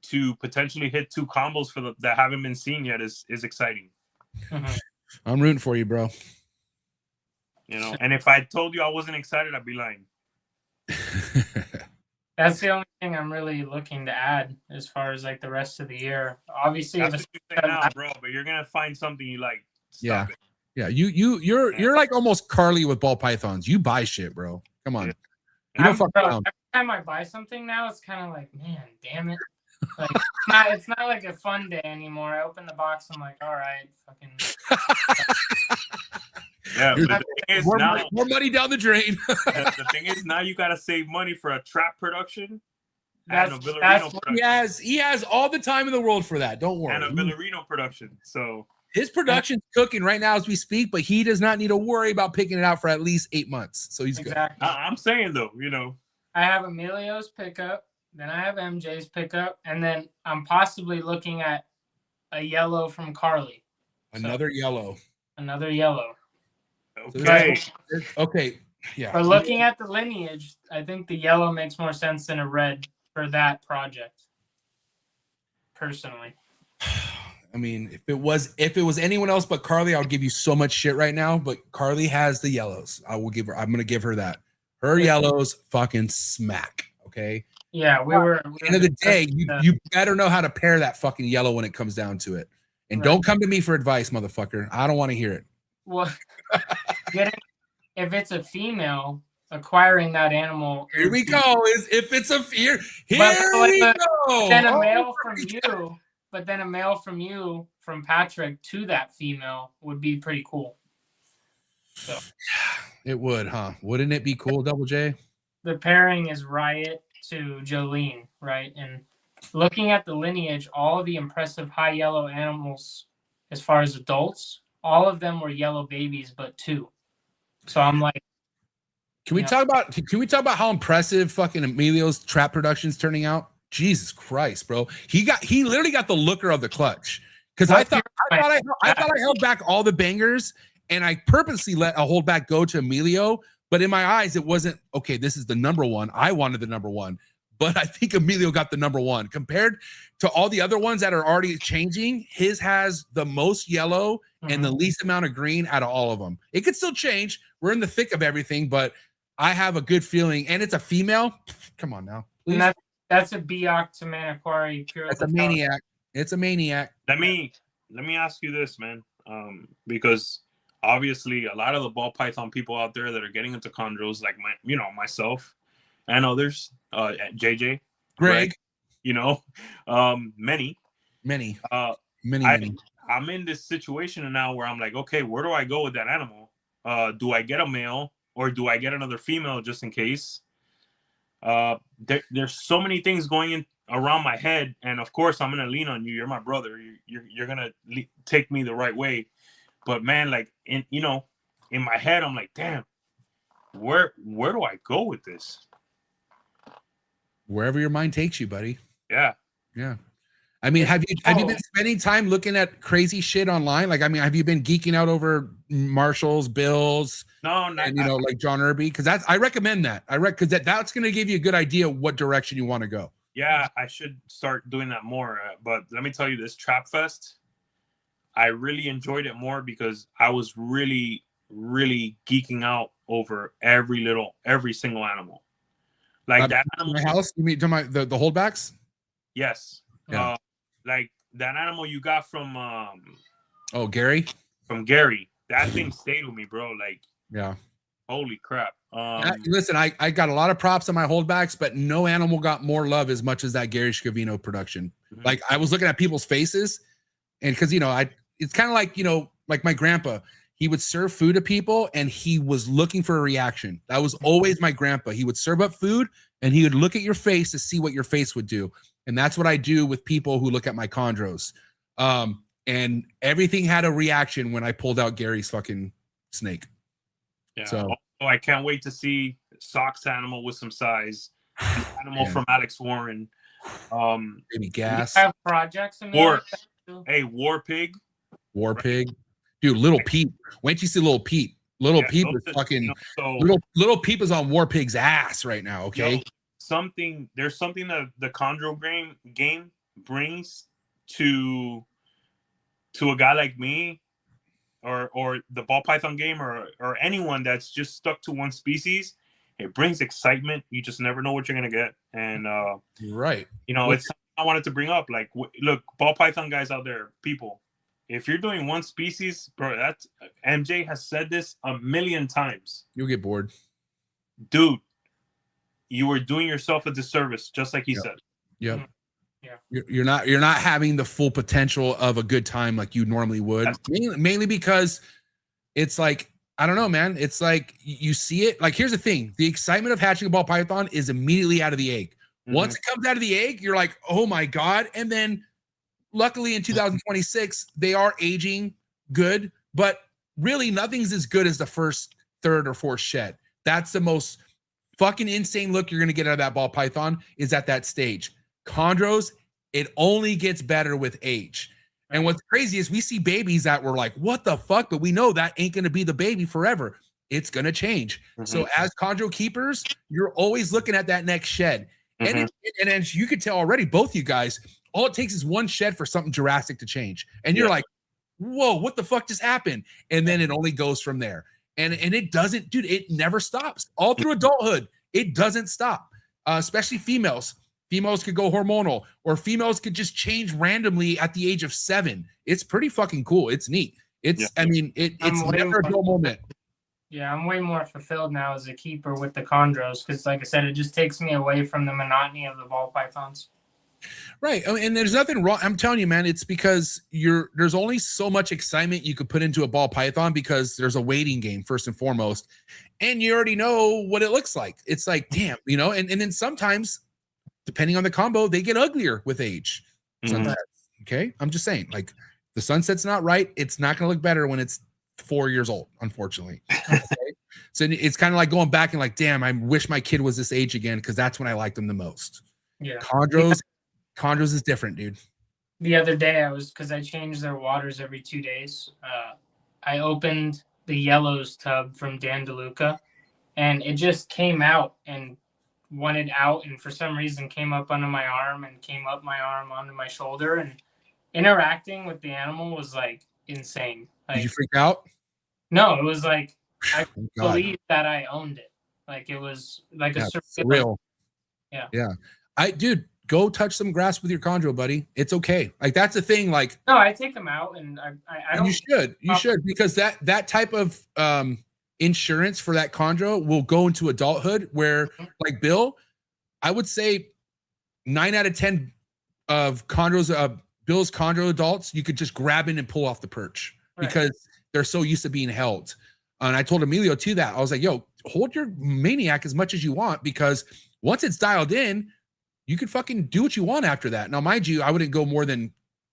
to potentially hit 2 combos for that haven't been seen yet is exciting. Mm-hmm. I'm rooting for you, bro. You know, and if I told you I wasn't excited, I'd be lying. That's the only thing I'm really looking to add as far as like the rest of the year. Obviously, that's what you say now, bro. But you're gonna find something you like. Stop it. Yeah. You're like almost Carly with ball pythons. You buy shit, bro. Come on. You don't fuck around. Every time I buy something now, it's kind of like, man, damn it. Like, it's not like a fun day anymore. I open the box, I'm like, all right, fucking. Yeah, but the thing is more money down the drain. The thing is, now you gotta save money for a trap production. He has all the time in the world for that. Don't worry. And a Villarino production. So his production's cooking right now as we speak, but he does not need to worry about picking it out for at least 8 months. So he's good. I'm saying though, you know, I have Emilio's pickup, then I have MJ's pickup, and then I'm possibly looking at a yellow from Carly. Another yellow. Okay. Okay. Yeah. For looking at the lineage, I think the yellow makes more sense than a red for that project. Personally. I mean, if it was anyone else but Carly, I would give you so much shit right now. But Carly has the yellows. I'm gonna give her that. Her yellows fucking smack. Okay. Yeah, we were. At the end of the day, you better know how to pair that fucking yellow when it comes down to it. And don't come to me for advice, motherfucker. I don't want to hear it. Well, if it's a female, acquiring that animal. Here we go. If it's a fear, here But we go. Then a Oh male my from God. you, but then a male from you, from Patrick to that female would be pretty cool. So It would, huh? Wouldn't it be cool, Double J? the pairing is Riot to Jolene, right? And looking at the lineage, all of the impressive high yellow animals, as far as adults, all of them were yellow babies, but 2. So I'm like, Can we talk about how impressive fucking Emilio's trap production's turning out? Jesus Christ, bro. He literally got the looker of the clutch. Because I thought I held back all the bangers and I purposely let a holdback go to Emilio. But in my eyes, it wasn't okay. This is the number one. I wanted the number one, but I think Emilio got the number one compared to all the other ones that are already changing. His has the most yellow and the least amount of green out of all of them. It could still change. We're in the thick of everything, but I have a good feeling. And it's a female. Come on now. Please. and that's a Biak to Manaquari. That's a maniac. It's a maniac. Let me ask you this, man. Because obviously a lot of the ball python people out there that are getting into chondros, like myself and others, JJ, Greg, many. I'm in this situation now where I'm like, okay, where do I go with that animal? Do I get a male or do I get another female just in case? There's so many things going in around my head, and of course I'm gonna lean on you. You're my brother. You're gonna take me the right way. But man, like in my head, I'm like, damn, where do I go with this? Wherever your mind takes you, buddy. Yeah. I mean, have you been spending time looking at crazy shit online? Like, I mean, have you been geeking out over Marshalls, Bills? No, not, and like John Irby? Because I recommend that. Because that's going to give you a good idea of what direction you want to go. Yeah, I should start doing that more. But let me tell you, this Trap Fest, I really enjoyed it more because I was really, really geeking out over every single animal. Like that animal. My house? You mean the holdbacks? Yes. Yeah. Like that animal you got from Gary? From Gary. That thing stayed with me, bro. Like, yeah. Holy crap. Listen, I got a lot of props on my holdbacks, but no animal got more love as much as that Gary Scavino production. Mm-hmm. Like, I was looking at people's faces, and because it's kind of like, like my grandpa, he would serve food to people and he was looking for a reaction. That was always my grandpa. He would serve up food and he would look at your face to see what your face would do. And that's what I do with people who look at my chondros. And everything had a reaction when I pulled out Gary's fucking snake. Yeah. So I can't wait to see Sox animal with some size. Animal from Alex Warren. Maybe Gas. Have projects in War Pig. Right. Dude, Little Peep. Wait till you see Little Peep. Little Peep is fucking Little Peep is on War Pig's ass right now, okay? There's something that the chondro game brings to a guy like me or the ball python game or anyone that's just stuck to one species. It brings excitement. You just never know what you're gonna get. And right. It's something I wanted to bring up. Like, look, ball python guys out there, people, if you're doing one species, bro, that's MJ has said this a million times. You'll get bored. Dude, you are doing yourself a disservice, just like he said. Yep. Yeah. You're not having the full potential of a good time like you normally would. Mainly because it's like, I don't know, man. It's like you see it. Like, here's the thing. The excitement of hatching a ball python is immediately out of the egg. Mm-hmm. Once it comes out of the egg, you're like, oh my God. And then luckily in 2026, they are aging good, but really nothing's as good as the first, third, or fourth shed. That's the most fucking insane look you're going to get out of that ball python is at that stage. Chondros, it only gets better with age. And what's crazy is we see babies that were like, what the fuck? But we know that ain't going to be the baby forever. It's going to change. Mm-hmm. So as chondro keepers, you're always looking at that next shed. Mm-hmm. And as you could tell already, both you guys, all it takes is one shed for something drastic to change. And you're like, whoa, what the fuck just happened? And then it only goes from there. And it doesn't, dude, it never stops. All through adulthood, it doesn't stop, especially females. Females could go hormonal, or females could just change randomly at the age of 7. It's pretty fucking cool. It's neat. I mean, it's never a dull moment. Yeah, I'm way more fulfilled now as a keeper with the chondros because, like I said, it just takes me away from the monotony of the ball pythons. Right. I mean, and there's nothing wrong. I'm telling you, man, it's because there's only so much excitement you could put into a ball python because there's a waiting game first and foremost. And you already know what it looks like. It's like, damn, you know, and then sometimes, depending on the combo, they get uglier with age. Sometimes. Okay. I'm just saying, like, the sunset's not right. It's not going to look better when it's 4 years old, unfortunately. Okay? So it's kind of like going back and like, damn, I wish my kid was this age again because that's when I liked them the most. Yeah. Chondros is different, dude. The other day because I changed their waters every 2 days. I opened the yellows tub from Dan DeLuca and it just came out and wanted out, and for some reason came up under my arm and came up my arm onto my shoulder, and interacting with the animal was like insane. Like, did you freak out? No, it was like I believed that I owned it. Like it was like a surreal. Yeah. Dude, go touch some grass with your chondro, buddy. It's okay. Like that's the thing. Like no, I take them out and I don't. You should because that type of insurance for that chondro will go into adulthood where, like Bill, I would say 9 out of 10 of chondros, Bill's chondro adults, you could just grab in and pull off the perch because they're so used to being held. And I told Emilio too that I was like, yo, hold your maniac as much as you want because once it's dialed in, you could fucking do what you want after that. Now, mind you, I wouldn't go more than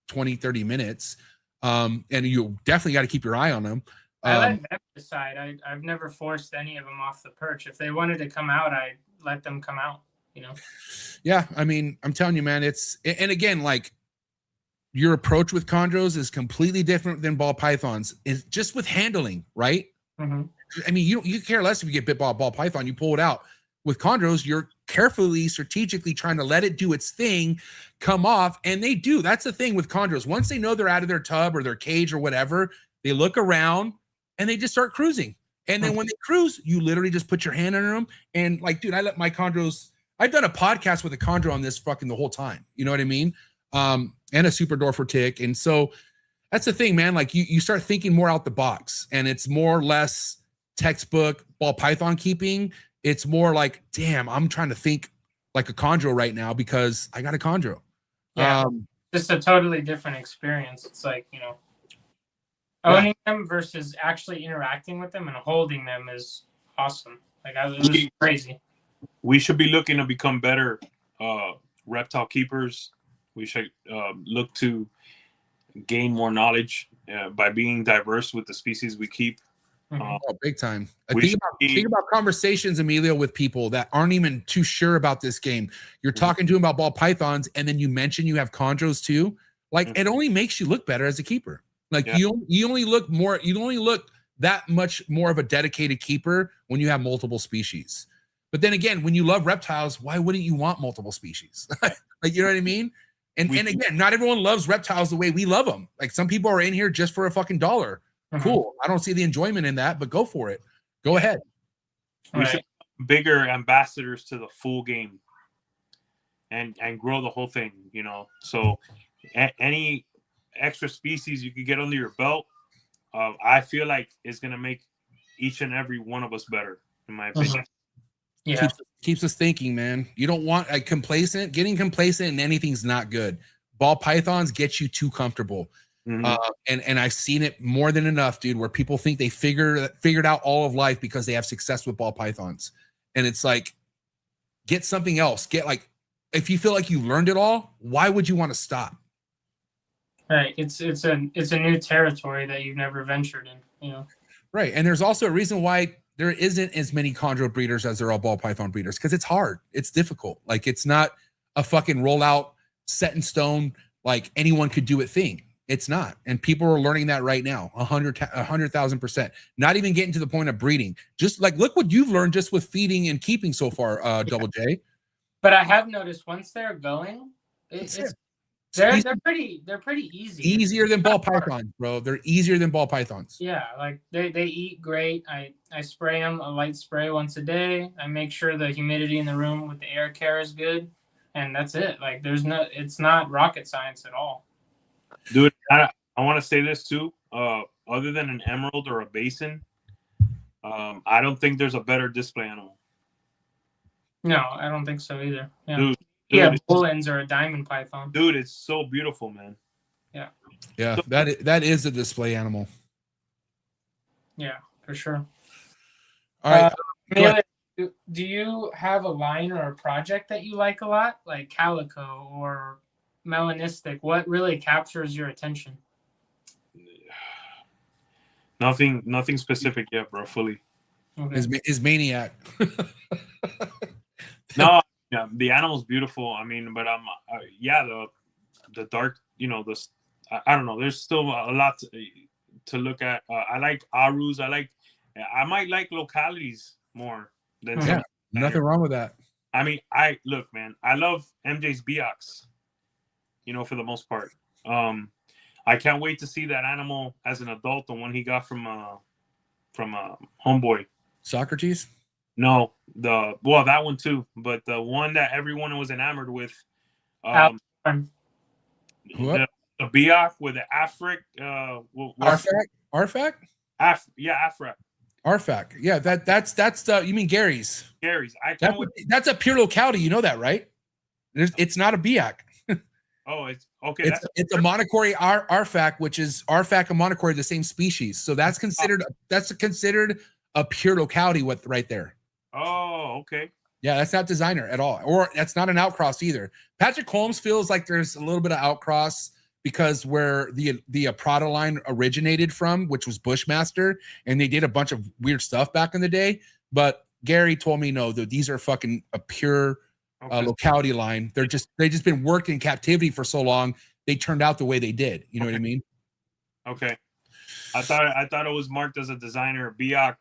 20, 30 minutes. And you definitely got to keep your eye on them. I let them decide. I've never forced any of them off the perch. If they wanted to come out, I let them come out, you know? Yeah. I mean, I'm telling you, man, and again, like your approach with chondros is completely different than ball pythons. Is just with handling, right? Mm-hmm. I mean, you care less if you get bit by a ball python, you pull it out. With chondros, you're carefully, strategically trying to let it do its thing, come off, and they do. That's the thing with chondros. Once they know they're out of their tub or their cage or whatever, they look around and they just start cruising. And then when they cruise, you literally just put your hand under them. And like, dude, I let my chondros. I've done a podcast with a chondro on this fucking the whole time. You know what I mean? And a Superdorfer tick. And so that's the thing, man. Like you start thinking more out the box, and it's more or less textbook ball python keeping. It's more like, damn, I'm trying to think like a chondro right now because I got a chondro. Yeah, just a totally different experience. It's like, you know, owning them versus actually interacting with them and holding them is awesome. Like it was crazy. We should be looking to become better reptile keepers. We should look to gain more knowledge by being diverse with the species we keep. Big time. Think about conversations, Emilio, with people that aren't even too sure about this game. You're talking to them about ball pythons, and then you mention you have chondros too. Like it only makes you look better as a keeper. Like you only look more. You only look that much more of a dedicated keeper when you have multiple species. But then again, when you love reptiles, why wouldn't you want multiple species? Like, you know what I mean? And again, not everyone loves reptiles the way we love them. Like some people are in here just for a fucking dollar. Cool. I don't see the enjoyment in that, but go for it. Go ahead. We should be bigger ambassadors to the full game and grow the whole thing, you know. So any extra species you could get under your belt, I feel like is going to make each and every one of us better, in my opinion. Yeah. Keeps us thinking, man. You don't want complacent. Getting complacent in anything's not good. Ball pythons get you too comfortable. And I've seen it more than enough, dude, where people think they figured out all of life because they have success with ball pythons. And it's like, get something else. Get like, if you feel like you learned it all, why would you want to stop? Right. It's a new territory that you've never ventured in, you know? Right. And there's also a reason why there isn't as many chondro breeders as there are ball python breeders, because it's hard. It's difficult. Like it's not a fucking rollout set in stone, like anyone could do it thing. It's not. And people are learning that right now, 100,000%. Not even getting to the point of breeding. Just like, look what you've learned just with feeding and keeping so far, Double J. But I have noticed once they're going, they're pretty easy. Easier than ball pythons, bro. They're easier than ball pythons. Yeah, like they eat great. I spray them a light spray once a day. I make sure the humidity in the room with the air care is good, and that's it. Like it's not rocket science at all. Dude, I want to say this too. Other than an emerald or a basin, I don't think there's a better display animal. No, I don't think so either. Yeah. Dude, Yeah, dude, Bullens or a diamond python. dude, it's so beautiful, man. Yeah, that is a display animal. Yeah, for sure. All right. Go ahead. Amelia, do you have a line or a project that you like a lot, like calico or melanistic? What really captures your attention? Nothing specific yet, bro. Fully. Okay. Is maniac. No, yeah, the animal's beautiful. I mean, but the dark, I don't know. There's still a lot to look at. I like arus. I might like localities more than Yeah, nothing wrong with that. I mean, look, man. I love MJ's Biox. For the most part. I can't wait to see that animal as an adult. The one he got from Homeboy. Socrates. No, that one too, but the one that everyone was enamored with. What? The Biak with the Afric. Arfac? Afrak. Arfac. Yeah, that's the. You mean Gary's? Gary's. I can't wait. That's a pure locality. You know that, right? It's not a Biak. Oh, it's okay. It's a monocory Arfac, which is Arfac and monocory, the same species. So that's considered a pure locality right there. Oh, okay. Yeah, that's not designer at all, or that's not an outcross either. Patrick Holmes feels like there's a little bit of outcross because where the Prada line originated from, which was Bushmaster, and they did a bunch of weird stuff back in the day. But Gary told me no, these are fucking a pure locality line. They just been worked in captivity for so long. They turned out the way they did. You know what I mean? Okay. I thought it was marked as a designer. Biak,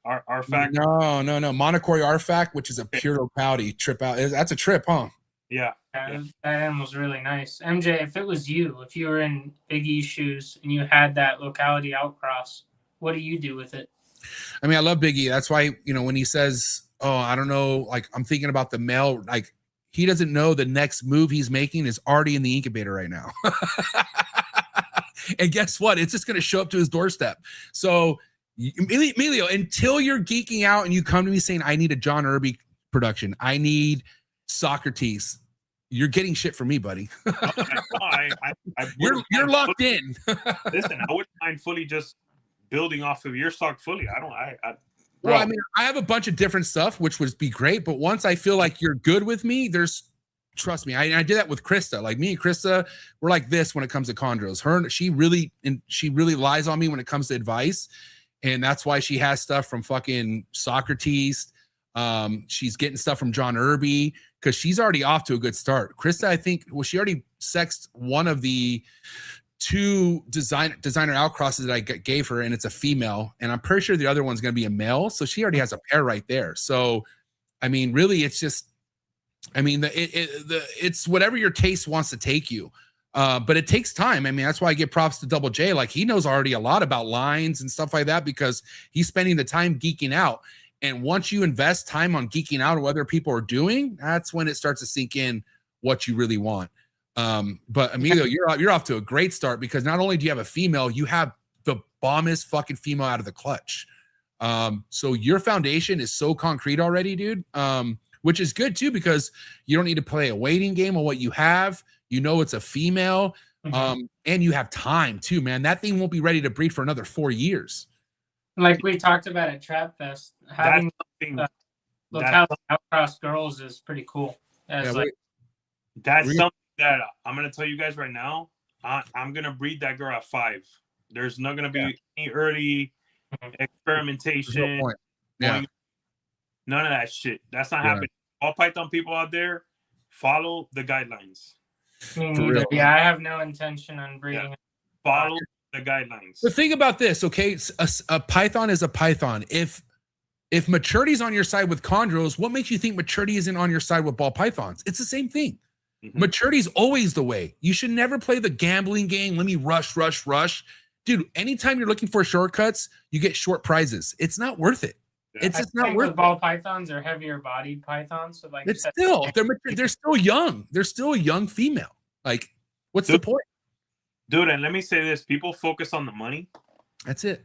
Arfac. No. Monocory Arfac, which is a pure locality. Trip out. That's a trip, huh? Yeah. That animal's really nice. MJ, if it was you, if you were in Big E's shoes and you had that locality outcross, what do you do with it? I mean, I love Big E. That's why, when he says, oh, I don't know, like I'm thinking about the male, like he doesn't know the next move he's making is already in the incubator right now. And guess what? It's just going to show up to his doorstep. So, Emilio, until you're geeking out and you come to me saying, I need a John Irby production, I need Socrates, you're getting shit from me, buddy. You're locked in. Listen, I wouldn't mind fully just building off of your stock fully. Well, I mean, I have a bunch of different stuff, which would be great. But once I feel like you're good with me, trust me, I did that with Krista. Like me and Krista, we're like this when it comes to chondros. She really lies on me when it comes to advice. And that's why she has stuff from fucking Socrates. She's getting stuff from John Irby because she's already off to a good start. Krista, I think, she already sexed one of the 2 designer outcrosses that I gave her, and it's a female. And I'm pretty sure the other one's going to be a male. So she already has a pair right there. So, I mean, really, it's just, I mean, it's whatever your taste wants to take you. But it takes time. I mean, that's why I give props to Double J. Like he knows already a lot about lines and stuff like that because he's spending the time geeking out. And once you invest time on geeking out what other people are doing, that's when it starts to sink in what you really want. But Emilio, you're off to a great start because not only do you have a female, you have the bombest fucking female out of the clutch. So your foundation is so concrete already, dude. Which is good too, because you don't need to play a waiting game on what you have. It's a female, and you have time too, man. That thing won't be ready to breed for another 4 years. Like we talked about at Trap Fest, having locality outcross girls is pretty cool. That's something that I'm gonna tell you guys right now. I'm gonna breed that girl at 5. There's not gonna be any early experimentation. None of that shit. That's not happening. All Python people out there, follow the guidelines. Me neither. Yeah, I have no intention on breeding. Yeah. Follow the guidelines. The thing about this, okay, a Python is a Python. If maturity's on your side with chondros, what makes you think maturity isn't on your side with ball pythons? It's the same thing. Maturity's always the way. You should never play the gambling game. Let me rush. Dude, anytime you're looking for shortcuts, you get short prizes. It's not worth it. Yeah. It's just not worth it. Ball pythons are heavier bodied pythons. So like it's still, they're still young. They're still a young female. Like, what's the point? Dude, and let me say this. People focus on the money. That's it.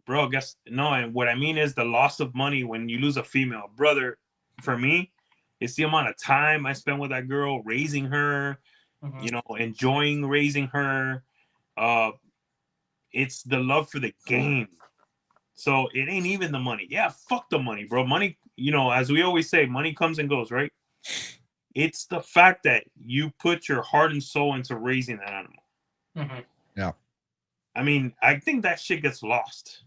bro, guess no. And what I mean is the loss of money when you lose a female, brother. For me, it's the amount of time I spent with that girl, raising her, Mhm. you know, enjoying raising her. It's the love for the game. So it ain't even the money. Yeah, fuck the money, bro. Money, you know, as we always say, money comes and goes, right? It's the fact that you put your heart and soul into raising that animal. Mhm. Yeah. I mean, I think that shit gets lost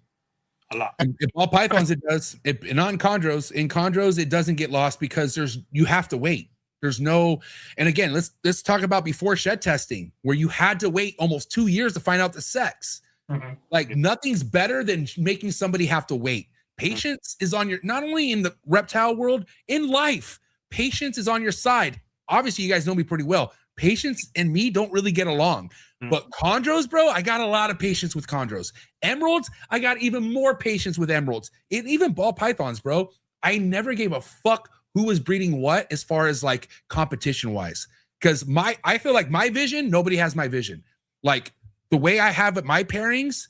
a lot. In ball pythons, it does. Not in chondros. In chondros, it doesn't get lost because you have to wait. There's no, and again, let's talk about before shed testing, where you had to wait almost 2 years to find out the sex. Mhm. Like nothing's better than making somebody have to wait. Patience is on your, not only in the reptile world, in life, patience is on your side. Obviously, you guys know me pretty well. Patience and me don't really get along. But chondros, bro, I got a lot of patience with chondros. Emeralds, I got even more patience with emeralds. And even ball pythons, bro. I never gave a fuck who was breeding what as far as like competition wise. Because I feel like my vision, nobody has my vision. Like the way I have it, my pairings,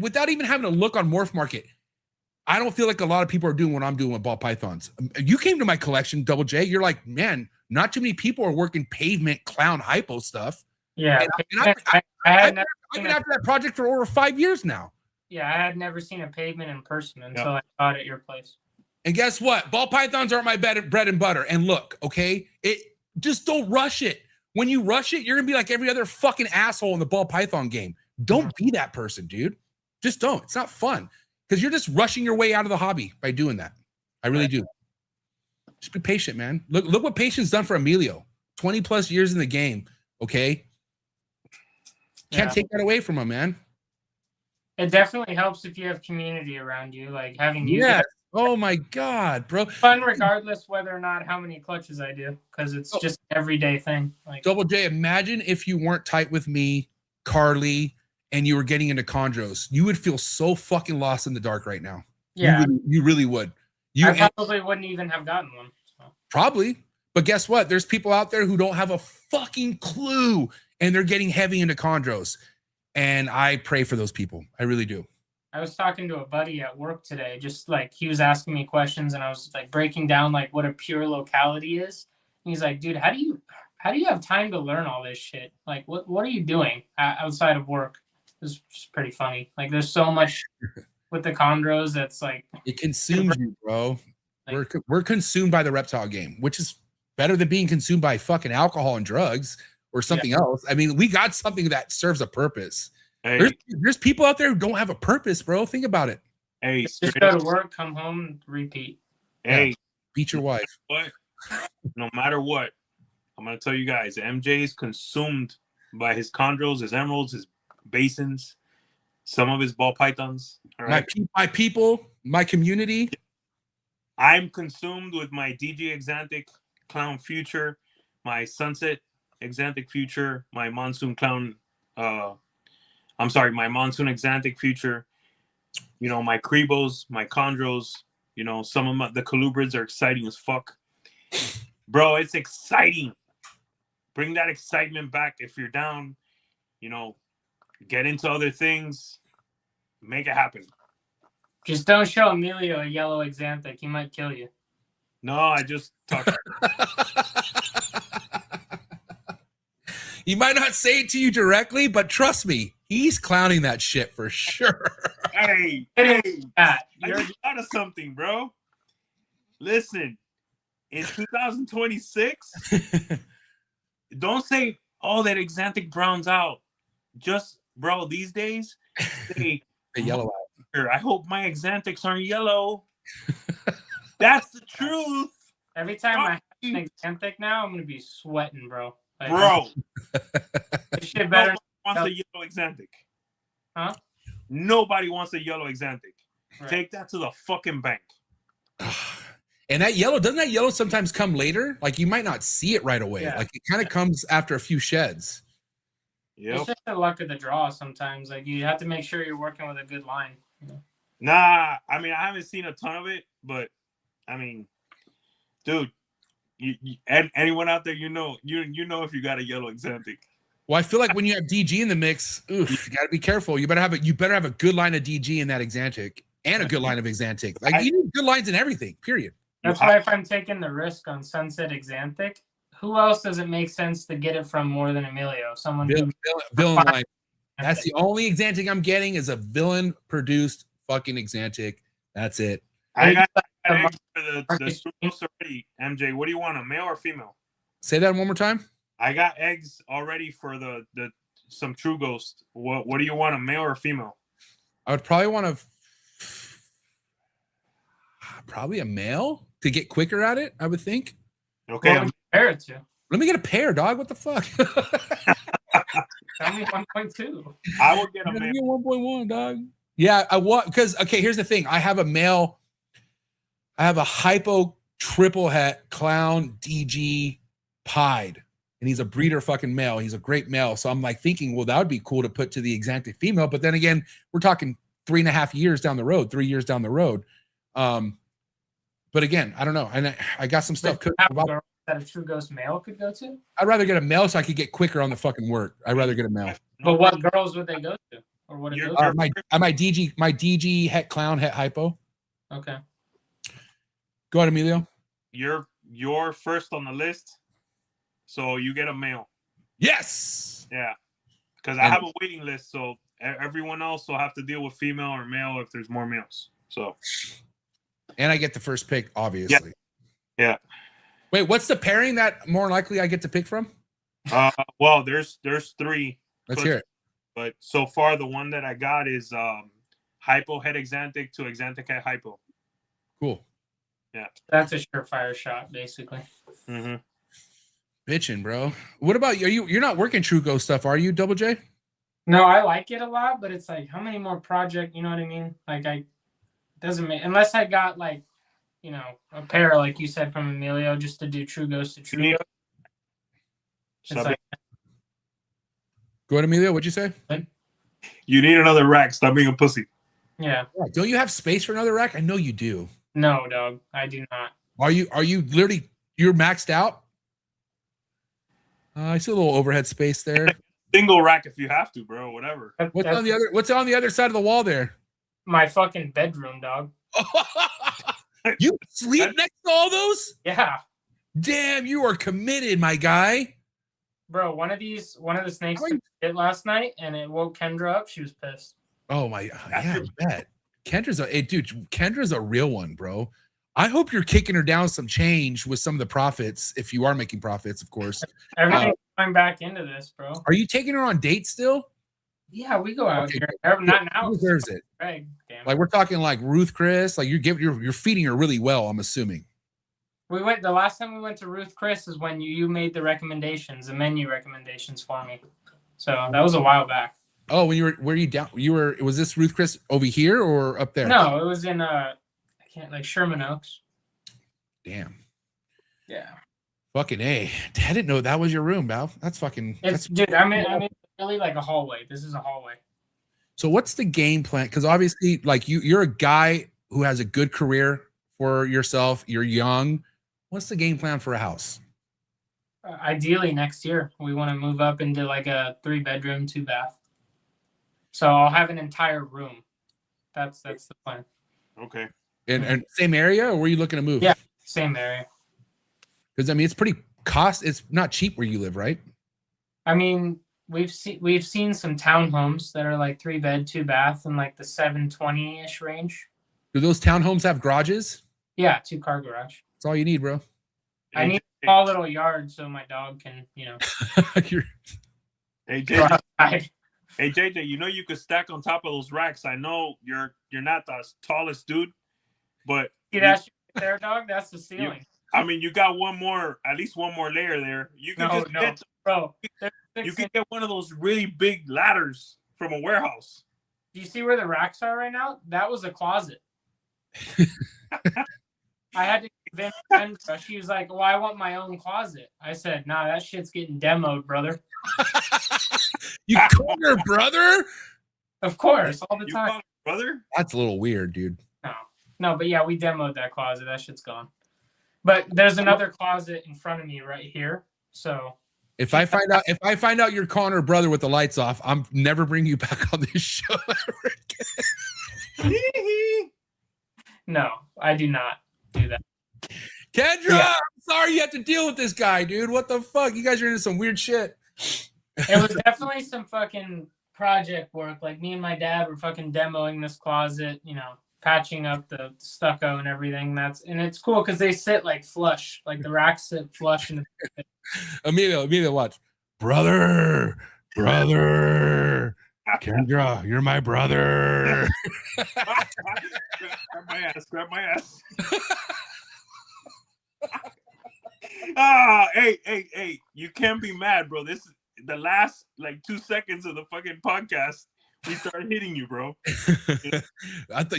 without even having to look on MORPHMARKET, I don't feel like a lot of people are doing what I'm doing with ball pythons. You came to my collection, Double J. You're like, man, not too many people are working pavement clown hypo stuff. Yeah, I've I've been after that project for over 5 years now. Yeah, I had never seen a pavement in person until I saw it at your place. And guess what? Ball pythons aren't my bread and butter. And look, okay, just don't rush it. When you rush it, you're gonna be like every other fucking asshole in the ball python game. Don't be that person, dude. Just don't. It's not fun because you're just rushing your way out of the hobby by doing that. I really do. Just be patient, man. Look what patience done for Emilio. 20 plus years in the game. Okay. Can't take that away from him, man. It definitely helps if you have community around you, like having you. Yeah. Oh my God, bro. Fun regardless whether or not how many clutches I do, because it's just an everyday thing. Like Double J, imagine if you weren't tight with me, Carly, and you were getting into chondros. You would feel so fucking lost in the dark right now. Yeah. You really would. I probably wouldn't even have gotten one. So. Probably. But guess what? There's people out there who don't have a fucking clue and they're getting heavy into chondros. And I pray for those people. I really do. I was talking to a buddy at work today, just like he was asking me questions and I was like breaking down like what a pure locality is. And he's like, dude, how do you have time to learn all this shit? Like, what are you doing outside of work? It's just pretty funny. Like there's so much with the chondros that's like. It consumes you, bro. Like, we're consumed by the reptile game, which is better than being consumed by fucking alcohol and drugs or something else. I mean, we got something that serves a purpose. Hey. There's people out there who don't have a purpose, bro. Think about it. Hey, just go to work, come home, repeat. Hey, beat your wife. What? No matter what, I'm gonna tell you guys, MJ is consumed by his chondros, his emeralds, his basins, some of his ball pythons. All right? My people, my community. I'm consumed with my DJ Exantic Clown Future, my Sunset Exantic Future, my Monsoon Clown. My Monsoon Exantic Future. You know, my Crebos, my Chondros. You know, some of the Colubrids are exciting as fuck. Bro, it's exciting. Bring that excitement back if you're down. You know, get into other things. Make it happen. Just don't show Emilio a yellow Exanthic. He might kill you. No, I just talked. He might not say it to you directly, but trust me, he's clowning that shit for sure. Hey, I just thought of something, bro. Listen, in 2026, don't say, oh, that Exantic brown's out. Just, bro, these days, say, the yellow out. I hope my Exantics aren't yellow. That's the truth. Every time I have an Exanthic now, I'm going to be sweating, bro. Like, bro. This shit better. Nobody wants a yellow Exantic. Huh? Nobody wants a yellow Exantic. Right. Take that to the fucking bank. And that yellow, doesn't that yellow sometimes come later? Like you might not see it right away. Yeah. Like it kind of comes after a few sheds. Yep. It's just the luck of the draw sometimes. Like you have to make sure you're working with a good line. You know? Nah, I mean, I haven't seen a ton of it, but I mean, dude, anyone out there, you know if you got a yellow Exantic. Well, I feel like when you have DG in the mix, oof, you gotta be careful. You better have a good line of DG in that Exantic and a good line of Exantic. Like you need good lines in everything. Period. That's why if I'm taking the risk on Sunset Exantic, who else does it make sense to get it from more than Emilio? Someone Villain line. That's the only Exantic I'm getting is a villain produced fucking Exantic. That's it. I got eggs for the Trugos already. MJ, what do you want, a male or female? Say that one more time. I got eggs already for the some Trugos. What do you want, a male or female? I would probably want probably a male to get quicker at it, I would think. Okay. Well, compare it to. Let me get a pair, dog. What the fuck? Tell me 1.2. I will get a male. 1.1, dog. Yeah, I want because okay, here's the thing. I have a male. I have a hypo triple het clown DG pied, and he's a breeder fucking male. He's a great male. So I'm like thinking, well, that would be cool to put to the Exantic female. But then again, we're talking 3.5 years down the road, 3 years down the road. But again, I don't know. And I got some stuff cooked about that a Trugos male could go to. I'd rather get a male so I could get quicker on the fucking work. I'd rather get a male. But what girls would they go to? Or what? My DG het clown het hypo. Okay. Go ahead, Emilio. You're first on the list, so you get a male. Yes. Yeah, because I have a waiting list, so everyone else will have to deal with female or male if there's more males. So. And I get the first pick, obviously. Yeah. Wait, what's the pairing that more likely I get to pick from? Well, there's 3. Let's hear it. But so far, the one that I got is hypo het Exantic to Exantic het hypo. Cool. Yeah. That's a surefire shot, basically. Mm-hmm. Bitching, bro. What about you? You're not working Trugos stuff, are you, Double J? No, I like it a lot, but it's like, how many more project? You know what I mean? Like, doesn't make unless I got like, you know, a pair like you said from Emilio just to do Trugos to Trugos. Like, go ahead, Emilio. What'd you say? You need another rack. Stop being a pussy. Yeah. Don't you have space for another rack? I know you do. No, dog. I do not. Are you literally you're maxed out? I see a little overhead space there. Single rack if you have to, bro. Whatever. What's on the other side of the wall there? My fucking bedroom, dog. You sleep next to all those? Yeah. Damn, you are committed, my guy. Bro, one of the snakes took shit last night and it woke Kendra up. She was pissed. Oh my, yeah, I bet. Kendra's a real one, bro. I hope you're kicking her down some change with some of the profits, if you are making profits, of course. Everything's going back into this, bro. Are you taking her on dates still? Yeah, we go out here. Not now. Who deserves it? Right. Damn. Like we're talking like Ruth Chris. Like you're feeding her really well, I'm assuming. The last time we went to Ruth Chris is when you made the recommendations, the menu recommendations for me. So that was a while back. Oh, when was this Ruth Chris over here or up there? No, it was in Sherman Oaks. Damn. Yeah. Fucking A. I didn't know that was your room, Val. That's fucking Dude, I mean really like a hallway. This is a hallway. So what's the game plan? Because obviously, like you're a guy who has a good career for yourself. You're young. What's the game plan for a house? Ideally, next year we want to move up into like a 3-bedroom, 2-bath. So I'll have an entire room. That's the plan. Okay. Mm-hmm. And same area, or were you looking to move? Yeah, same area. Because I mean, it's pretty it's not cheap where you live, right? I mean, we've seen some townhomes that are like 3-bed, 2-bath in like the 720-ish range. Do those townhomes have garages? Yeah, 2-car garage. That's all you need, bro. I need a small little yard so my dog can, you know. Hey JJ, hey JJ, you know you could stack on top of those racks. I know you're not the tallest dude, but see that shit there, dog? That's the ceiling. You got at least one more layer there. You can you can get one of those really big ladders from a warehouse. Do you see where the racks are right now? That was a closet. I had to convince Kendra. She was like, well, I want my own closet. I said, nah, that shit's getting demoed, brother. You call her brother? Of course, all the time. Brother? That's a little weird, dude. No, but yeah, we demoed that closet. That shit's gone. But there's another closet in front of me right here. So If I find out you're calling her brother with the lights off, I'm never bringing you back on this show ever again. No, I do not do that. Kendra, Yeah. I'm sorry you have to deal with this guy, dude. What the fuck? You guys are into some weird shit. It was definitely some fucking project work. Like me and my dad were fucking demoing this closet, you know, patching up the stucco and everything. And it's cool because they sit like flush, like the racks sit flush. And Emilio, watch. Brother. Kendra, you're my brother. Grab my ass. Hey, you can't be mad, bro. This is the last like 2 seconds of the fucking podcast. We started hitting you, bro.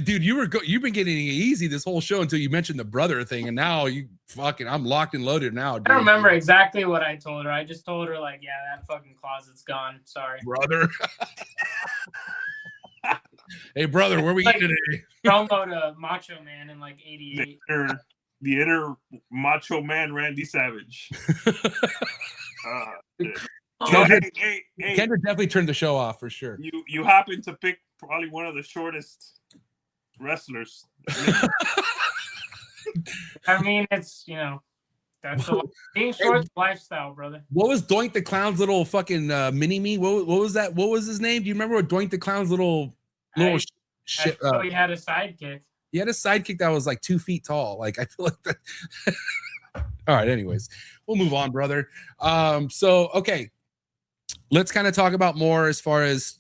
Dude, you've been getting easy this whole show until you mentioned the brother thing, and now I'm locked and loaded now. Dude. I don't remember exactly what I told her. I just told her like, yeah, that fucking closet's gone. Sorry, brother. Hey, brother, where we like, eating today? Promo to Macho Man in like '88. The inner Macho Man Randy Savage. Hey. Kendra definitely turned the show off for sure. You happen to pick probably one of the shortest wrestlers. I mean, it's, you know, that's being short's lifestyle, brother. What was Doink the Clown's little fucking mini-me? What was that? What was his name? Do you remember what Doink the Clown's little shit? He had a sidekick. He had a sidekick that was like 2 feet tall. Like, I feel like that. All right. Anyways, we'll move on, brother. So, okay. Let's kind of talk about more as far as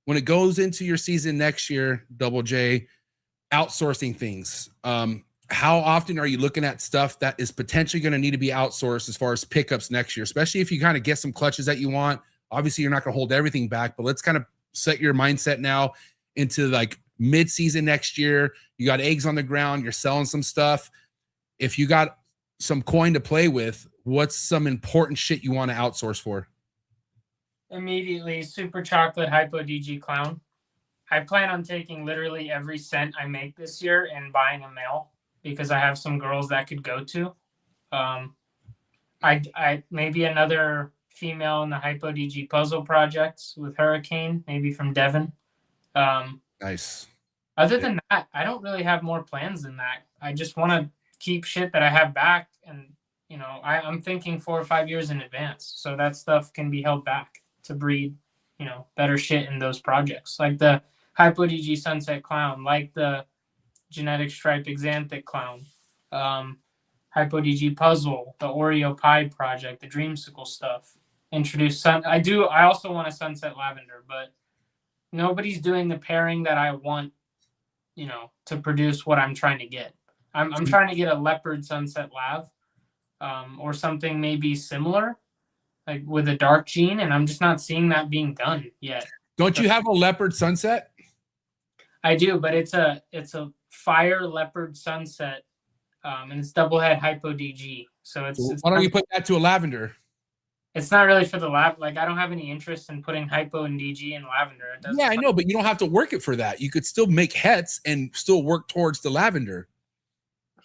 when it goes into your season next year, Double J, outsourcing things. How often are you looking at stuff that is potentially going to need to be outsourced as far as pickups next year, especially if you kind of get some clutches that you want? Obviously, you're not going to hold everything back, but let's kind of set your mindset now into like mid-season next year. You got eggs on the ground. You're selling some stuff. If you got some coin to play with, what's some important shit you want to outsource for? Immediately, Super Chocolate Hypo DG Clown. I plan on taking literally every cent I make this year and buying a male because I have some girls that could go to. I maybe another female in the Hypo DG puzzle projects with Hurricane, maybe from Devon. Nice. Other than that, I don't really have more plans than that. I just want to keep shit that I have back, and you know, I'm thinking 4 or 5 years in advance, so that stuff can be held back to breed, you know, better shit in those projects, like the Hypo DG Sunset Clown, like the Genetic Stripe Exanthic Clown, Hypo DG Puzzle, the Oreo Pie project, the Dreamsicle stuff. I also want a Sunset Lavender, but nobody's doing the pairing that I want, you know, to produce what I'm trying to get. I'm trying to get a Leopard Sunset Lav, or something maybe similar, like with a dark gene, and I'm just not seeing that being done yet. Don't you have a Leopard Sunset? I do, but it's a Fire Leopard Sunset, and it's double head Hypo DG. So it's why don't you put that to a lavender? It's not really for the lab. Like, I don't have any interest in putting Hypo and DG in lavender. It doesn't. Yeah, I know, but you don't have to work it for that. You could still make hets and still work towards the lavender.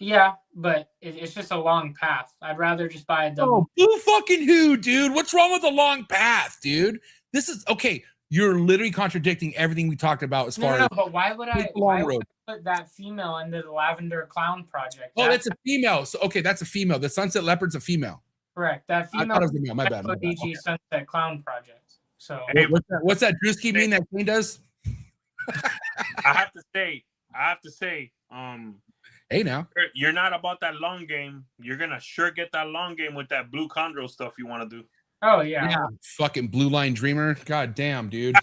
Yeah, but it's just a long path. I'd rather just buy a double. Oh, boo fucking who, dude? What's wrong with a long path, dude? This is okay. You're literally contradicting everything we talked about as far as. But why would I put that female into the Lavender Clown project? Oh, that's a female. So okay, that's a female. The Sunset Leopard's a female. Correct. That female. I thought it was a male. My bad. DG Okay. Sunset Clown project. So hey, what's that Drewski mean that Queen does? I have to say, hey now, you're not about that long game. You're gonna sure get that long game with that blue chondro stuff you want to do. Oh yeah. Fucking blue line dreamer. God damn, dude.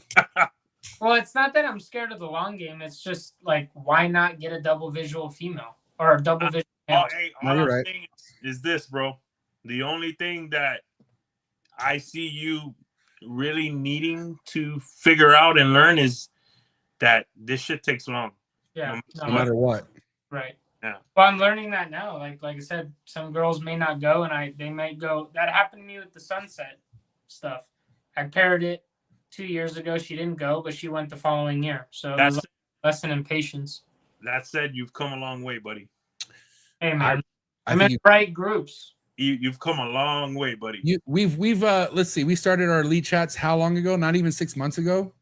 Well, it's not that I'm scared of the long game. It's just like, why not get a double visual female or a double visual male? All I'm saying is this, bro. The only thing that I see you really needing to figure out and learn is that this shit takes long. Yeah. No matter what. Right. Yeah. Well, I'm learning that now. Like I said, some girls may not go, and they might go. That happened to me with the Sunset stuff. I paired it 2 years ago. She didn't go, but she went the following year. So it was a lesson in patience. That said, you've come a long way, buddy. Hey man, I'm in the right groups. you've come a long way, buddy. We've let's see, we started our elite chats how long ago? Not even 6 months ago.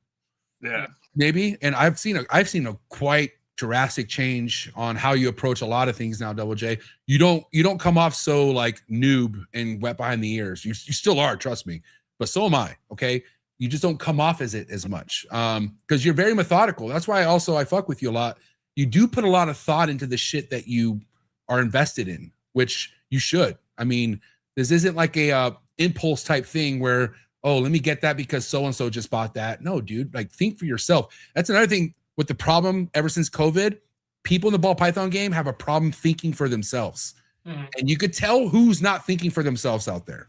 Yeah. Maybe. And I've seen a quite drastic change on how you approach a lot of things now, Double J. You don't come off so like noob and wet behind the ears. You still are, trust me, but so am I. Okay. You just don't come off as it as much. Because you're very methodical. That's why I fuck with you a lot. You do put a lot of thought into the shit that you are invested in, which you should. I mean, this isn't like a impulse type thing where, oh, let me get that because so-and-so just bought that. No, dude, like think for yourself. That's another thing with the problem ever since COVID. People in the ball python game have a problem thinking for themselves. And you could tell who's not thinking for themselves out there.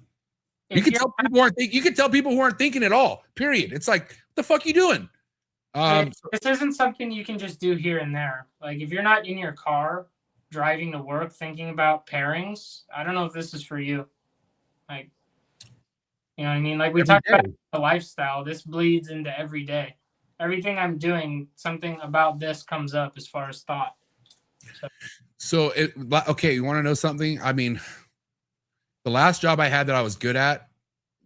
You can tell people who aren't thinking at all, period. It's like, what the fuck you doing? This isn't something you can just do here and there. Like if you're not in your car driving to work thinking about pairings, I don't know if this is for you. Like, you know what I mean? Like we talked about the lifestyle. This bleeds into every day. Everything I'm doing, something about this comes up as far as thought. Okay, you want to know something? I mean, the last job I had that I was good at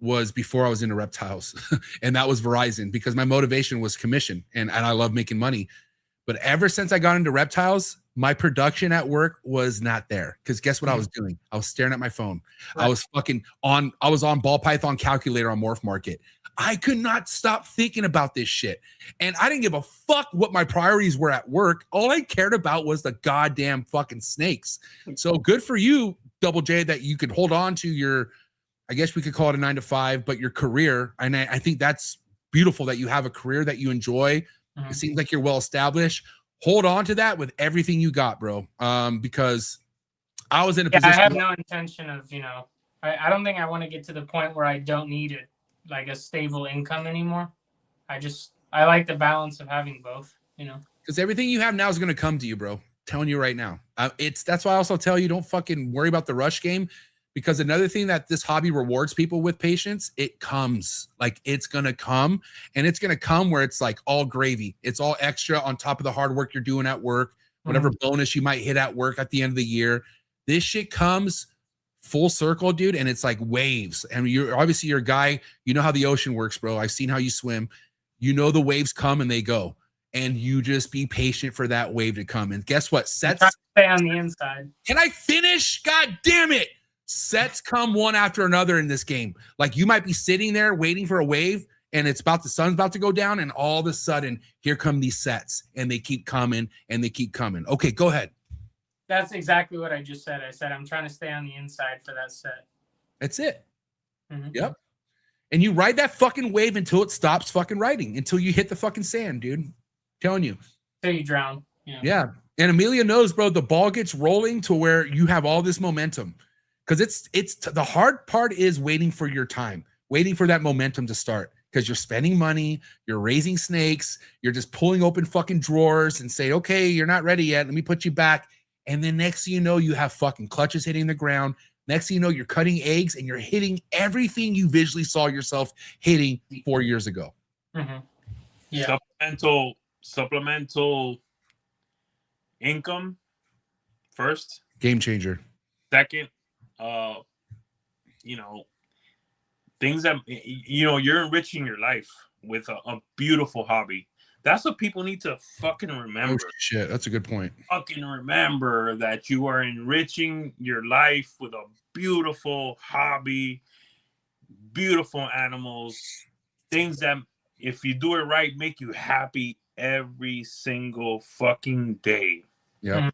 was before I was into reptiles, and that was Verizon, because my motivation was commission, and I love making money. But ever since I got into reptiles, my production at work was not there. Because guess what I was doing? I was staring at my phone. Right. I was on ball python calculator on MORPHMARKET. I could not stop thinking about this shit. And I didn't give a fuck what my priorities were at work. All I cared about was the goddamn fucking snakes. So good for you, Double J, that you could hold on to your, I guess we could call it a 9-to-5, but your career. And I think that's beautiful that you have a career that you enjoy. It seems like you're well established. Hold on to that with everything you got, bro. Because I was in a position. I have no intention of, I don't think I want to get to the point where I don't need it, like a stable income anymore. I like the balance of having both, because everything you have now is going to come to you, bro. Telling you right now. That's why I also tell you, don't fucking worry about the rush game, because another thing that this hobby rewards people with patience, it comes. Like it's going to come, and it's going to come where it's like all gravy. It's all extra on top of the hard work you're doing at work, whatever bonus you might hit at work at the end of the year. This shit comes full circle, dude, and it's like waves. And you're a guy, you know how the ocean works, bro. I've seen how you swim. You know the waves come and they go, and you just be patient for that wave to come. And guess what? Sets stay on the inside. Can I finish? God damn it. Sets come one after another in this game. Like you might be sitting there waiting for a wave, and the sun's about to go down, and all of a sudden here come these sets, and they keep coming and they keep coming. Okay, go ahead. That's exactly what I just said. I said I'm trying to stay on the inside for that set. That's it. Yep. And you ride that fucking wave until it stops fucking riding, until you hit the fucking sand, dude. I'm telling you. Till you drown. Yeah. And Amelia knows, bro, the ball gets rolling to where you have all this momentum. Because it's the hard part is waiting for your time, waiting for that momentum to start. Because you're spending money, you're raising snakes, you're just pulling open fucking drawers and say, okay, you're not ready yet. Let me put you back. And then next thing you know, you have fucking clutches hitting the ground. Next thing you know, you're cutting eggs and you're hitting everything you visually saw yourself hitting 4 years ago. Yeah. Supplemental income first. Game changer. Second, things that, you're enriching your life with a beautiful hobby. That's what people need to fucking remember. Oh, shit, that's a good point. Fucking remember that you are enriching your life with a beautiful hobby, beautiful animals, things that, if you do it right, make you happy every single fucking day. Yeah.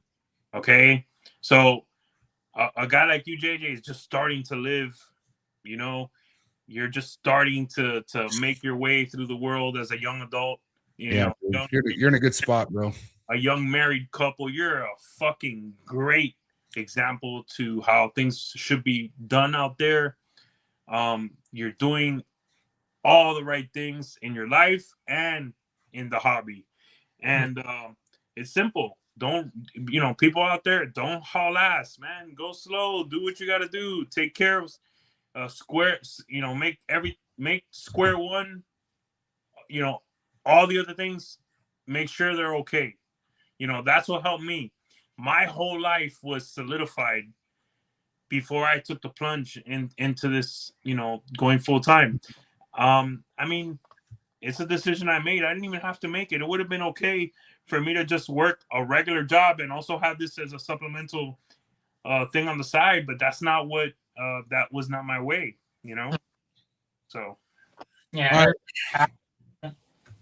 Okay? So a guy like you, JJ, is just starting to live, you're just starting to make your way through the world as a young adult. You're in a good spot, bro. A young married couple, you're a fucking great example to how things should be done out there. You're doing all the right things in your life and in the hobby. And it's simple. Don't, people out there, don't haul ass, man. Go slow. Do what you got to do. Take care of square, make square one, all the other things, make sure they're okay. That's what helped me. My whole life was solidified before I took the plunge into this, going full time. I mean, it's a decision I made. I didn't even have to make it. It would have been okay for me to just work a regular job and also have this as a supplemental thing on the side, but that's not what that was not my way, So Yeah.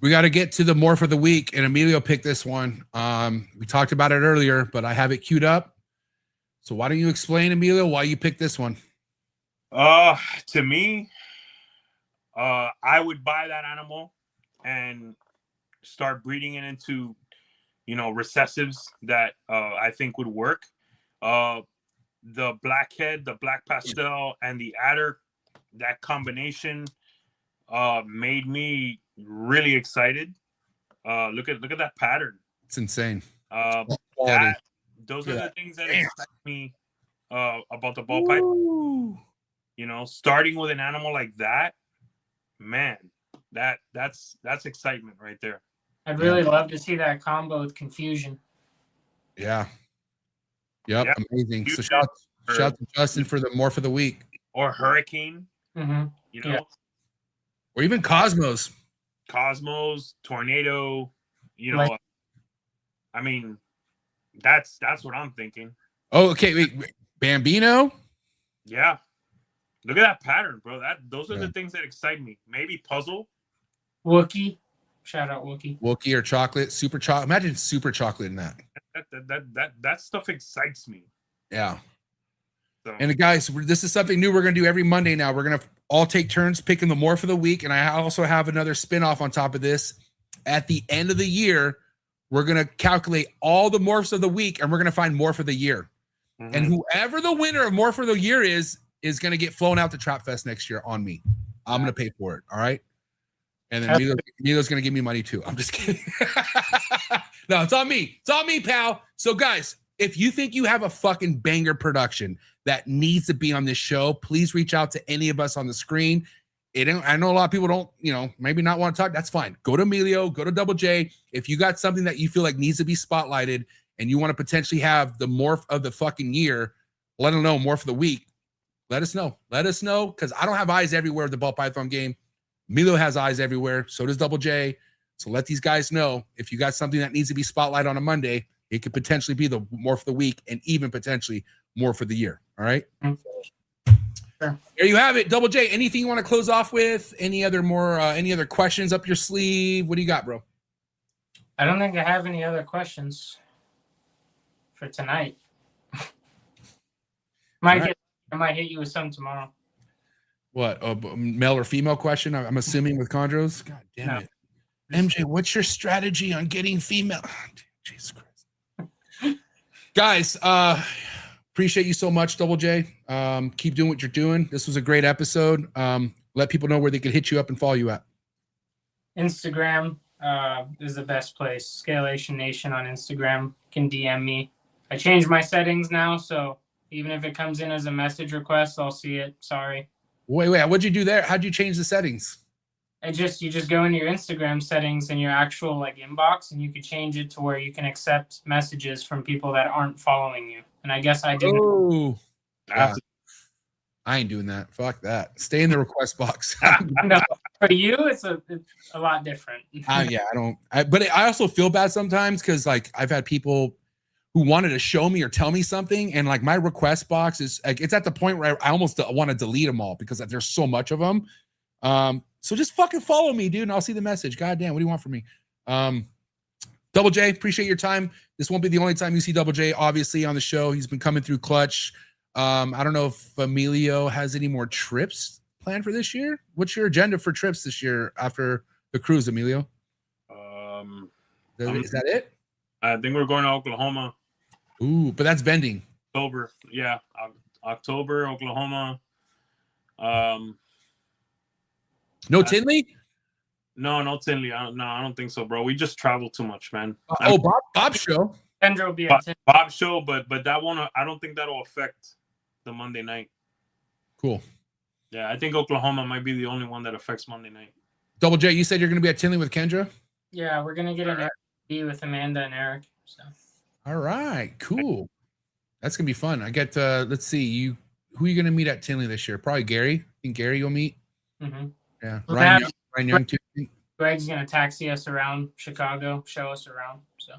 We got to get to the morph of the week, and Emilio picked this one. We talked about it earlier, but I have it queued up. So why don't you explain, Emilio, why you picked this one? To me, I would buy that animal and start breeding it into, recessives that I think would work. The blackhead, the black pastel, and the adder, that combination made me really excited. Look at that pattern. It's insane. Those are the things that excite me about the ball python. Starting with an animal like that, man, that's excitement right there. I'd really love to see that combo with confusion. Yeah. Yep. Amazing. So shout to Justin for the morph of the week. Or Hurricane. Mm-hmm. Or even Cosmos, Tornado. I mean, that's what I'm thinking. Oh, okay. Wait. Bambino. Yeah. Look at that pattern, bro. Those are the things that excite me. Maybe puzzle. Wookie. Shout out Wookie. Wookie or chocolate. Super chocolate. Imagine super chocolate in that. That stuff excites me. Yeah. So. And guys, this is something new we're going to do every Monday now. We're going to all take turns picking the morph of the week. And I also have another spin-off on top of this. At the end of the year, we're going to calculate all the morphs of the week, and we're going to find morph of the year. Mm-hmm. And whoever the winner of morph of the year is going to get flown out to Trap Fest next year on me. I'm going to pay for it. All right. And then Milo's going to give me money too. I'm just kidding. No, it's on me. It's on me, pal. So guys, if you think you have a fucking banger production that needs to be on this show, please reach out to any of us on the screen. I know a lot of people don't, maybe not want to talk. That's fine. Go to Emilio, go to Double J. If you got something that you feel like needs to be spotlighted and you want to potentially have the morph of the fucking year, let them know, morph of the week. Let us know. Let us know, because I don't have eyes everywhere at the ball python game. Emilio has eyes everywhere. So does Double J. So let these guys know if you got something that needs to be spotlighted on a Monday, it could potentially be the morph of the week and even potentially morph of the year. All right. Sure. There you have it. Double J, anything you want to close off with? Any other questions up your sleeve? What do you got, bro? I don't think I have any other questions for tonight. I might hit you with some tomorrow. What? A male or female question? I'm assuming with Chondros. God damn it. MJ, what's your strategy on getting female? Oh, Jesus Christ. Guys, appreciate you so much, Double J. Keep doing what you're doing. This was a great episode. Let people know where they could hit you up and follow you at. Instagram is the best place. Scalation Nation on Instagram. Can DM me. I changed my settings now, so even if it comes in as a message request, I'll see it. Sorry. Wait. What'd you do there? How'd you change the settings? You just go into your Instagram settings in your actual inbox, and you could change it to where you can accept messages from people that aren't following you. And I guess I didn't. Oh, I ain't doing that. Fuck that. Stay in the request box. No, for you, it's a lot different. Yeah, I don't. But I also feel bad sometimes because I've had people who wanted to show me or tell me something, and my request box is it's at the point where I almost want to delete them all because there's so much of them. So just fucking follow me, dude, and I'll see the message. God damn, what do you want from me? Double J, appreciate your time. This won't be the only time you see Double J, obviously, on the show. He's been coming through clutch. I don't know if Emilio has any more trips planned for this year. What's your agenda for trips this year after the cruise, Emilio? Is that it? I think we're going to Oklahoma. Ooh, but that's bending. October, yeah. October, Oklahoma. No Tinley? No Tinley. I don't think so, bro. We just travel too much, man. Bob's show. Kendra will be at Bob's show, but that won't. I don't think that'll affect the Monday night. Cool. Yeah, I think Oklahoma might be the only one that affects Monday night. Double J, you said you're going to be at Tinley with Kendra? Yeah, we're going to get an Airbnb with Amanda and Eric. So. All right, cool. That's going to be fun. I get, let's see, who are you gonna meet at Tinley this year? Probably Gary. I think Gary you'll meet. Mm-hmm. Yeah, We'll Ryan Young too. Greg's gonna taxi us around Chicago, show us around. So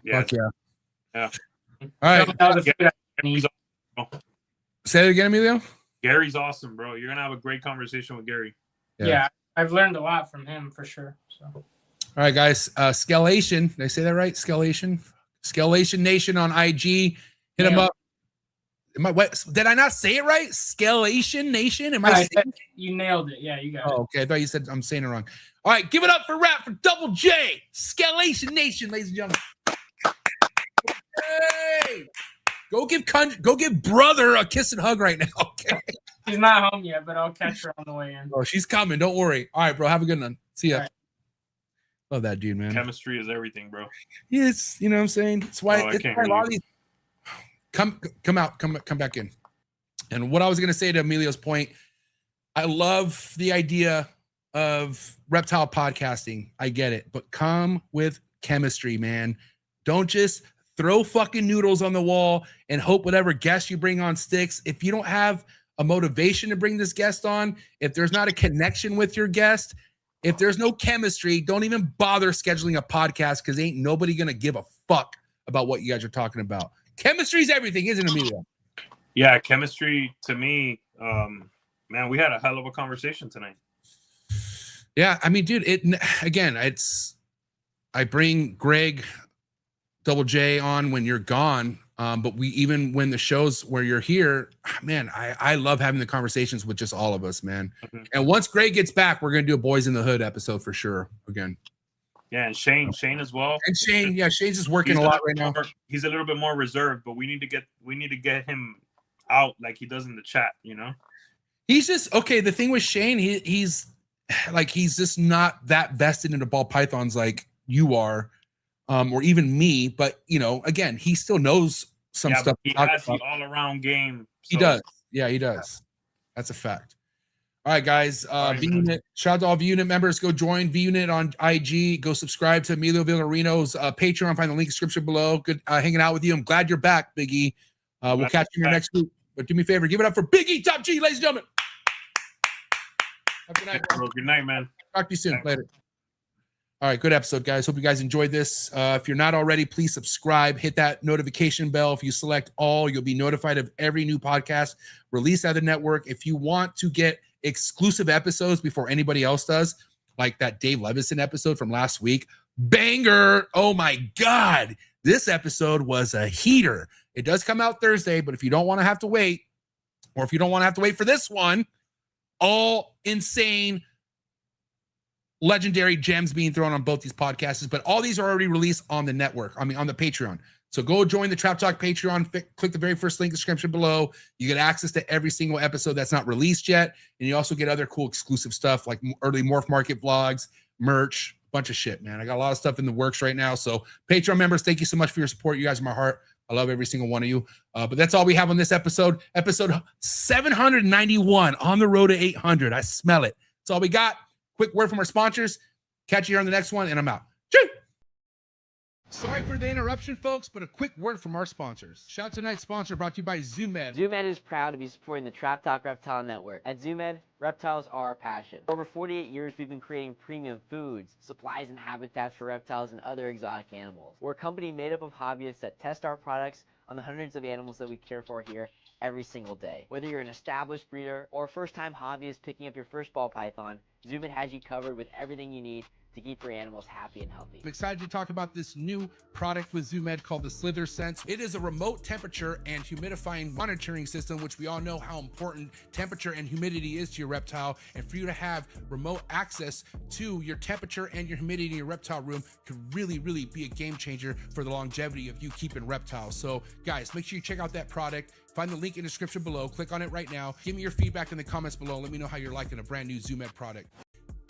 Yeah. Fuck yeah. Yeah. All right. Gary's Say it again, Emilio. Gary's awesome, bro. You're gonna have a great conversation with Gary. Yeah, I've learned a lot from him for sure. So All right, guys. Scalation. Did I say that right? Scalation. Scalation Nation on IG. Hit him up. Did I not say it right? Scalation Nation. Am I saying it? You nailed it. Yeah, you got it. Oh, okay. I thought you said I'm saying it wrong. All right, give it up for rap for Double J. Scalation Nation, ladies and gentlemen. Hey! Go give brother a kiss and hug right now. Okay. She's not home yet, but I'll catch her on the way in. Oh, she's coming. Don't worry. All right, bro. Have a good one. See ya. Right. Love that dude, man. Chemistry is everything, bro. Yes, you know what I'm saying? It's why, it's why a lot of these come back in. And what I was gonna say to Emilio's point, I love the idea of reptile podcasting. I get it, but come with chemistry, man. Don't just throw fucking noodles on the wall and hope whatever guest you bring on sticks. If you don't have a motivation to bring this guest on, if there's not a connection with your guest, if there's no chemistry, don't even bother scheduling a podcast because ain't nobody gonna give a fuck about what you guys are talking about. Chemistry is everything, isn't it, Emilio? Yeah, chemistry to me, man, we had a hell of a conversation tonight. Yeah, I mean, dude, I bring Greg Double J on when you're gone. But when the shows where you're here, man, I love having the conversations with just all of us, man. Mm-hmm. And once Greg gets back, we're gonna do a Boys in the Hood episode for sure again. Yeah, and Shane as well. And Shane, yeah, Shane's just working a lot right now. He's a little bit more reserved, but we need to get him out like he does in the chat, you know? He's just okay. The thing with Shane, he's just not that vested into ball pythons like you are. Or even me, but again, he still knows some stuff. He has the all-around game. So. He does. Yeah, he does. That's a fact. All right, guys. VUnit, shout out to all VUnit members. Go join VUnit on IG. Go subscribe to Emilio Villarino's Patreon. Find the link in the description below. Good hanging out with you. I'm glad you're back, Big E. We'll catch you next week. But do me a favor, give it up for Big E Top G, ladies and gentlemen. Have a good night, bro. Good night, man. Talk to you soon. Later. All right, good episode, guys. Hope you guys enjoyed this. If you're not already, please subscribe. Hit that notification bell. If you select all, you'll be notified of every new podcast released out of the network. If you want to get exclusive episodes before anybody else does, like that Dave Levison episode from last week, banger. Oh, my God. This episode was a heater. It does come out Thursday, but if you don't want to have to wait, or if you don't want to have to wait for this one, all insane legendary gems being thrown on both these podcasts, but all these are already released on the network. I mean, on the Patreon. So go join the Trap Talk Patreon. Click the very first link in the description below. You get access to every single episode that's not released yet. And you also get other cool exclusive stuff like early Morph Market vlogs, merch, bunch of shit, man. I got a lot of stuff in the works right now. So Patreon members, thank you so much for your support. You guys are my heart. I love every single one of you. But that's all we have on this episode. Episode 791 on the road to 800. I smell it. That's all we got. Quick word from our sponsors. Catch you here on the next one, and I'm out. Choo! Sorry for the interruption, folks, but a quick word from our sponsors. Shout out to tonight's sponsor brought to you by ZoomEd. ZoomEd is proud to be supporting the Trap Talk Reptile Network. At ZoomEd, reptiles are our passion. For over 48 years, we've been creating premium foods, supplies, and habitats for reptiles and other exotic animals. We're a company made up of hobbyists that test our products on the hundreds of animals that we care for here every single day. Whether you're an established breeder or a first-time hobbyist picking up your first ball python, ZoomEd has you covered with everything you need to keep your animals happy and healthy. I'm excited to talk about this new product with ZoomEd called the Slither Sense. It is a remote temperature and humidifying monitoring system, which we all know how important temperature and humidity is to your reptile. And for you to have remote access to your temperature and your humidity in your reptile room could really, really be a game changer for the longevity of you keeping reptiles. So guys, make sure you check out that product. Find the link in the description below. Click on it right now. Give me your feedback in the comments below. Let me know how you're liking a brand new ZoomEd product.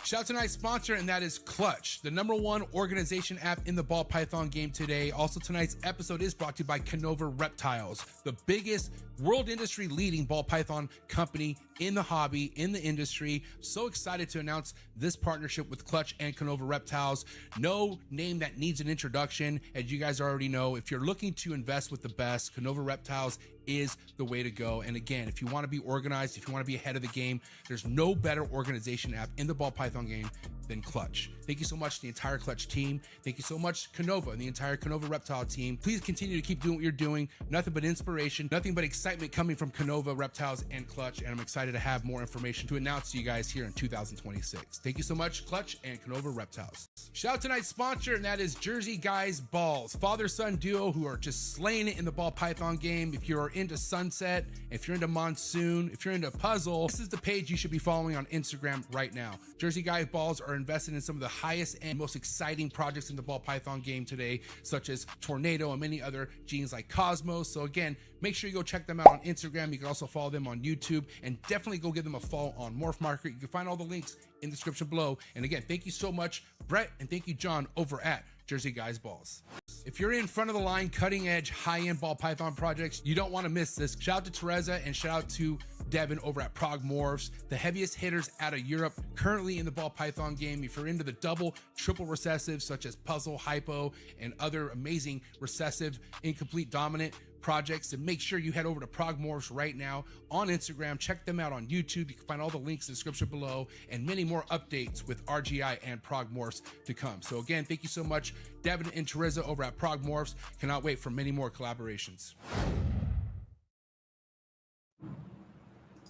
Shout out to tonight's sponsor, and that is Clutch, the #1 organization app in the ball python game today. Also, tonight's episode is brought to you by KINOVA Reptiles, the biggest world industry leading ball python company in the hobby, in the industry. So excited to announce this partnership with Clutch and KINOVA Reptiles. No name that needs an introduction. As you guys already know, if you're looking to invest with the best, KINOVA Reptiles is the way to go. And again, if you want to be organized, if you want to be ahead of the game, there's no better organization app in the ball python game than Clutch. Thank you so much to the entire Clutch team. Thank you so much, KINOVA and the entire KINOVA Reptile team. Please continue to keep doing what you're doing. Nothing but inspiration, nothing but excitement coming from KINOVA Reptiles and Clutch. And I'm excited to have more information to announce to you guys here in 2026. Thank you so much, Clutch and KINOVA Reptiles. Shout out to tonight's sponsor, and that is Jersey Guys Balls, father-son duo who are just slaying it in the ball python game. If you're into Sunset, if you're into Monsoon, if you're into Puzzle, this is the page you should be following on Instagram right now. Jersey Guys Balls are invested in some of the highest and most exciting projects in the ball python game today, such as Tornado and many other genes like Cosmos. So again, make sure you go check them out on Instagram. You can also follow them on YouTube, and definitely go give them a follow on MORPHMARKET. You can find all the links in the description below. And again, thank you so much, Brett, and thank you, John, over at Jersey Guys Balls. If you're in front of the line, cutting edge, high-end ball python projects, you don't want to miss this. Shout out to Teresa and shout out to Devin over at PRAGUE MORPHs, the heaviest hitters out of Europe currently in the ball python game. If you're into the double, triple recessive, such as Puzzle, Hypo, and other amazing recessive, incomplete, dominant projects, and make sure you head over to PRAGUE MORPHs right now on Instagram. Check them out on YouTube. You can find all the links in the description below, and many more updates with RGI and PRAGUE MORPHs to come. So again, thank you so much, Devin and Teresa over at PRAGUE MORPHs. Cannot wait for many more collaborations.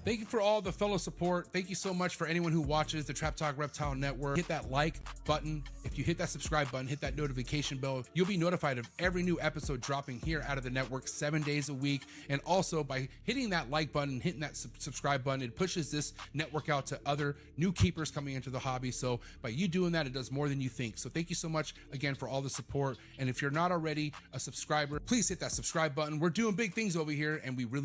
Thank you for all the fellow support. Thank you so much for anyone who watches the Trap Talk Reptile Network. Hit that like button. If you hit that subscribe button, hit that notification bell, you'll be notified of every new episode dropping here out of the network 7 days a week. And also by hitting that like button, hitting that subscribe button, it pushes this network out to other new keepers coming into the hobby. So by you doing that, it does more than you think. So thank you so much again for all the support. And if you're not already a subscriber, please hit that subscribe button. We're doing big things over here, and we really